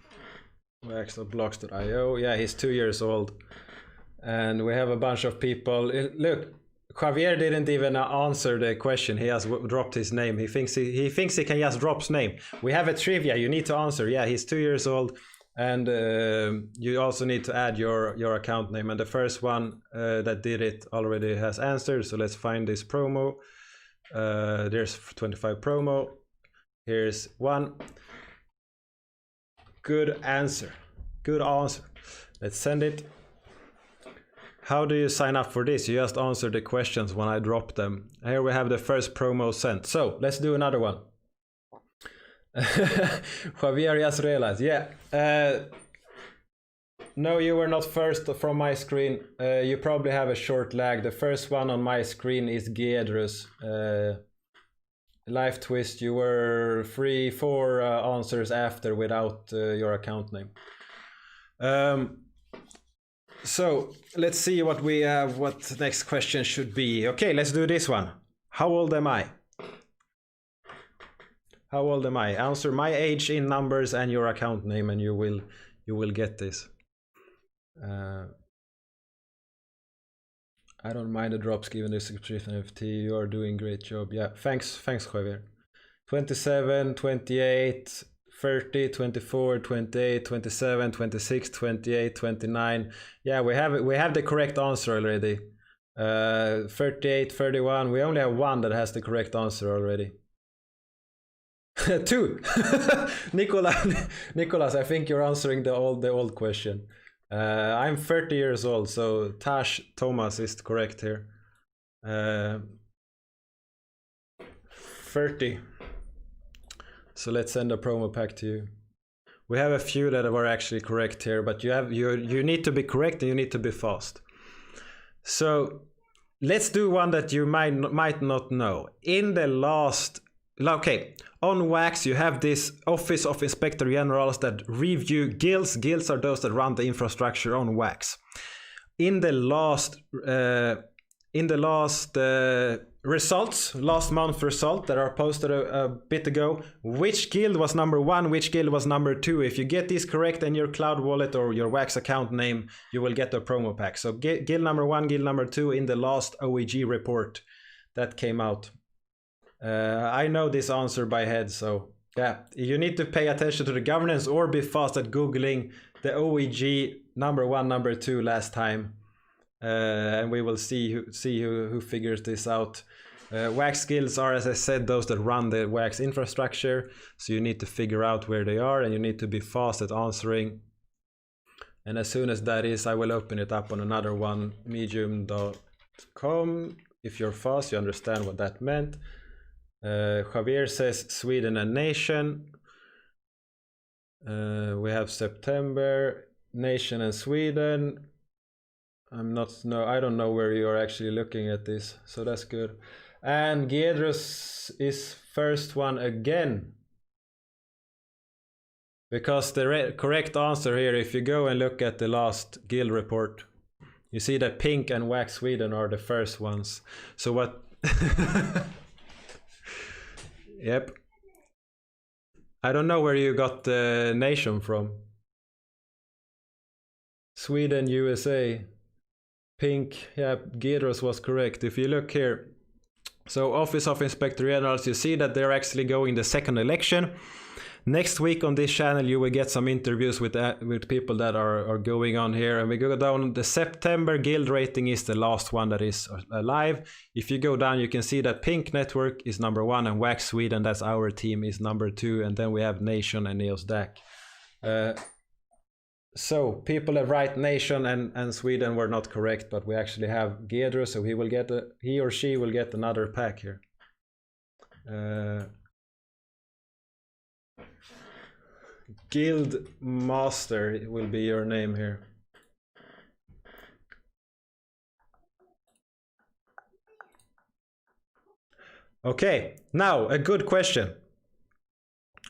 wax.blocks.io. Yeah, he's 2 years old. And we have a bunch of people. Look, Javier didn't even answer the question. He has dropped his name. He thinks he can just drop his name. We have a trivia. You need to answer. Yeah, he's 2 years old, and you also need to add your account name. And the first one that did it already has answered. So let's find this promo. There's 25 promo. Here's one. Good answer. Good answer. Let's send it. How do you sign up for this? You just answer the questions when I drop them. Here we have the first promo sent. So let's do another one. Javier just realized. Yeah. No, you were not first from my screen. You probably have a short lag. The first one on my screen is Giedrus. Life Twist, you were 4 answers after without your account name. So let's see what we have, what the next question should be. Okay, let's do this one. How old am I? How old am I? Answer my age in numbers and your account name, and you will get this. I don't mind the drops given the subscription NFT. You are doing great job. Yeah, thanks Javier. 27, 28, 30, 24, 28, 27, 26, 28, 29. Yeah, we have the correct answer already. 38, 31. We only have one that has the correct answer already. 2. Nicholas, I think you're answering the old question. I'm 30 years old, so Tash Thomas is correct here. 30. So let's send a promo pack to you. We have a few that were actually correct here, but you need to be correct and you need to be fast. So let's do one that you might not know. In the last, okay, on Wax you have this Office of Inspector Generals that review guilds. Guilds are those that run the infrastructure on Wax. In the last results, last month result that are posted a bit ago, which guild was number 1, which guild was number 2? If you get these correct in your cloud wallet or your Wax account name, you will get a promo pack. So guild number 1, guild number 2 in the last OEG report that came out. I know this answer by head, so yeah, you need to pay attention to the governance or be fast at Googling the OEG number 1, number 2 last time. And we will see who figures this out. Wax guilds are, as I said, those that run the Wax infrastructure. So you need to figure out where they are and you need to be fast at answering. And as soon as that is, I will open it up on another one, medium.com. If you're fast, you understand what that meant. Javier says Sweden and nation. We have September, nation and Sweden. I don't know where you are actually looking at this, so that's good. And Giedrus is first one again. Because the correct answer here, if you go and look at the last guild report, you see that Pink and Wax Sweden are the first ones. So what... Yep. I don't know where you got the nation from. Sweden, USA. Pink, yeah, Giedros was correct. If you look here, so Office of Inspector Generals, you see that they're actually going the second election. Next week on this channel, you will get some interviews with people that are going on here. And we go down, the September guild rating is the last one that is alive. If you go down, you can see that Pink Network is number 1 and Wax Sweden, that's our team, is number 2. And then we have Nation and eosdac. So people that write Nation and Sweden were not correct, but we actually have Giedro, so he or she will get another pack here. Guild Master will be your name here. Okay, now a good question.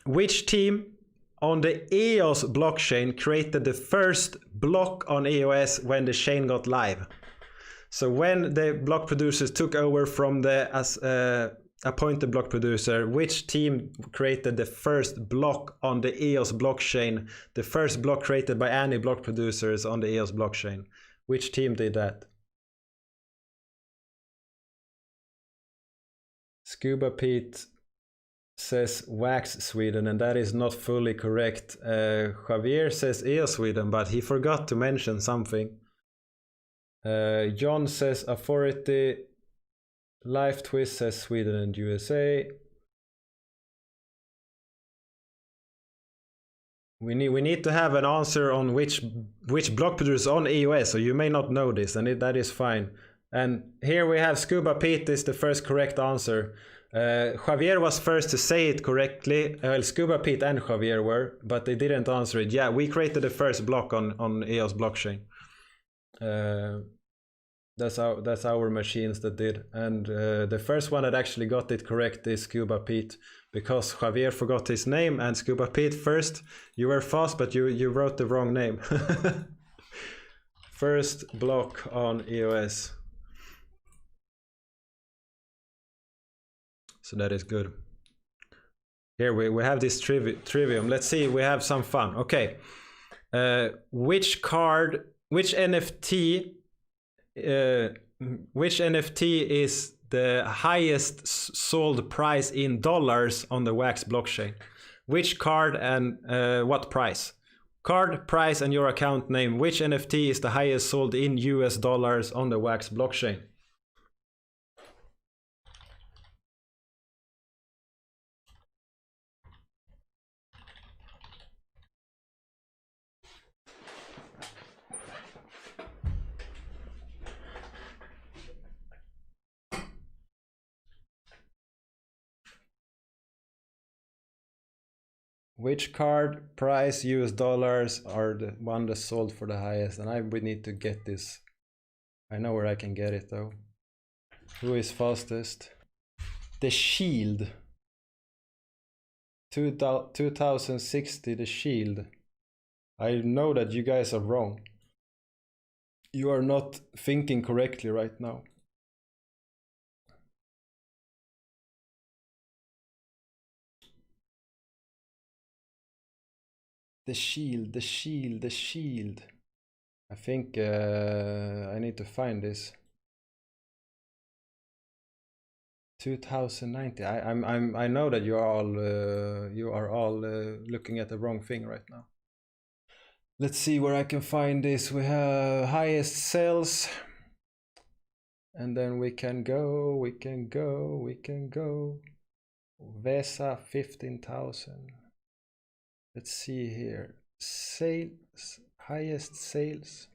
Which team on the EOS blockchain created the first block on EOS when the chain got live? So when the block producers took over from the appointed block producer, which team created the first block on the EOS blockchain, the first block created by any block producers on the EOS blockchain? Which team did that? Scuba Pete says Wax Sweden, and that is not fully correct. Javier says EO Sweden, but he forgot to mention something. John says Authority. Life Twist says Sweden and USA. We need to have an answer on which block producer on EOS, so you may not know this, and that is fine. And here we have Scuba Pete is the first correct answer. Javier was first to say it correctly. Well, Scuba Pete and Javier were, but they didn't answer it. Yeah, we created the first block on EOS blockchain. That's our machines that did. And the first one that actually got it correct is Scuba Pete, because Javier forgot his name, and Scuba Pete first, you were fast, but you wrote the wrong name. First block on EOS. So that is good. Here we have this trivium. Let's see, we have some fun. Okay. Which NFT is the highest sold price in dollars on the Wax blockchain? Which card and what price? Card, price, and your account name. Which NFT is the highest sold in US dollars on the Wax blockchain? Which card, price, US dollars are the one that sold for the highest? And I would need to get this. I know where I can get it though. Who is fastest? The Shield. 2060, the Shield. I know that you guys are wrong. You are not thinking correctly right now. The Shield, the Shield, the Shield. I think I need to find this. 2090. I know that you are all looking at the wrong thing right now. Let's see where I can find this. We have highest sales, and then we can go. Vesa 15,000. Let's see here. Sales, highest sales.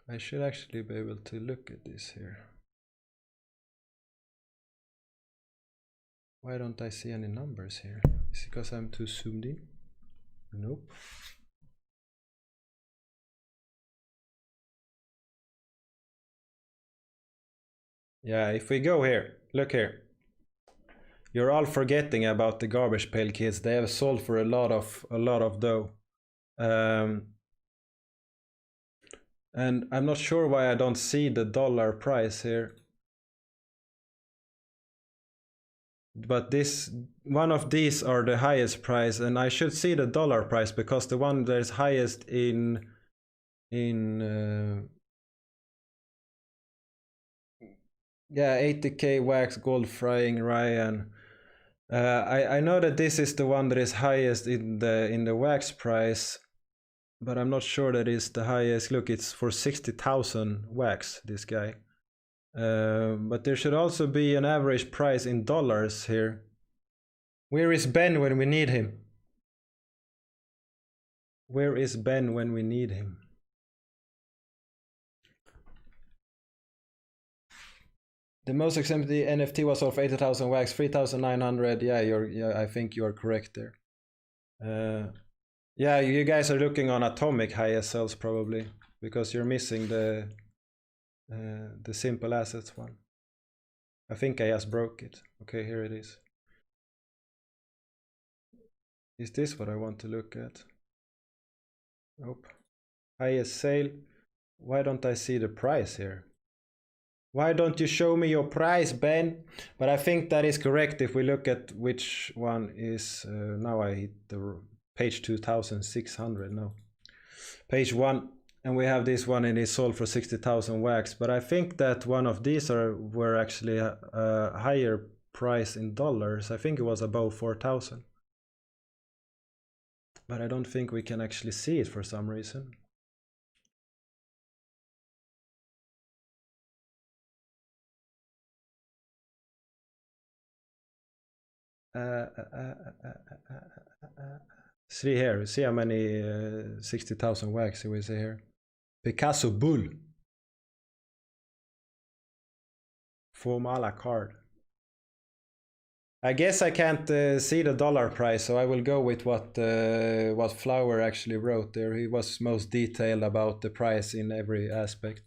I should actually be able to look at this here. Why don't I see any numbers here? Is it because I'm too zoomed in? Nope. Yeah, if we go here, look here. You're all forgetting about the garbage pail kids. They have sold for a lot of dough. And I'm not sure why I don't see the dollar price here. But one of these are the highest price, and I should see the dollar price, because the one that is highest in yeah, 80k wax gold frying Ryan. I know that this is the one that is highest in the wax price, but I'm not sure that is the highest. Look, it's for 60,000 wax, this guy. But there should also be an average price in dollars here. Where is Ben when we need him? Where is Ben when we need him? The most expensive NFT was of 80,000 wax, 3,900. Yeah, I think you are correct there. Yeah, you guys are looking on Atomic highest sales probably, because you're missing the simple assets one. I think I just broke it. Okay, here it is. Is this what I want to look at? Nope. Highest sale. Why don't I see the price here? Why don't you show me your price, Ben? But I think that is correct if we look at which one is... now I hit the page 2600 now. Page 1. And we have this one and it's sold for 60,000 wax. But I think that one of these were actually a higher price in dollars. I think it was above 4,000. But I don't think we can actually see it for some reason. See here, see how many 60,000 wax we see here. Picasso Bull. Formala card. I guess I can't see the dollar price, so I will go with what Flower actually wrote there. He was most detailed about the price in every aspect.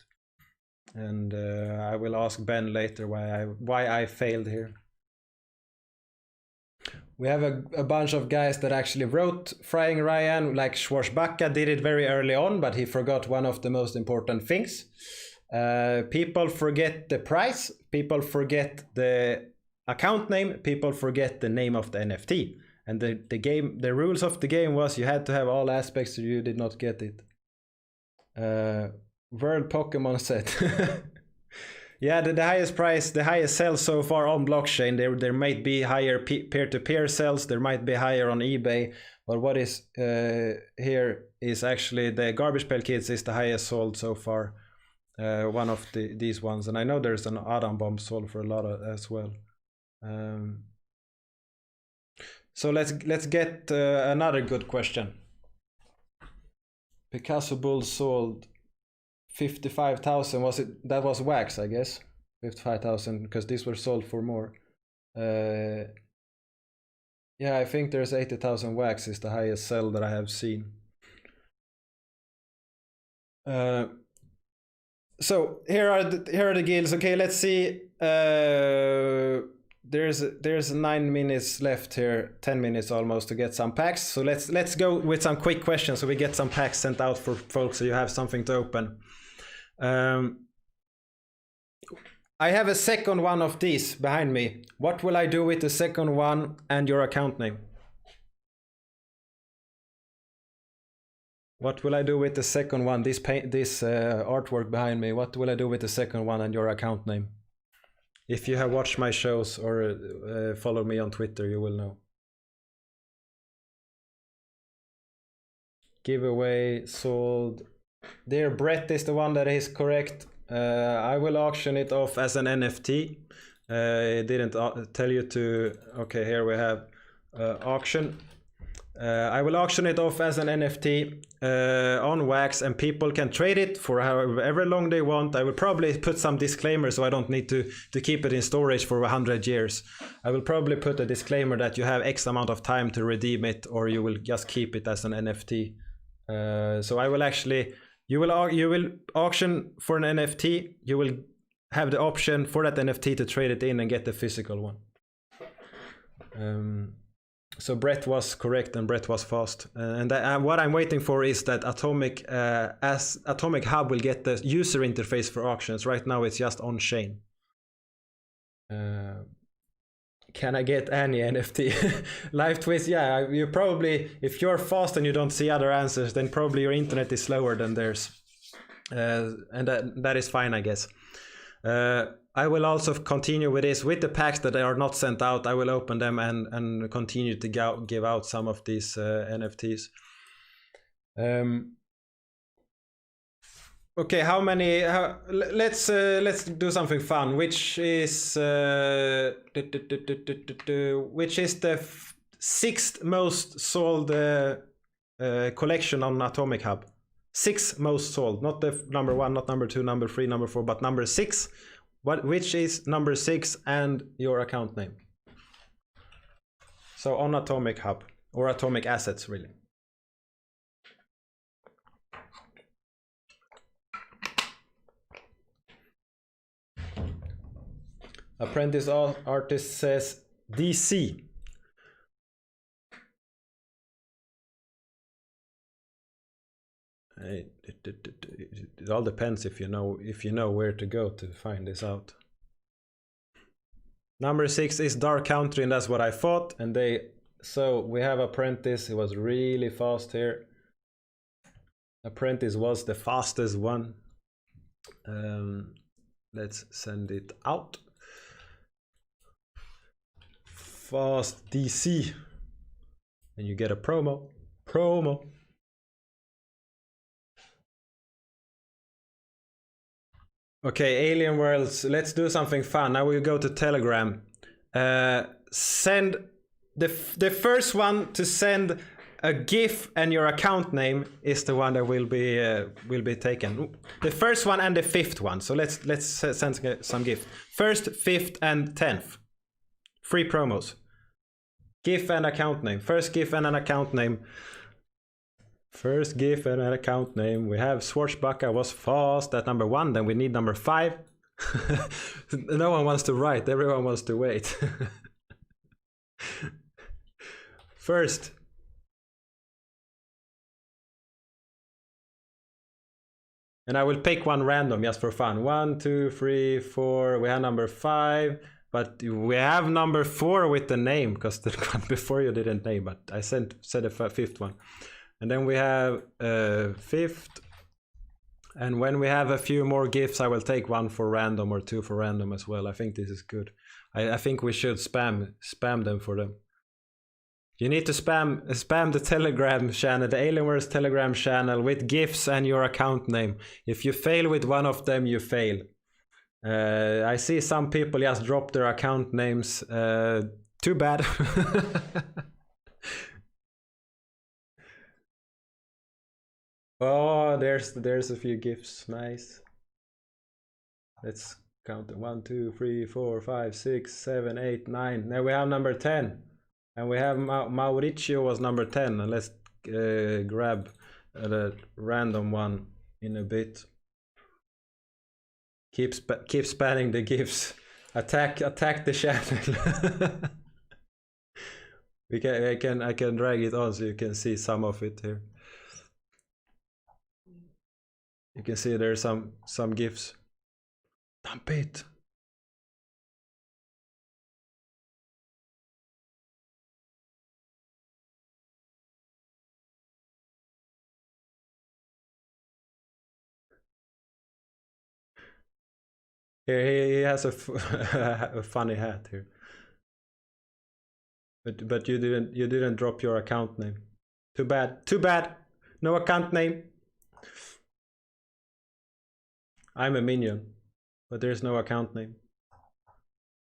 And I will ask Ben later why I failed here. We have a bunch of guys that actually wrote Frying Ryan, like Schwarzbacka did it very early on, but he forgot one of the most important things. People forget the price, people forget the account name, people forget the name of the NFT. And the rules of the game was you had to have all aspects or you did not get it. World Pokemon set. Yeah, the highest price, the highest sales so far on blockchain. There might be higher peer-to-peer sales, there might be higher on eBay, but what is here is actually the Garbage Pail Kids is the highest sold so far. One of these ones, and I know there's an Adam Bomb sold for a lot as well. So let's get another good question. Picasso Bull sold 55,000. Was it? That was wax, I guess. 55,000 because these were sold for more. Yeah, I think there's 80,000 wax is the highest sell that I have seen. So here are the guilds. Okay, let's see. There's 9 minutes left here, 10 minutes almost to get some packs. So let's go with some quick questions so we get some packs sent out for folks so you have something to open. I have a second one of these behind me. What will I do with the second one and your account name? What will I do with the second one? This artwork behind me. What will I do with the second one and your account name? If you have watched my shows or follow me on Twitter, you will know. Giveaway sold. Dear Brett is the one that is correct. I will auction it off as an NFT. It didn't tell you to. Okay, here we have auction. I will auction it off as an NFT on Wax, and people can trade it for however long they want. I will probably put some disclaimer so I don't need to keep it in storage for 100 years. I will probably put a disclaimer that you have X amount of time to redeem it, or you will just keep it as an NFT. So I will actually, you will auction for an NFT. You will have the option for that NFT to trade it in and get the physical one. So Brett was correct and Brett was fast. And what I'm waiting for is that Atomic Hub will get the user interface for auctions. Right now it's just on chain. Can I get any NFT? Live twist, yeah, you probably, if you're fast and you don't see other answers, then probably your internet is slower than theirs. And that is fine, I guess. I will also continue with this, with the packs that are not sent out. I will open them and continue to give out some of these NFTs. Okay, how many? Let's do something fun. Which is the sixth most sold collection on Atomic Hub? Sixth most sold, not the number 1, not number 2, number 3, number 4, but number 6. Which is number 6 and your account name? So on Atomic Hub or Atomic Assets, really. Apprentice artist says DC. It all depends if you know where to go to find this out. Number 6 is Dark Country, and that's what I thought. So we have Apprentice. He was really fast here. Apprentice was the fastest one. Let's send it out. Fast DC. And you get a promo. Okay, Alienworlds, let's do something fun. Now we'll go to Telegram. Send the first one to send a GIF and your account name is the one that will be taken. The first one and the fifth one. So let's send some GIF. First, fifth, and 10th. Free promos. GIF and account name. First GIF and an account name. First GIF and an account name. We have Schwarzbacka was fast at number 1. Then we need number 5. No one wants to write. Everyone wants to wait. First. And I will pick one random just for fun. 1, 2, 3, 4. We have number 5. But we have number 4 with the name because the one before you didn't name. But I said a fifth one. And then we have fifth. And when we have a few more GIFs, I will take 1 for random or 2 for random as well. I think this is good. I think we should spam them for them. You need to spam the Telegram channel, the Alienworlds Telegram channel with GIFs and your account name. If you fail with one of them, you fail. I see some people just drop their account names. Too bad. Oh, there's a few GIFs. Nice. Let's count it. 1, 2, 3, 4, 5, 6, 7, 8, 9. Now we have number 10. And we have Mauricio was number 10. And let's grab a random one in a bit. Keep spamming the GIFs. Attack the channel. I can drag it on so you can see some of it here. You can see there's some GIFs. Dump it. Here he has a funny hat here. But you didn't drop your account name. Too bad. Too bad. No account name. I'm a minion, but there's no account name.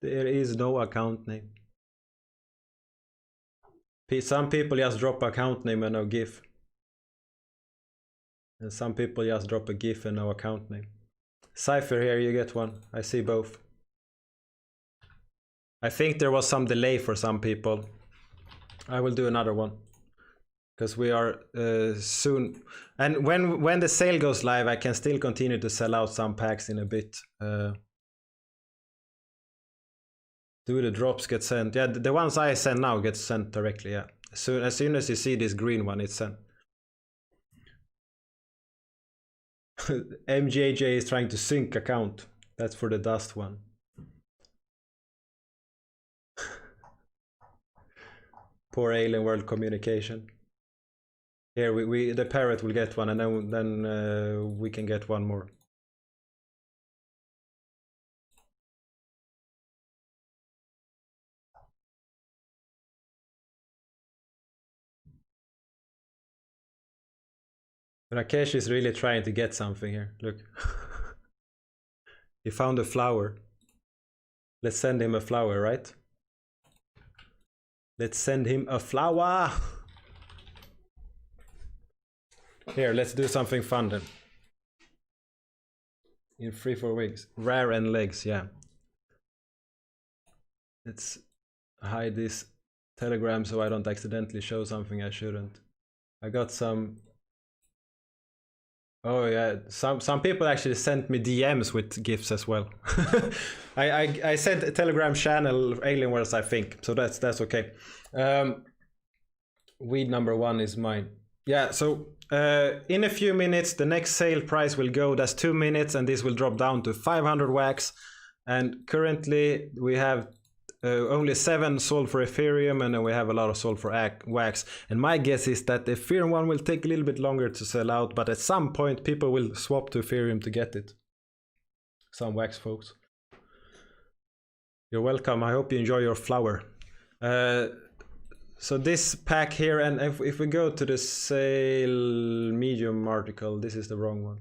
There is no account name. Some people just drop account name and no GIF. And some people just drop a GIF and no account name. Cypher, here you get one. I see both. I think there was some delay for some people. I will do another one. Because we are soon. And when the sale goes live, I can still continue to sell out some packs in a bit. Do the drops get sent? Yeah, the ones I send now get sent directly, yeah. As soon as you see this green one, it's sent. MJJ is trying to sync account. That's for the dust one. Poor Alienworld communication. Here the parrot will get one, and then we can get one more. Rakesh is really trying to get something here. Look. He found a flower. Let's send him a flower, right? Let's send him a flower. Here, let's do something fun then. In 3-4 weeks. Rare and legs, yeah. Let's hide this Telegram so I don't accidentally show something I shouldn't. I got some. Oh yeah, some people actually sent me DMs with gifts as well. I sent a Telegram channel Alienworlds, I think, so that's okay. Weed number 1 is mine. Yeah, so in a few minutes the next sale price will go. That's 2 minutes, and this will drop down to 500 wax. And currently we have only 7 sold for Ethereum, and then we have a lot of sold for wax. And my guess is that the Ethereum one will take a little bit longer to sell out, but at some point people will swap to Ethereum to get it. Some wax folks. You're welcome. I hope you enjoy your flower. So this pack here, and if we go to the sale medium article, this is the wrong one.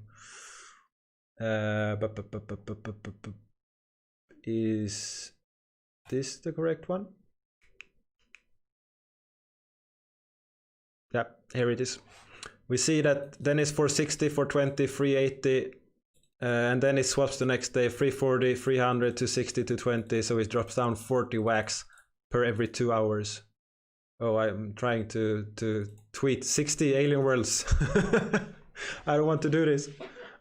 Is this the correct one? Yeah, here it is. We see that then it's 460, 420, 380, and then it swaps the next day 340, 300, 260, 220, so it drops down 40 wax per every 2 hours. Oh, I'm trying to tweet 60 alien worlds. I don't want to do this.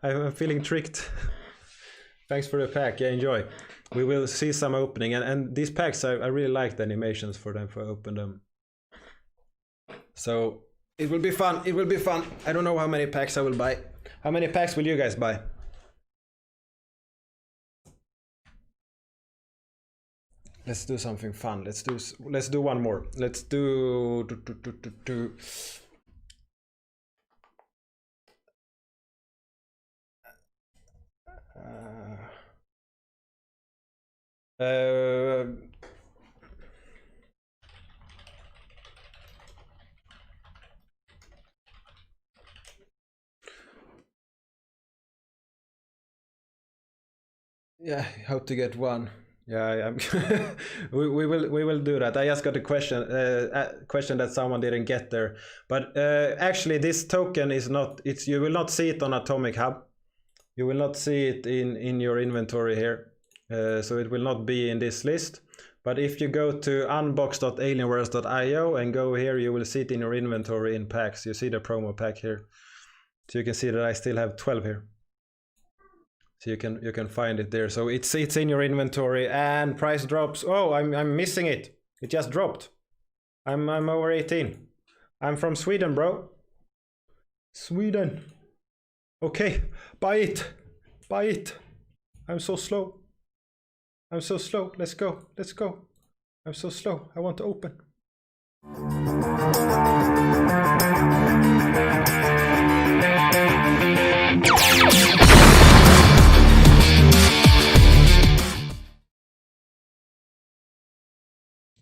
I'm feeling tricked. Thanks for the pack. Yeah, enjoy. We will see some opening, and these packs, I really like the animations for them, for open them. So it will be fun. It will be fun. I don't know how many packs I will buy. How many packs will you guys buy? Let's do something fun. Let's do one more. Let's do yeah, how to get one. Yeah, we will do that. I just got a question that someone didn't get there. But actually, this token is not. You will not see it on Atomic Hub. You will not see it in your inventory here. So it will not be in this list. But if you go to unbox.alienworlds.io and go here, you will see it in your inventory in packs. You see the promo pack here. So you can see that I still have 12 here. So you can find it there. So it's in your inventory, and price drops. Oh, I'm missing it. It just dropped. I'm over 18. I'm from Sweden, bro. Sweden. Okay, buy it. Buy it. I'm so slow. I'm so slow. Let's go. Let's go. I'm so slow. I want to open.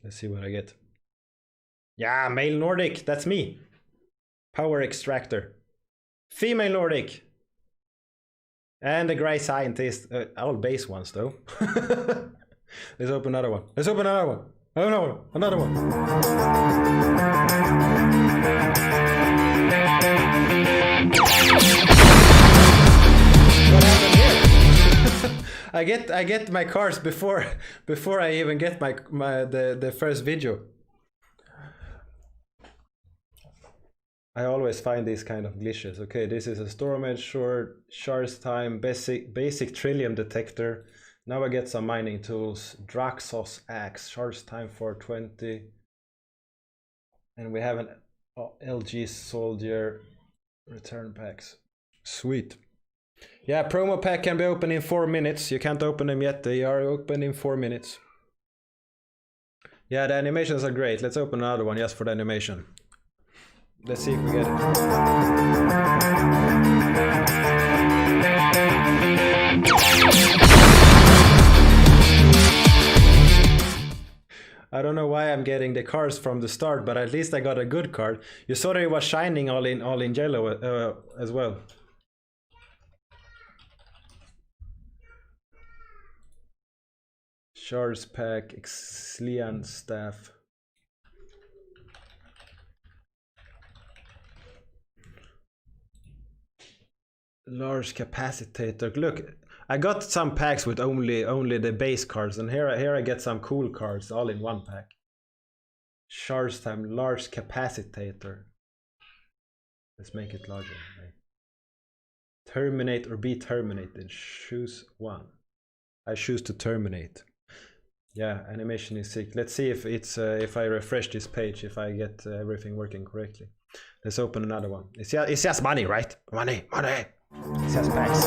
Let's see what I get. Yeah, male Nordic. That's me. Power extractor. Female Nordic. And the gray scientist. All base ones though. Let's open another one. Let's open another one. Another one. What happened here? I get my cards before I even get the first video. I always find these kind of glitches. Okay, this is a storage shards time basic Trillium detector. Now I get some mining tools. Draxos axe, shards time 420. And we have an LG soldier return packs. Sweet. Yeah, promo pack can be open in 4 minutes. You can't open them yet. They are open in 4 minutes. Yeah, the animations are great. Let's open another one just for the animation. Let's see if we get it. I don't know why I'm getting the cards from the start, but at least I got a good card. You saw that it was shining all in yellow as well. Shards pack, Exlian staff. Large capacitator. Look, I got some packs with only the base cards, and here I get some cool cards all in one pack. Shards time, large capacitator. Let's make it larger. Terminate or be terminated. Choose one. I choose to terminate. Yeah, animation is sick. Let's see if it's if I refresh this page, if I get everything working correctly. Let's open another one. It's just money, right? Money. It's just packs.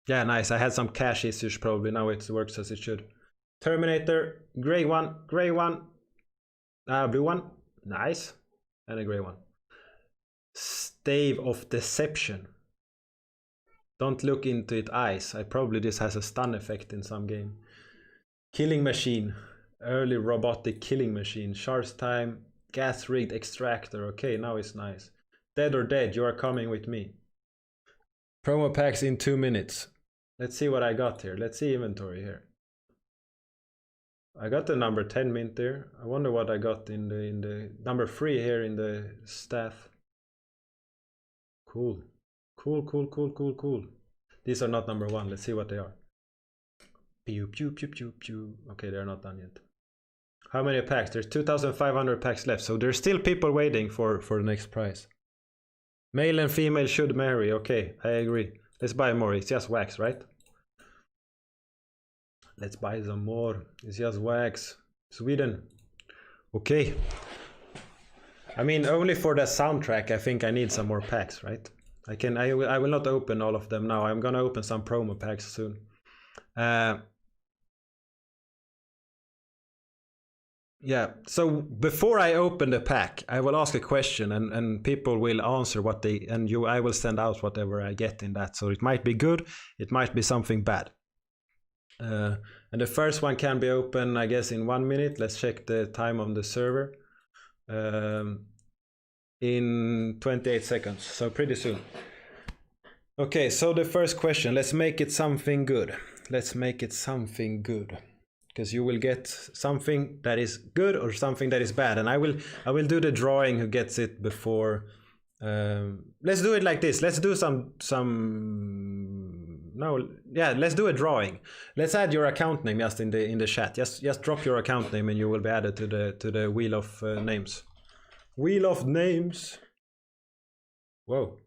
Yeah, nice. I had some cache issues probably. Now it works as it should. Terminator, gray one, blue one, nice, and a gray one. Stave of Deception. Don't look into it eyes. I probably this has a stun effect in some game. Killing Machine, early robotic killing machine. Shards time, gas rigged extractor. Okay, now it's nice. Dead or Dead, you are coming with me. Promo packs in 2 minutes. Let's see what I got here. Let's see inventory here. I got the number 10 mint there. I wonder what I got in the number 3 here in the staff. Cool. Cool. These are not number 1. Let's see what they are. Pew pew pew pew pew. Okay, they're not done yet. How many packs? There's 2,500 packs left, so there's still people waiting for the next prize. Male and female should marry. Okay, I agree. Let's buy more. It's just wax, right? Let's buy some more. It's just wax. Sweden. Okay. I mean, only for the soundtrack, I think I need some more packs, right? I will not open all of them now. I'm gonna open some promo packs soon. Yeah, so before I open the pack, I will ask a question and people will answer what they, and I will send out whatever I get in that. So it might be good, it might be something bad. And the first one can be open, I guess, in 1 minute. Let's check the time on the server. In 28 seconds, so pretty soon. Okay, so the first question, let's make it something good. Let's make it something good. Because you will get something that is good or something that is bad, and I will do the drawing who gets it before. Let's do it like this. Let's do let's do a drawing. Let's add your account name just in the chat. Just drop your account name and you will be added to the wheel of names. Wheel of names. Whoa.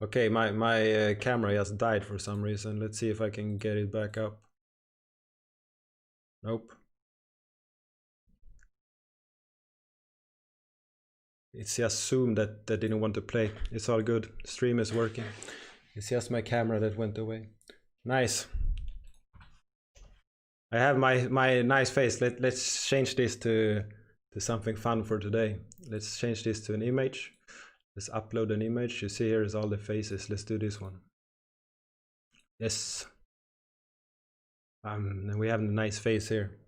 Okay, my camera just died for some reason. Let's see if I can get it back up. Nope. It's just Zoom that didn't want to play. It's all good. Stream is working. It's just my camera that went away. Nice. I have my nice face. Let's change this to something fun for today. Let's change this to an image. Let's upload an image. You see here is all the faces. Let's do this one. Yes. And we have a nice face here.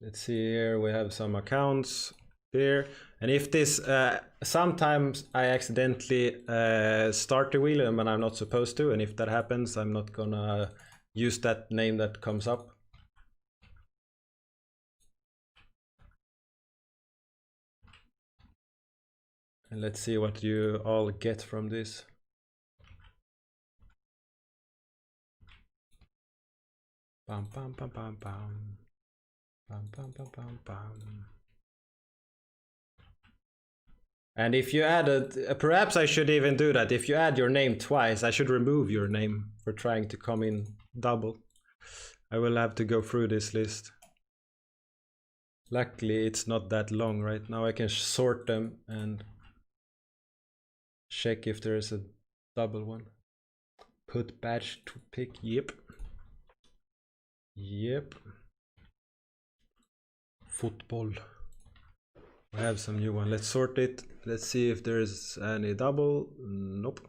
Let's see here, we have some accounts here. And if this, sometimes I accidentally start the wheel when I'm not supposed to. And if that happens, I'm not gonna use that name that comes up. And let's see what you all get from this. Bam, bam, bam, bam, bam. Bam, bam, bam, bam, bam. And if you added, perhaps I should even do that. If you add your name twice, I should remove your name for trying to come in double. I will have to go through this list. Luckily, it's not that long right now. I can sort them and check if there is a double one. Put badge to pick. Yep. Yep. Football. I have some new one. Let's sort it. Let's see if there is any double. Nope.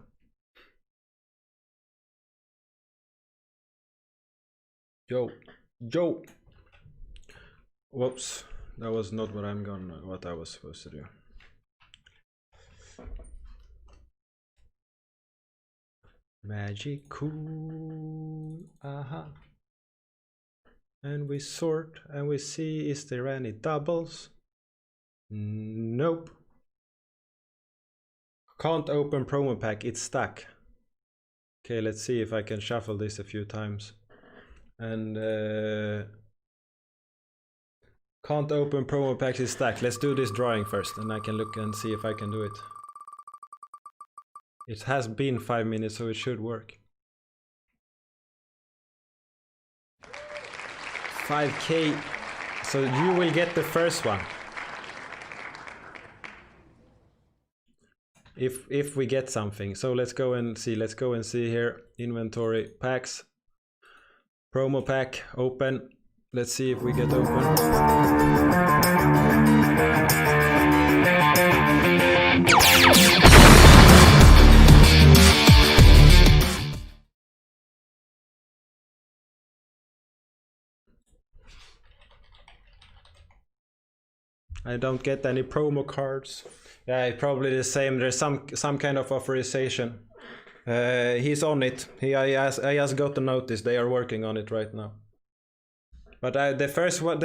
Yo. Whoops. That was not what I was supposed to do. Magic cool. Aha. And we sort and we see, is there any doubles? Nope. Can't open promo pack, it's stuck. Okay, let's see if I can shuffle this a few times. And can't open promo packs, it's stuck. Let's do this drawing first and I can look and see if I can do it. It has been 5 minutes, so it should work. 5K, so you will get the first one. if we get something. So let's go and see here. Inventory, packs, promo pack, open. Let's see if we get open. I don't get any promo cards. Yeah, probably the same. There's some kind of authorization. He's on it. I just got the notice. They are working on it right now. But the first one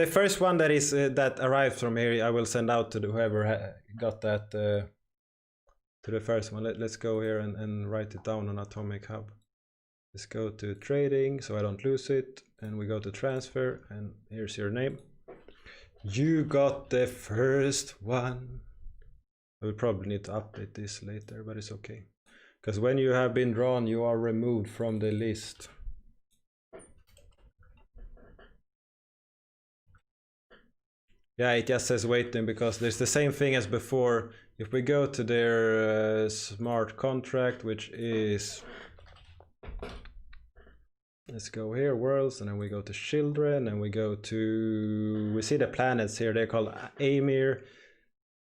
that is that arrived from here, I will send out to whoever got that to the first one. Let's go here and write it down on Atomic Hub. Let's go to trading so I don't lose it, and we go to transfer, and here's your name. You got the first one. I will probably need to update this later, but it's okay. Because when you have been drawn, you are removed from the list. Yeah, it just says waiting because there's the same thing as before. If we go to their smart contract, which is... Let's go here, worlds, and then we go to children, and we go to... We see the planets here. They're called Amir,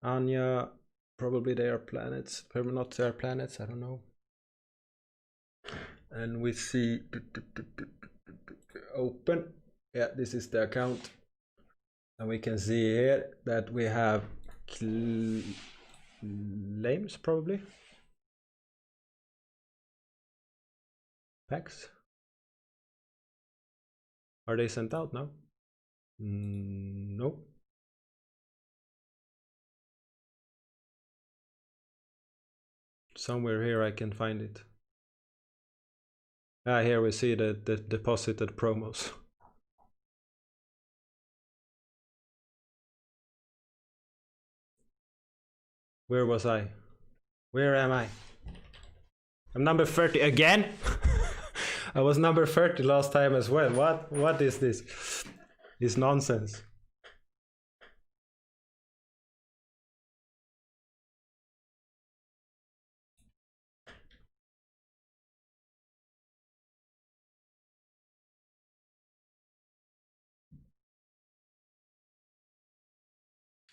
Anya. Probably they are planets. Probably not their planets, I don't know. And we see... Open. Yeah, this is the account. And we can see here that we have claims, probably. Packs. Are they sent out now? No. Somewhere here I can find it. Ah, here we see the deposited promos. Where was I? Where am I? I'm number 30 again? I was number 30 last time as well. What is this? It's nonsense.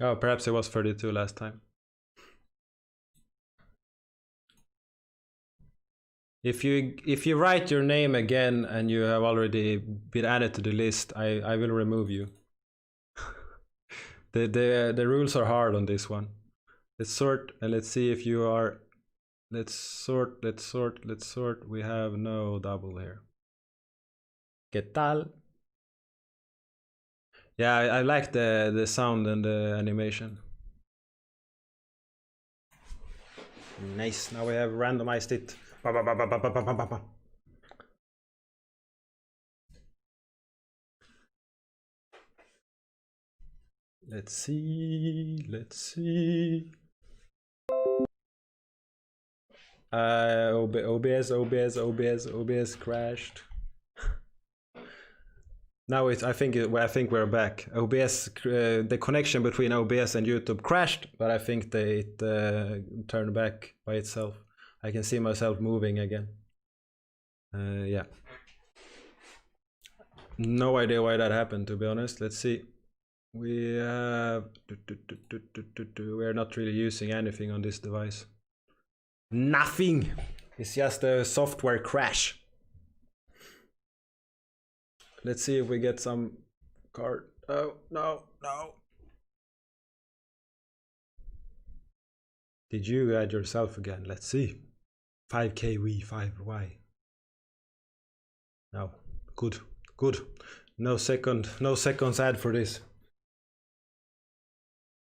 Oh, perhaps it was 32 last time. If you write your name again and you have already been added to the list, I will remove you. The rules are hard on this one. Let's sort and let's see if you are. Let's sort. We have no double here. ¿Qué tal? Yeah, I like the sound and the animation. Nice. Now we have randomized it. Let's see. OBS crashed. Now I think we're back. OBS, the connection between OBS and YouTube crashed, but I think it turned back by itself. I can see myself moving again. Yeah. No idea why that happened, to be honest. Let's see. We have... We're not really using anything on this device. Nothing! It's just a software crash. Let's see if we get some card. Oh, no. Did you add yourself again? Let's see. 5K V5Y. No. Good. No seconds ad for this.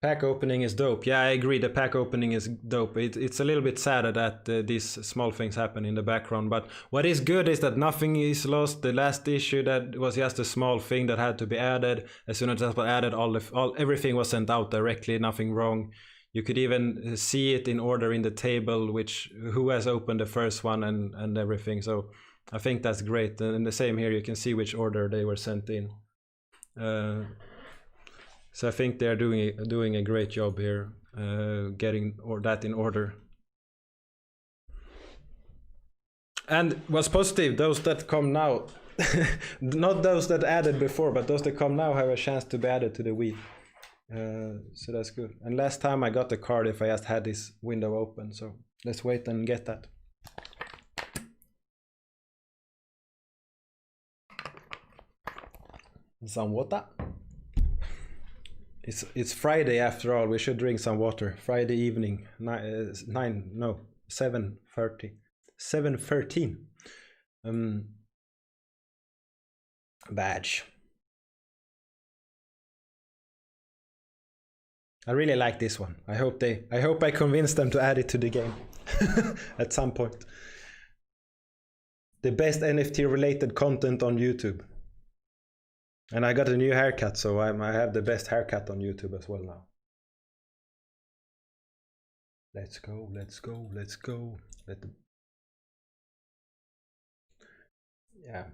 Pack opening is dope. Yeah, I agree. The pack opening is dope. It's a little bit sad that these small things happen in the background. But what is good is that nothing is lost. The last issue that was just a small thing that had to be added. As soon as that was added, everything was sent out directly. Nothing wrong. You could even see it in order in the table, who has opened the first one and everything. So I think that's great. And the same here, you can see which order they were sent in. So I think they're doing a great job here, getting that in order. And what's positive, those that come now, not those that added before, but those that come now have a chance to be added to the Wii. So that's good. And last time I got the card if I just had this window open, so let's wait and get that. Some water. It's Friday after all. We should drink some water. Friday evening, 7:30, 7:13. Badge. I really like this one. I hope I convince them to add it to the game at some point. The best NFT related content on YouTube. And I got a new haircut, so I have the best haircut on YouTube as well now. Let's go, let's go, let's go. Yeah.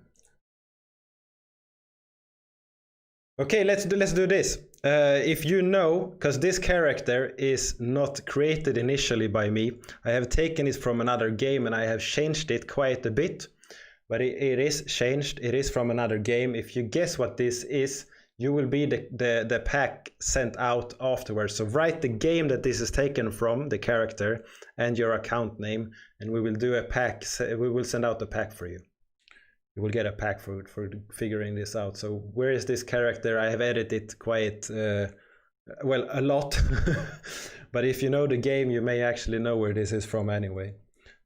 Okay, let's do this. If you know, because this character is not created initially by me, I have taken it from another game and I have changed it quite a bit. But it is changed. It is from another game. If you guess what this is, you will be the pack sent out afterwards. So write the game that this is taken from, the character, and your account name, and we will do a pack. We will send out a pack for you. You will get a pack for figuring this out. So where is this character? I have edited quite, well, a lot. But if you know the game, you may actually know where this is from anyway.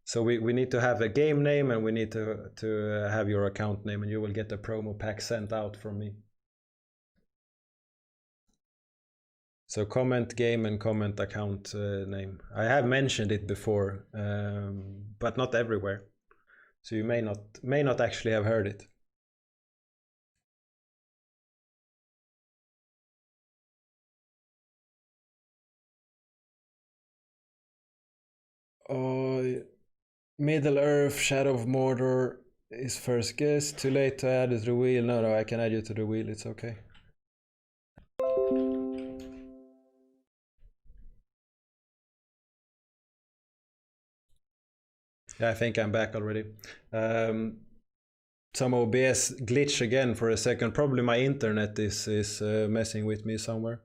So we need to have a game name and we need to have your account name, and you will get a promo pack sent out from me. So comment game and comment account name. I have mentioned it before, but not everywhere. So you may not actually have heard it. Middle Earth, Shadow of Mordor is first guess. Too late to add it to the wheel. No, I can add you to the wheel. It's okay. Yeah, I think I'm back already. Some OBS glitch again for a second. Probably my internet is messing with me somewhere.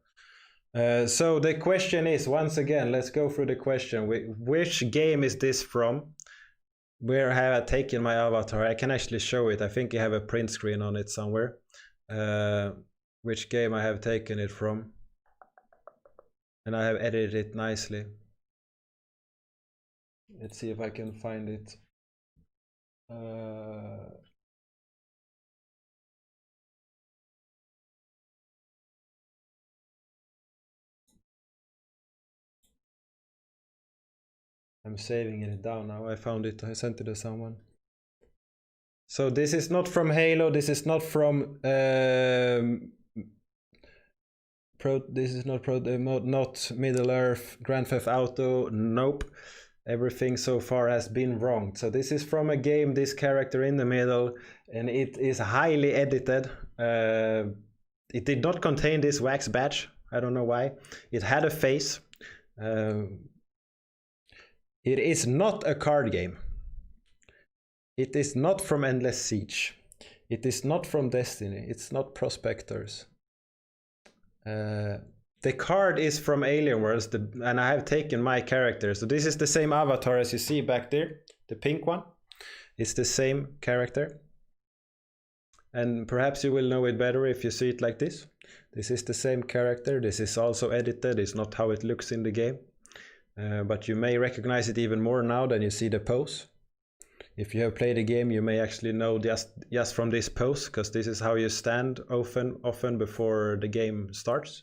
So the question is, once again, let's go through the question. Which game is this from? Where have I taken my avatar? I can actually show it. I think I have a print screen on it somewhere. Which game I have taken it from. And I have edited it nicely. Let's see if I can find it. I'm saving it down now. I found it. I sent it to someone. So this is not from Halo. This is not from not Middle Earth, Grand Theft Auto. Nope. Everything so far has been wrong. So this is from a game, this character in the middle, and it is highly edited. It did not contain this wax badge. I don't know why. It had a face. It is not a card game. It is not from Endless Siege. It is not from Destiny. It's not Prospectors. The card is from Alienworlds, and I have taken my character. So this is the same avatar as you see back there, the pink one. It's the same character. And perhaps you will know it better if you see it like this. This is the same character. This is also edited. It's not how it looks in the game. But you may recognize it even more now than you see the pose. If you have played the game, you may actually know just from this pose, because this is how you stand often before the game starts.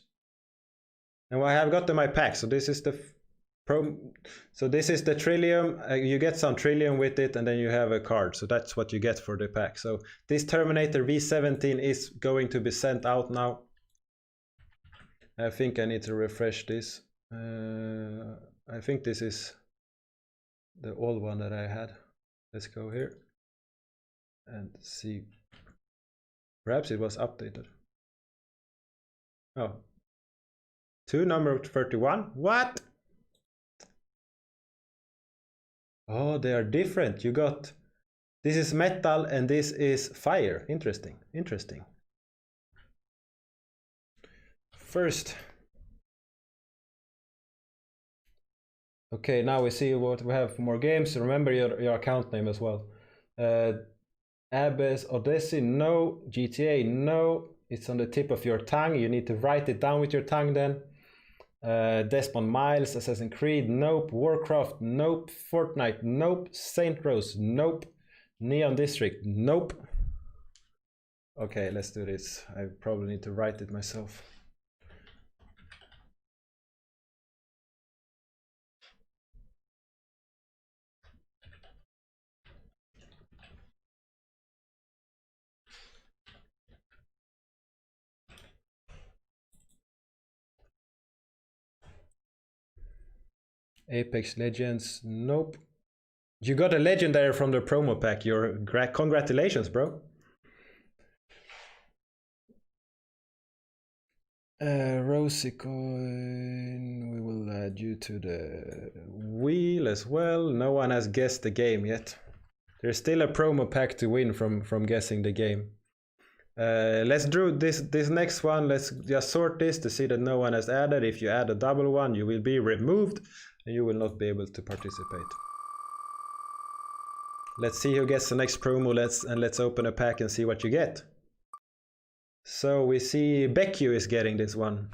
And I have gotten my pack. So this is the this is the Trillium. You get some Trillium with it, and then you have a card. So that's what you get for the pack. So this Terminator V17 is going to be sent out now. I think I need to refresh this. I think this is the old one that I had. Let's go here and see. Perhaps it was updated. Oh. To number 31. What? Oh, they are different. You got This is metal and this is fire. Interesting. Interesting. First. Okay, now we see what we have for more games. Remember your account name as well. Abyss, Odyssey, no. GTA, no. It's on the tip of your tongue. You need to write it down with your tongue then. Desmond Miles, Assassin's Creed, nope. Warcraft, nope. Fortnite, nope. Saint Rose, nope. Neon District, nope. Okay, let's do this. I probably need to write it myself. Apex Legends, nope. You got a legendary from the promo pack. Congratulations, bro. Rosie Coin, we will add you to the wheel as well. No one has guessed the game yet. There's still a promo pack to win from guessing the game. Let's do this next one. Let's just sort this to see that no one has added. If you add a double one, you will be removed and you will not be able to participate. Let's see who gets the next promo. Let's open a pack and see what you get. So we see Becky is getting this one.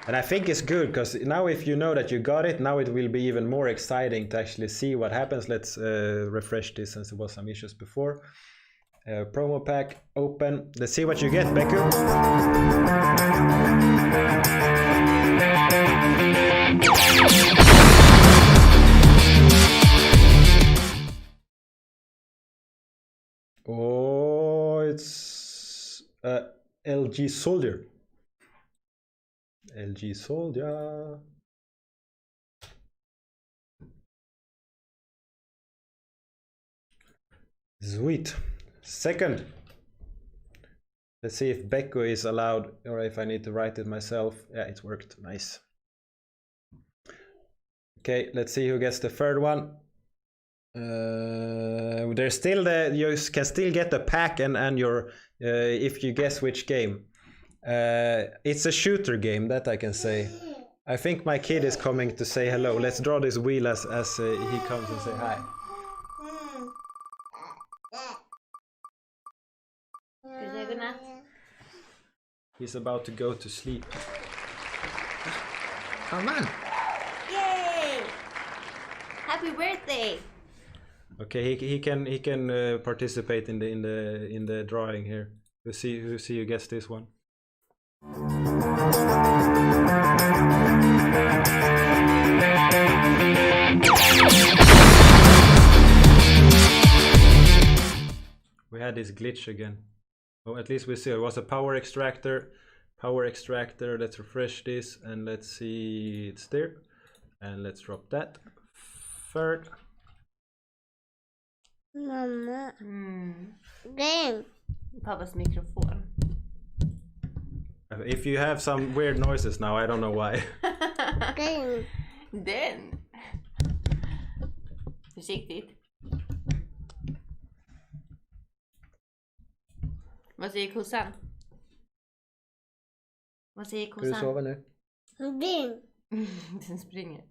And I think it's good because now if you know that you got it, now it will be even more exciting to actually see what happens. Let's refresh this since there was some issues before. Promo pack, open. Let's see what you get, Becky. Oh, it's LG Soldier. LG Soldier. Sweet. Second. Let's see if Becco is allowed or if I need to write it myself. Yeah, it's worked. Nice. Okay, let's see who gets the third one. There's still you can still get the pack and your if you guess which game. It's a shooter game, that I can say. I think my kid is coming to say hello. Let's draw this wheel as he comes and say hi. Good night. He's about to go to sleep. Come on. Yay! Happy birthday! Okay, he can participate in the drawing here. We'll see who gets this one. We had this glitch again. Oh, at least we see it was a power extractor. Power extractor. Let's refresh this and let's see it's there. And let's drop that. Third. Mamma. Game. Pappas mikrofon. If you have some weird noises now, I don't know why. Game. Den! Försiktigt. Vad säger kossan? Vad säger Ska du kossan? sova nu? Game. Den springer.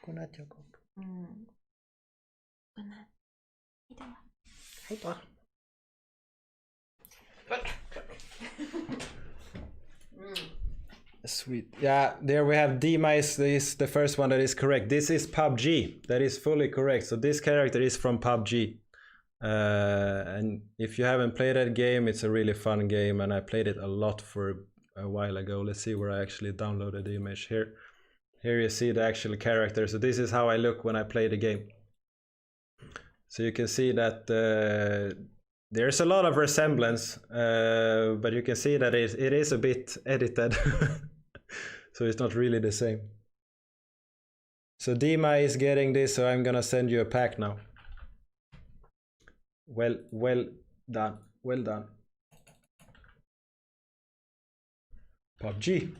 Godnatt Jakob. Godnatt. Hejdå. Hej då. Sweet. Yeah, there we have Dima is the first one that is correct. This is PUBG. That is fully correct. So this character is from PUBG. And if you haven't played that game, it's a really fun game and I played it a lot for a while ago. Let's see where I actually downloaded the image here. Here you see the actual character. So this is how I look when I play the game. So you can see that there's a lot of resemblance, but you can see that it is a bit edited. So it's not really the same. So Dima is getting this, so I'm gonna send you a pack now. Well done. Well done. PUBG.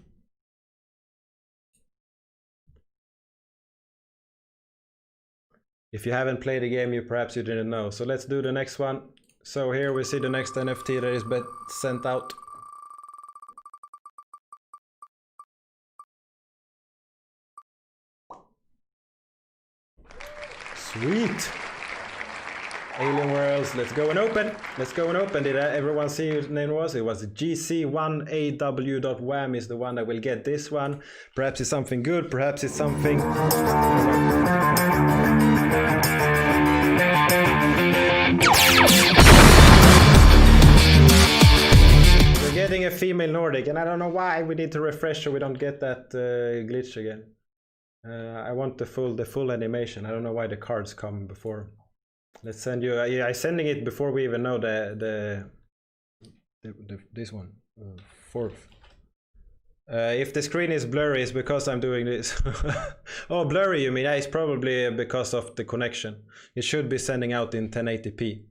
If you haven't played the game, perhaps you didn't know. So let's do the next one. So here we see the next NFT that is sent out. Sweet. Alienworlds, let's go and open. Let's go and open. Did everyone see what the name was? It was GC1AW.wham is the one that will get this one. Perhaps it's something good, perhaps it's something... We're getting a female Nordic, and I don't know why we need to refresh so we don't get that glitch again. I want the full animation. I don't know why the cards come before. Let's send you. I'm sending it before we even know this one. Fourth. If the screen is blurry, it's because I'm doing this. Oh, blurry, you mean? Yeah, it's probably because of the connection. It should be sending out in 1080p.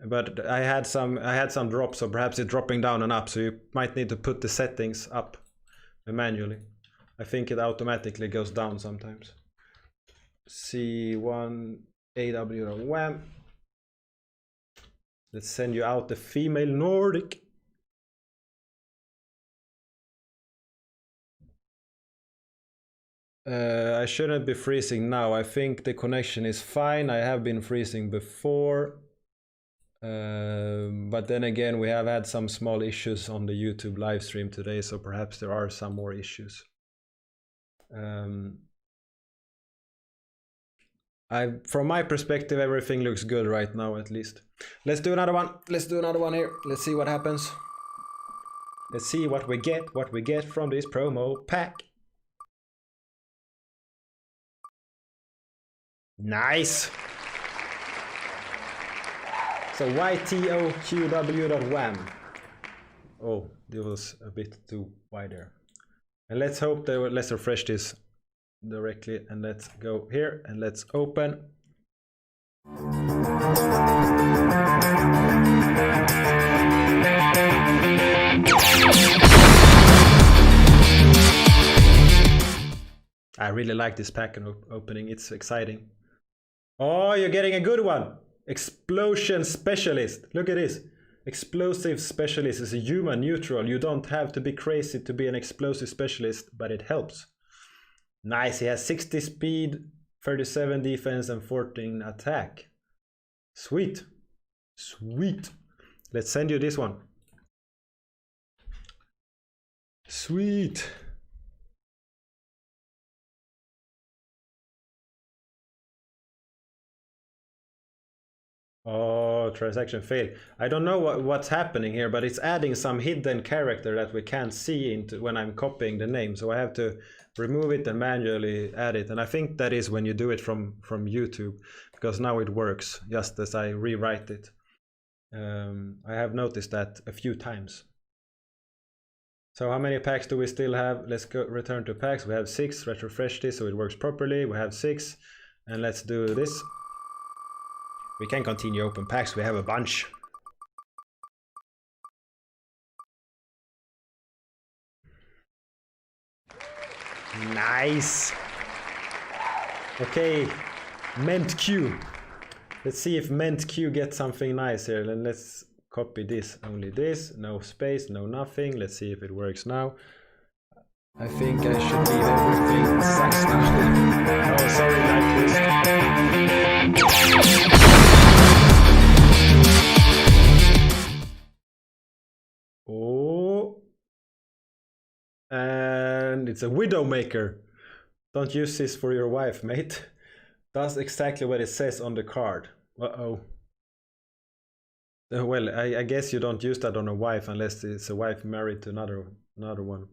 But I had some drops, so perhaps it's dropping down and up. So you might need to put the settings up manually. I think it automatically goes down sometimes. C1AW.wham. Let's send you out the female Nordic. I shouldn't be freezing now. I think the connection is fine. I have been freezing before. But then again, we have had some small issues on the YouTube live stream today, so perhaps there are some more issues. From my perspective, everything looks good right now, at least. Let's do another one. Let's do another one here. Let's see what happens. Let's see what we get from this promo pack. Nice. So YTOQW.wham. Oh, it was a bit too wide there. And let's hope that let's refresh this directly, and let's go here and let's open. I really like this pack opening. It's exciting. Oh, you're getting a good one. Explosion Specialist. Look at this. Explosive Specialist is a human neutral. You don't have to be crazy to be an explosive specialist, but it helps. Nice. He has 60 speed, 37 defense, and 14 attack. Sweet. Sweet. Let's send you this one. Sweet. Oh, transaction failed. I don't know what's happening here, but it's adding some hidden character that we can't see into when I'm copying the name. So I have to remove it and manually add it. And I think that is when you do it from YouTube, because now it works just as I rewrite it. I have noticed that a few times. So how many packs do we still have? Let's go return to packs. We have 6. Let's refresh this so it works properly. We have 6. And let's do this. We can continue open packs, we have a bunch. Nice. Okay, Ment Q. Let's see if Ment Q gets something nice here. Then let's copy this, only this, no space, no nothing. Let's see if it works now. I think I should leave everything sucks now. Oh, sorry, like this. Oh, and it's a Widowmaker. Don't use this for your wife, mate. That's exactly what it says on the card. Uh-oh. Well, I guess you don't use that on a wife unless it's a wife married to another one.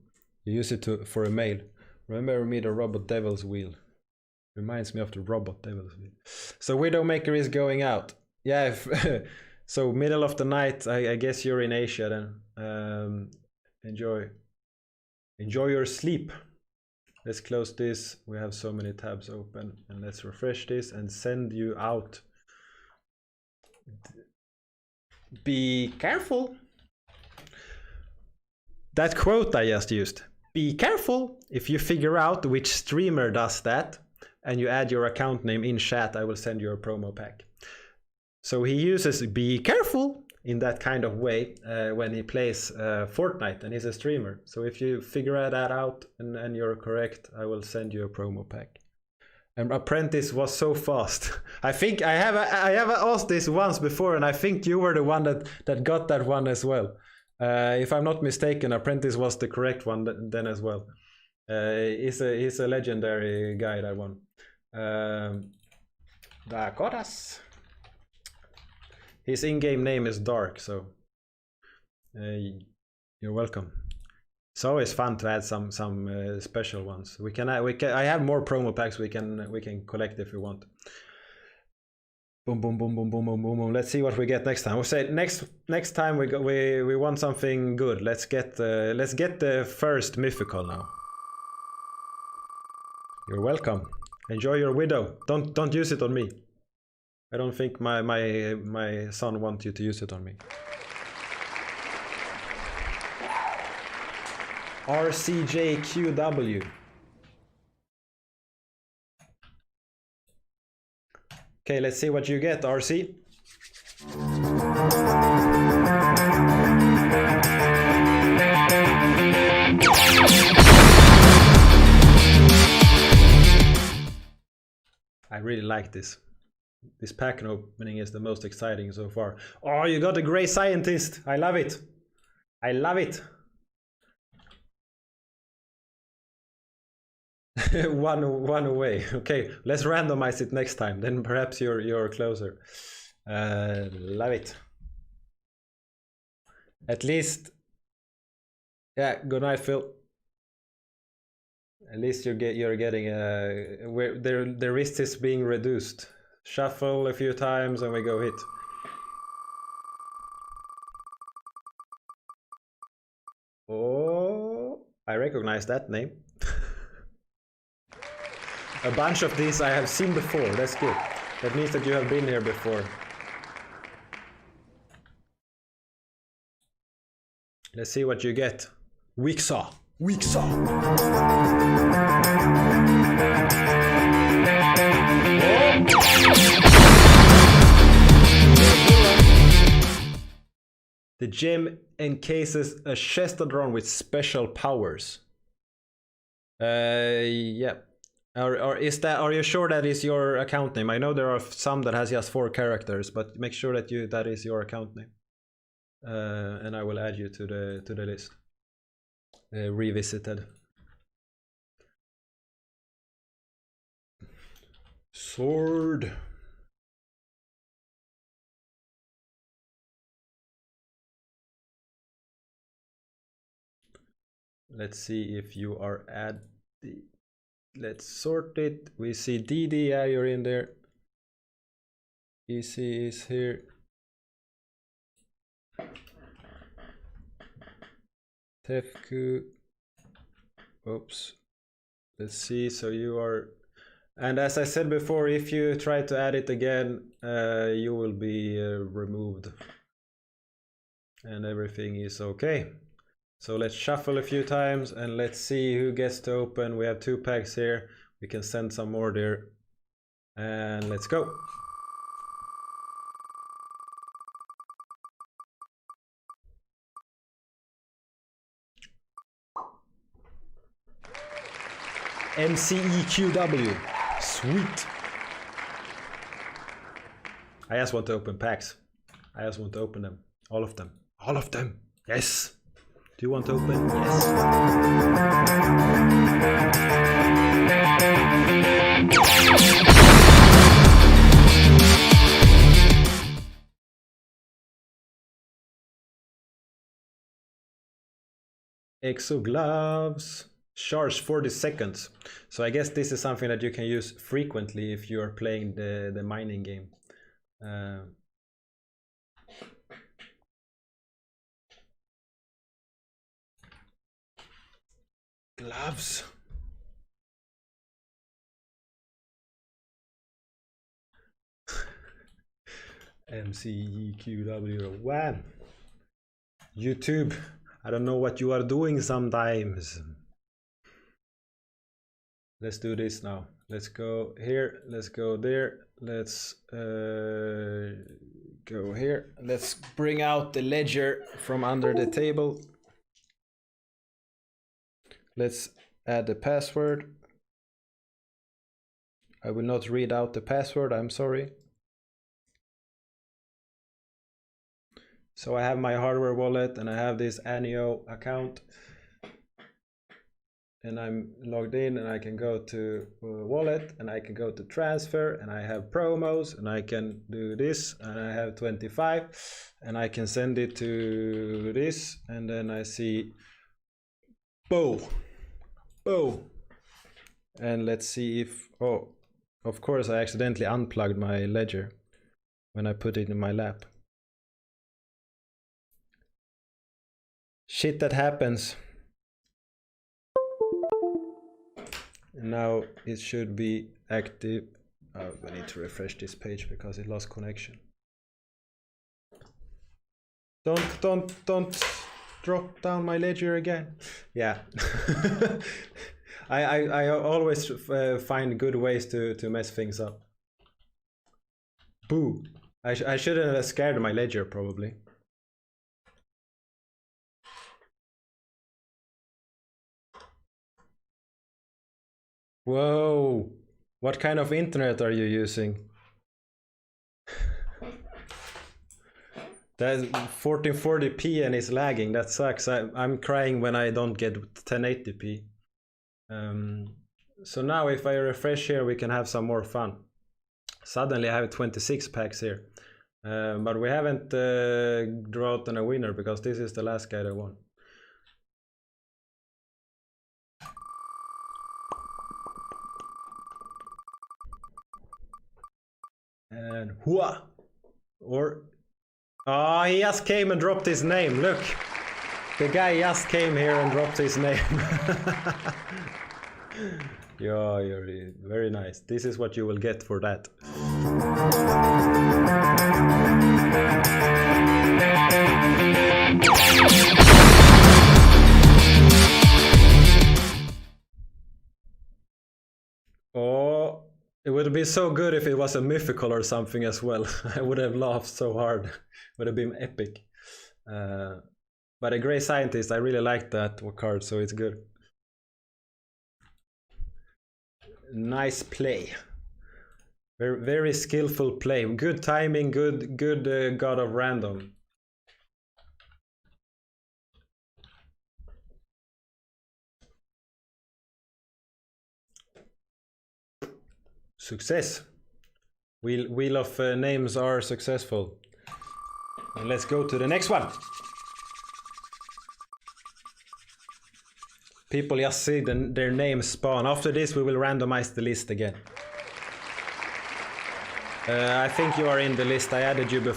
You use it for a male. Remember me, the Robot Devil's Wheel. Reminds me of the Robot Devil's Wheel. So Widowmaker is going out. Yeah, if so middle of the night, I guess you're in Asia then. Enjoy your sleep. Let's close this. We have so many tabs open, and let's refresh this and send you out. Be careful. That quote I just used. be careful if you figure out which streamer does that and you add your account name in chat, I will send you a promo pack. So he uses be careful in that kind of way when he plays Fortnite and he's a streamer. So if you figure that out and you're correct, I will send you a promo pack. And Apprentice was so fast. I think I have asked this once before, and I think you were the one that got that one as well. If I'm not mistaken, Apprentice was the correct one then as well. He's a legendary guy, that one. Dakotas. His in-game name is Dark, so you're welcome. It's always fun to add some special ones. I have more promo packs we can collect if you want. Boom, boom, boom, boom, boom, boom, boom, boom. Let's see what we get next time. We'll say next time we want something good. Let's get the first mythical now. You're welcome. Enjoy your widow. Don't use it on me. I don't think my son wants you to use it on me. RCJQW. Okay, let's see what you get, RC. I really like this. This pack opening is the most exciting so far. Oh, you got a Grey Scientist. I love it. I love it. one away. Okay, let's randomize it next time. Then perhaps you're closer. Love it. At least, yeah. Good night, Phil. At least you're getting where the wrist is being reduced. Shuffle a few times and we go hit. Oh, I recognize that name. A bunch of these I have seen before. That's good. That means that you have been here before. Let's see what you get. Weak saw. Weak saw. The gem encases a chestodron with special powers. Yeah. Or is that? Are you sure that is your account name? I know there are some that has just 4 characters, but make sure that that is your account name. And I will add you to the list. Revisited. Sword. Let's see if you are at the. Let's sort it. We see DD, yeah, you're in there. EC is here. Tefku. Oops. Let's see, so you are. And as I said before, if you try to add it again, you will be removed. And everything is okay. So let's shuffle a few times and let's see who gets to open. We have 2 packs here. We can send some more there. And let's go. MCEQW. Sweet. I just want to open packs. I just want to open them. All of them. All of them. Yes. Do you want to open? Yes. Exo gloves. Charge 40 seconds. So I guess this is something that you can use frequently if you are playing the mining game. Gloves. MCEQW1. YouTube, I don't know what you are doing sometimes. Let's do this now. Let's go here. Let's go there. Let's go here. Let's bring out the ledger from under the table. Let's add the password. I will not read out the password, I'm sorry. So I have my hardware wallet and I have this Anio account. And I'm logged in and I can go to wallet and I can go to transfer and I have promos and I can do this and I have 25 and I can send it to this and then I see bow. And let's see if, oh, of course I accidentally unplugged my ledger when I put it in my lap. Shit that happens. Now it should be active. Oh, I need to refresh this page because it lost connection. Don't drop down my ledger again. Yeah. I always find good ways to mess things up. Boo. I shouldn't have scared my ledger probably. Whoa, what kind of internet are you using? That's 1440p and it's lagging, that sucks. I'm crying when I don't get 1080p. So now if I refresh here we can have some more fun. Suddenly I have 26 packs here. But we haven't drawn a winner because this is the last guy that won. And hua, or he just came and dropped his name. Look, the guy just came here and dropped his name. Yeah, you're very nice. This is what you will get for that. Oh. It would be so good if it was a mythical or something as well. I would have laughed so hard. Would have been epic. But a Grey Scientist, I really like that card, so it's good. Nice play. Very, very skillful play. Good timing, good God of Random. Success. Wheel of names are successful. And let's go to the next one. People just see their names spawn. After this we will randomize the list again. I think you are in the list. I added you before.